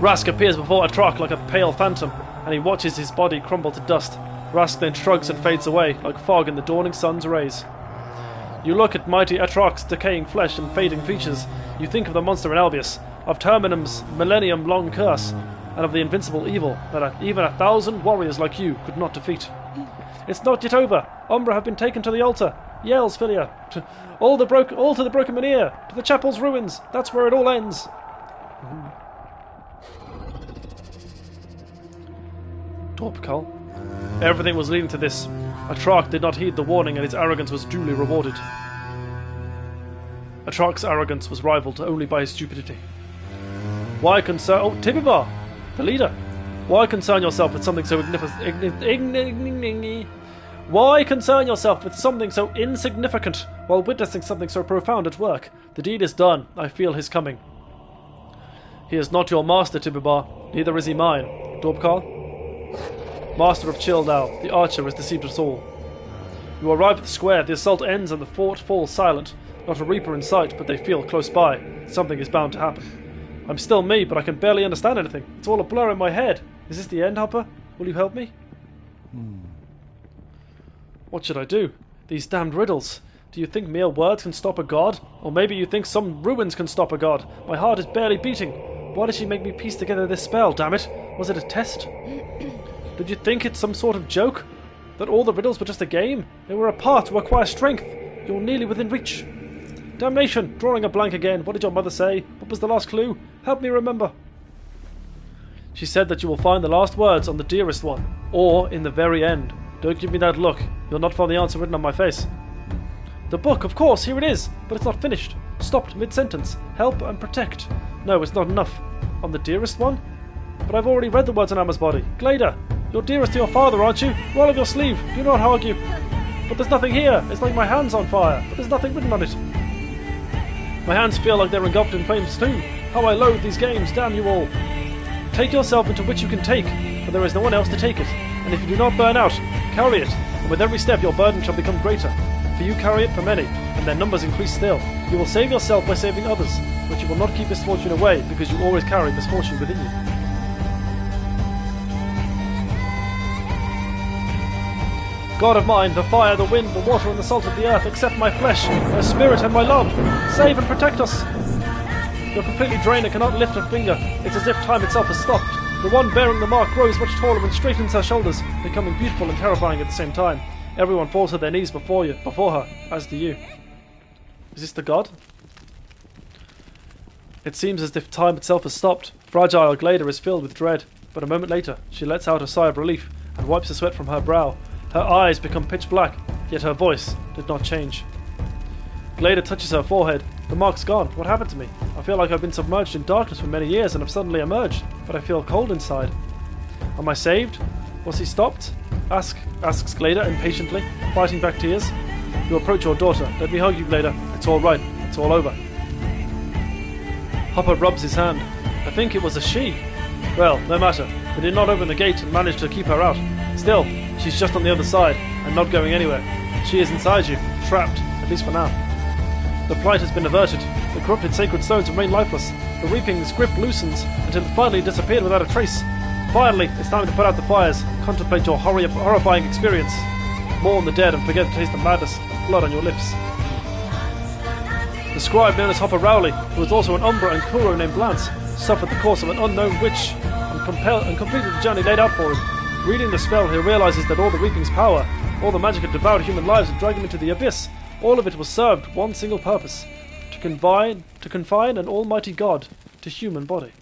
S1: Rask appears before Atrak like a pale phantom, and he watches his body crumble to dust. Rask then shrugs and fades away, like fog in the dawning sun's rays. You look at mighty Atrak's decaying flesh and fading features. You think of the monster in Albius, of Terminum's millennium-long curse, and of the invincible evil that even 1,000 warriors like you could not defeat. It's not yet over. Umbra have been taken to the altar. Yells Philia. All to the broken Menhir, to the chapel's ruins. That's where it all ends. Torpkal. Everything was leading to this. Atrak did not heed the warning, and his arrogance was duly rewarded. Atrak's arrogance was rivaled only by his stupidity. Why concern... Oh, Tibibar! The leader! Why concern yourself with something so Why concern yourself with something so insignificant while witnessing something so profound at work? The deed is done. I feel his coming. He is not your master, Tibibar. Neither is he mine. Dorpkal? Master of Chill now. The archer has deceived us all. You arrive at the square. The assault ends and the fort falls silent. Not a reaper in sight, but they feel close by. Something is bound to happen. I'm still me, but I can barely understand anything. It's all a blur in my head. Is this the end, Hopper? Will you help me? What should I do? These damned riddles. Do you think mere words can stop a god? Or maybe you think some ruins can stop a god? My heart is barely beating. Why did she make me piece together this spell, damn it? Was it a test? Did you think it's some sort of joke? That all the riddles were just a game? They were a part to acquire strength. You're nearly within reach. Damnation! Drawing a blank again. What did your mother say? What was the last clue? Help me remember. She said that you will find the last words on the dearest one. Or in the very end. Don't give me that look. You'll not find the answer written on my face. The book, of course, here it is. But it's not finished. Stopped mid-sentence. Help and protect. No, it's not enough. On the dearest one? But I've already read the words on Emma's body. Glader, you're dearest to your father, aren't you? Roll up your sleeve. Do not argue. But there's nothing here. It's like my hand's on fire. But there's nothing written on it. My hands feel like they're engulfed in flames too. How I loathe these games, damn you all. Take yourself into which you can take, for there is no one else to take it. And if you do not burn out, carry it. And with every step your burden shall become greater. For you carry it for many, and their numbers increase still. You will save yourself by saving others, but you will not keep misfortune away, because you always carry misfortune within you. God of mine, the fire, the wind, the water, and the salt of the earth, accept my flesh, my spirit, and my love. Save and protect us. You're completely drained and cannot lift a finger. It's as if time itself has stopped. The one bearing the mark grows much taller and straightens her shoulders, becoming beautiful and terrifying at the same time. Everyone falls to their knees before her, as do you. Is this the god? It seems as if time itself has stopped. Fragile Glader is filled with dread, but a moment later she lets out a sigh of relief and wipes the sweat from her brow. Her eyes become pitch black, yet her voice did not change. Glader touches her forehead. The mark's gone. What happened to me? I feel like I've been submerged in darkness for many years and have suddenly emerged, but I feel cold inside. Am I saved? Was he stopped? Asks Glader impatiently, fighting back tears. You approach your daughter. Let me hug you, Glader. It's all right. It's all over. Hopper rubs his hand. I think it was a she. Well, no matter. We did not open the gate and managed to keep her out. Still, she's just on the other side, and not going anywhere. She is inside you, trapped, at least for now. The plight has been averted. The corrupted sacred stones remain lifeless. The reaping's grip loosens until it finally disappeared without a trace. Finally, it's time to put out the fires. Contemplate your horrifying experience. Mourn the dead and forget to taste the madness of blood on your lips. The scribe known as Hopper Rowley, who was also an Umbra and Kuro named Blance, suffered the course of an unknown witch and completed the journey laid out for him. Reading the spell, he realizes that all the reaping's power, all the magic had devoured human lives and dragged him into the abyss. All of it was served one single purpose: to confine an almighty god to human body.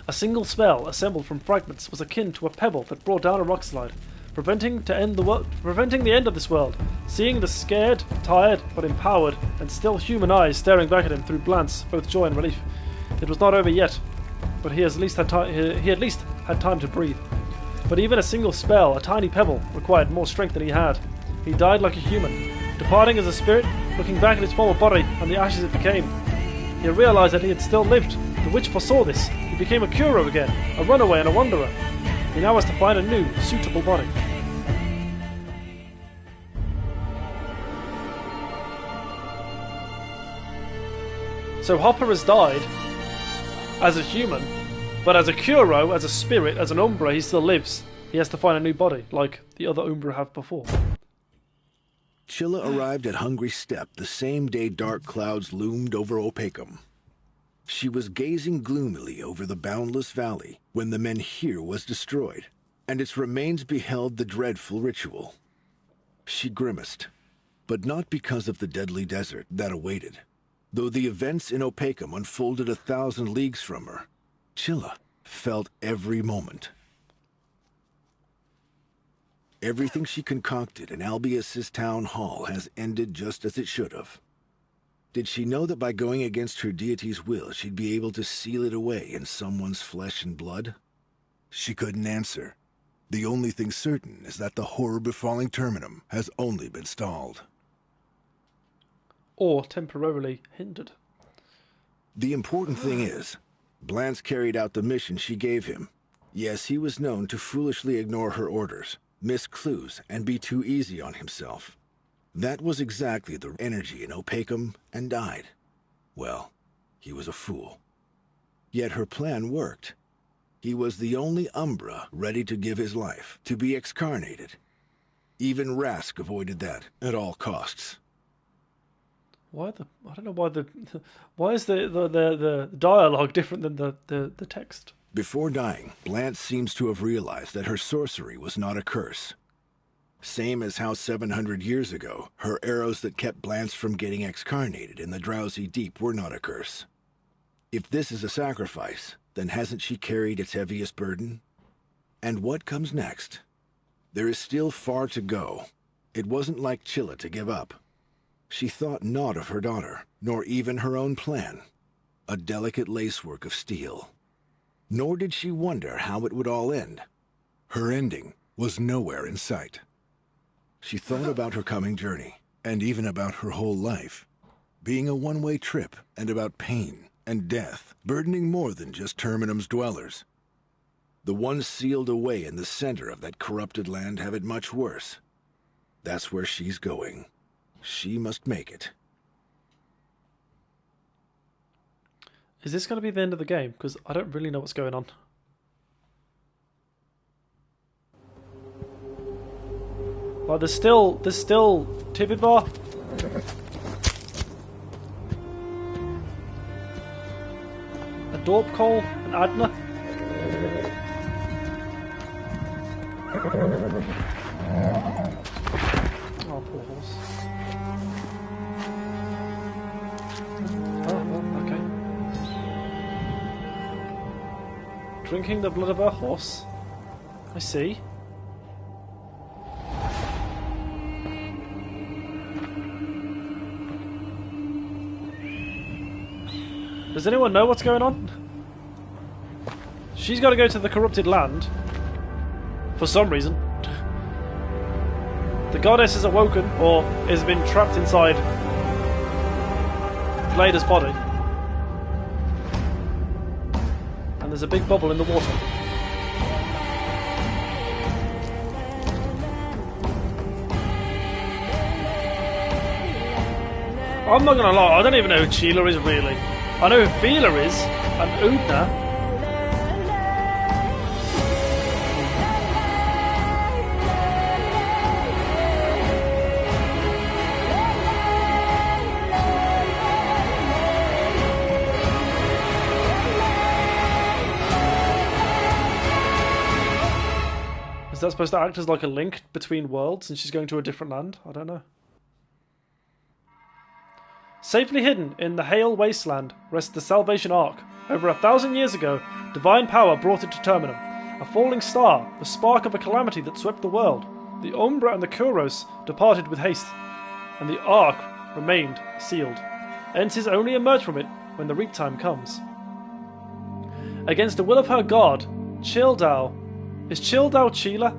S1: A single spell, assembled from fragments, was akin to a pebble that brought down a rockslide, preventing the end of this world. Seeing the scared, tired, but empowered, and still human eyes staring back at him through Blance, both joy and relief. It was not over yet, but he at least had time to breathe. But even a single spell, a tiny pebble, required more strength than he had. He died like a human, departing as a spirit, looking back at his former body and the ashes it became. He realized that he had still lived. The witch foresaw this. He became a Kuro again, a runaway and a wanderer. He now has to find a new, suitable body. So Hopper has died as a human, but as a Kuro, as a spirit, as an Umbra, he still lives. He has to find a new body, like the other Umbra have before.
S2: Chilla arrived at Hungry Steppe the same day dark clouds loomed over Opacum. She was gazing gloomily over the boundless valley when the Menhir was destroyed, and its remains beheld the dreadful ritual. She grimaced, but not because of the deadly desert that awaited. Though the events in Opacum unfolded 1,000 leagues from her, Chilla felt every moment. Everything she concocted in Albius's town hall has ended just as it should have. Did she know that by going against her deity's will, she'd be able to seal it away in someone's flesh and blood? She couldn't answer. The only thing certain is that the horror befalling Terminum has only been stalled.
S1: Or temporarily hindered.
S2: The important thing is, Blance carried out the mission she gave him. Yes, he was known to foolishly ignore her orders, miss clues, and be too easy on himself. That was exactly the energy in Opacum, and died. Well, he was a fool. Yet her plan worked. He was the only Umbra ready to give his life, to be excarnated. Even Rask avoided that at all costs.
S1: I don't know why is the dialogue different than the text?
S2: Before dying, Blance seems to have realized that her sorcery was not a curse. Same as how 700 years ago, her arrows that kept Blance from getting excarnated in the drowsy deep were not a curse. If this is a sacrifice, then hasn't she carried its heaviest burden? And what comes next? There is still far to go. It wasn't like Chilla to give up. She thought not of her daughter, nor even her own plan. A delicate lacework of steel. Nor did she wonder how it would all end. Her ending was nowhere in sight. She thought about her coming journey, and even about her whole life, being a one-way trip, and about pain and death, burdening more than just Terminum's dwellers. The ones sealed away in the center of that corrupted land have it much worse. That's where she's going. She must make it.
S1: Is this going to be the end of the game? Because I don't really know what's going on. Like, there's still Tivibar. A Dorpcol, an Adna. Oh, poor horse. Oh, okay. Drinking the blood of a horse. I see. Does anyone know what's going on? She's got to go to the corrupted land. For some reason. The goddess is awoken, or has been trapped inside Glader's body. And there's a big bubble in the water. I'm not gonna lie, I don't even know who Sheila is really. I know who Fila is, and Udna. Is that supposed to act as like a link between worlds and she's going to a different land? I don't know. Safely hidden in the Hale Wasteland rests the Salvation Ark. Over 1,000 years ago, divine power brought it to Terminum. A falling star, the spark of a calamity that swept the world. The Umbra and the Kuros departed with haste, and the Ark remained sealed. Ensis only emerge from it when the reap time comes. Against the will of her god, Childao Is Childao Chila?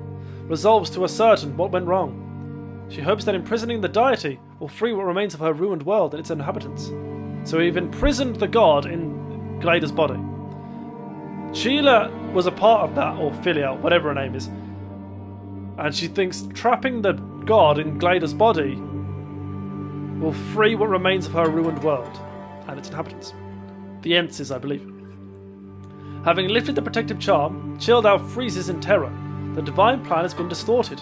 S1: Resolves to ascertain what went wrong. She hopes that imprisoning the deity will free what remains of her ruined world and its inhabitants. So we've imprisoned the god in Glader's body. Sheila was a part of that, or Filial, whatever her name is. And she thinks trapping the god in Glader's body will free what remains of her ruined world and its inhabitants. The Ences, I believe. Having lifted the protective charm, Childao freezes in terror. The divine plan has been distorted.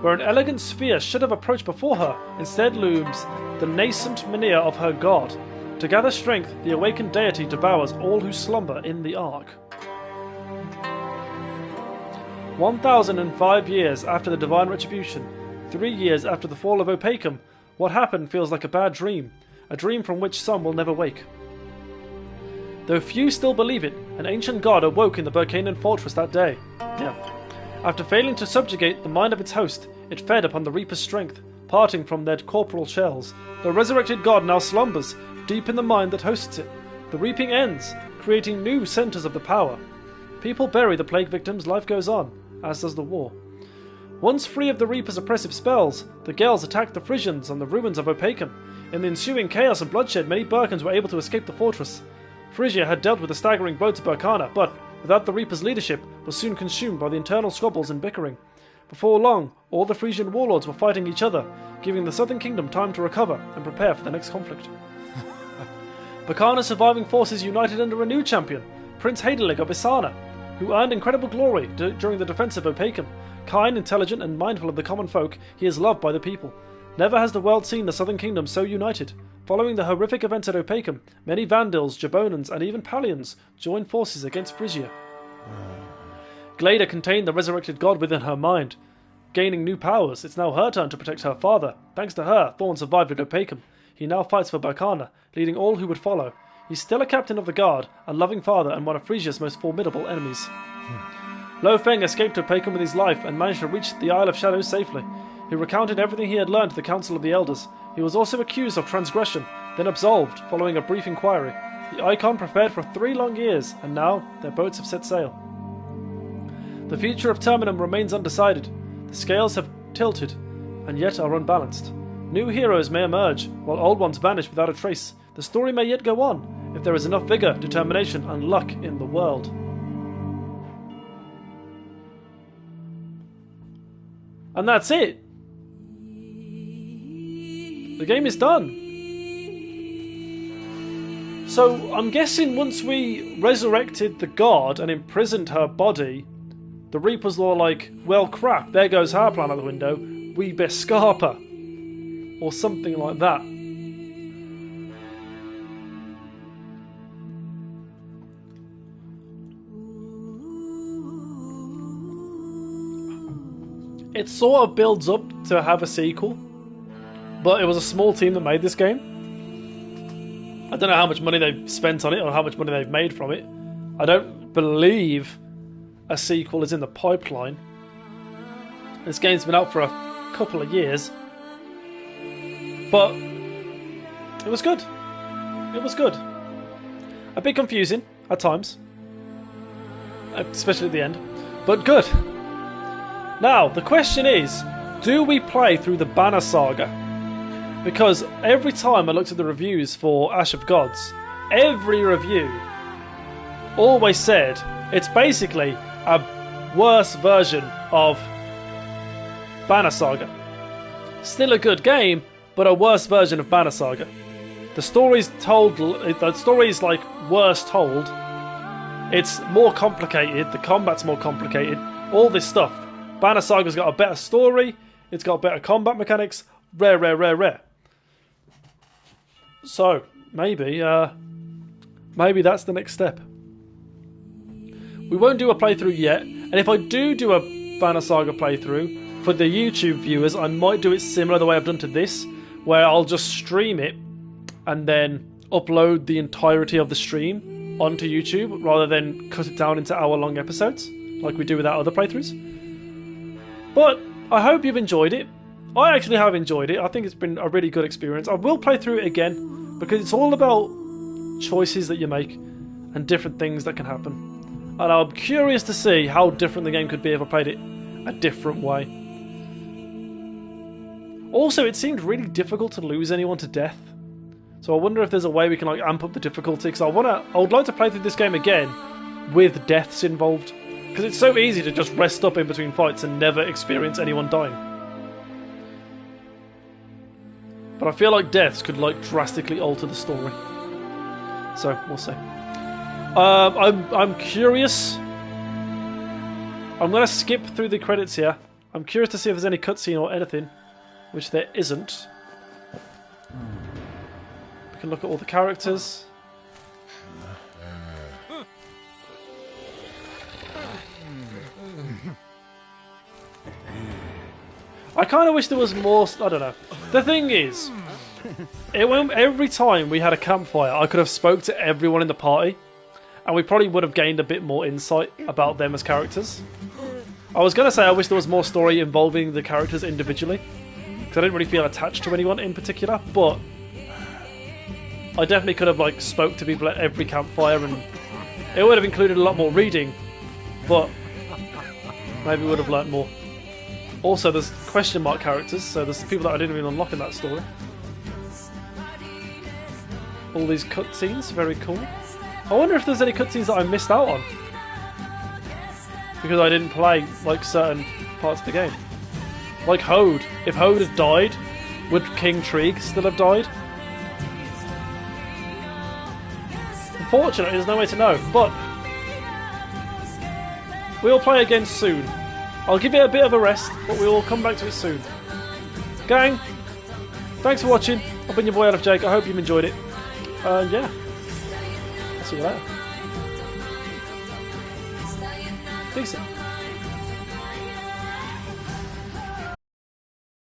S1: Where an elegant sphere should have approached before her, instead looms the nascent mania of her god. To gather strength, the awakened deity devours all who slumber in the Ark. 1,005 years after the divine retribution, 3 years after the fall of Opacum, what happened feels like a bad dream, a dream from which some will never wake. Though few still believe it, an ancient god awoke in the Burkanian fortress that day. After failing to subjugate the mind of its host, it fed upon the Reaper's strength, parting from their corporal shells. The resurrected god now slumbers, deep in the mind that hosts it. The reaping ends, creating new centres of the power. People bury the plague victims, life goes on, as does the war. Once free of the Reaper's oppressive spells, the Gels attacked the Frisians on the ruins of Opacum. In the ensuing chaos and bloodshed, many Burkans were able to escape the fortress. Frisia had dealt with a staggering blow to Burkana, but, without the Reaper's leadership, was soon consumed by the internal squabbles and bickering. Before long, all the Frisian warlords were fighting each other, giving the Southern Kingdom time to recover and prepare for the next conflict. Burkana's surviving forces united under a new champion, Prince Haedelig of Isana, who earned incredible glory during the defense of Opacum. Kind, intelligent, and mindful of the common folk, he is loved by the people. Never has the world seen the Southern Kingdom so united. Following the horrific events at Opacum, many Vandals, Jabonans, and even Palians joined forces against Frisia. Glader contained the resurrected god within her mind. Gaining new powers, it's now her turn to protect her father. Thanks to her, Thorn survived at Opacum. He now fights for Burkana, leading all who would follow. He's still a captain of the guard, a loving father, and one of Frisia's most formidable enemies. Lo Feng escaped Opacum with his life and managed to reach the Isle of Shadows safely. He recounted everything he had learned to the Council of the Elders. He was also accused of transgression, then absolved following a brief inquiry. The Icon prepared for 3 long years, and now their boats have set sail. The future of Terminum remains undecided. The scales have tilted, and yet are unbalanced. New heroes may emerge, while old ones vanish without a trace. The story may yet go on, if there is enough vigour, determination, and luck in the world. And that's it! The game is done! So, I'm guessing once we resurrected the god and imprisoned her body, the Reapers were like, well crap, there goes our plan out the window, we best scarp her. Or something like that. It sort of builds up to have a sequel, but it was a small team that made this game. I don't know how much money they've spent on it or how much money they've made from it. I don't believe a sequel is in the pipeline. This game's been out for a couple of years, but it was good. It was good. A bit confusing at times, especially at the end, but good. Now, the question is, do we play through the Banner Saga? Because every time I looked at the reviews for Ash of Gods, every review always said it's basically a worse version of Banner Saga. Still a good game, but a worse version of Banner Saga. The story's like worse told. It's more complicated, the combat's more complicated, all this stuff. Banner Saga's got a better story, it's got better combat mechanics, rare. So, maybe that's the next step. We won't do a playthrough yet, and if I do a Banner Saga playthrough, for the YouTube viewers, I might do it similar the way I've done to this, where I'll just stream it, and then upload the entirety of the stream onto YouTube, rather than cut it down into hour-long episodes, like we do with our other playthroughs. But I hope you've enjoyed it. I actually have enjoyed it. I think it's been a really good experience. I will play through it again because it's all about choices that you make and different things that can happen. And I'm curious to see how different the game could be if I played it a different way. Also, it seemed really difficult to lose anyone to death. So I wonder if there's a way we can like amp up the difficulty, because I would like to play through this game again with deaths involved. Because it's so easy to just rest up in between fights and never experience anyone dying. But I feel like deaths could like drastically alter the story. So we'll see. I'm curious. I'm gonna skip through the credits here. I'm curious to see if there's any cutscene or anything, which there isn't. We can look at all the characters. I kind of wish there was more. I don't know. The thing is, every time we had a campfire, I could have spoke to everyone in the party, and we probably would have gained a bit more insight about them as characters. I was going to say I wish there was more story involving the characters individually, because I didn't really feel attached to anyone in particular, but I definitely could have like spoke to people at every campfire, and it would have included a lot more reading, but maybe we would have learnt more. Also, there's question mark characters, so there's people that I didn't even unlock in that story. All these cutscenes, very cool. I wonder if there's any cutscenes that I missed out on because I didn't play like certain parts of the game. Like Hode. If Hode had died, would King Trig still have died? Unfortunately, there's no way to know, but we'll play again soon. I'll give it a bit of a rest, but we will come back to it soon. Gang, thanks for watching. I've been your boy Elf Jake. I hope you've enjoyed it. And yeah, I'll see you later. Decent.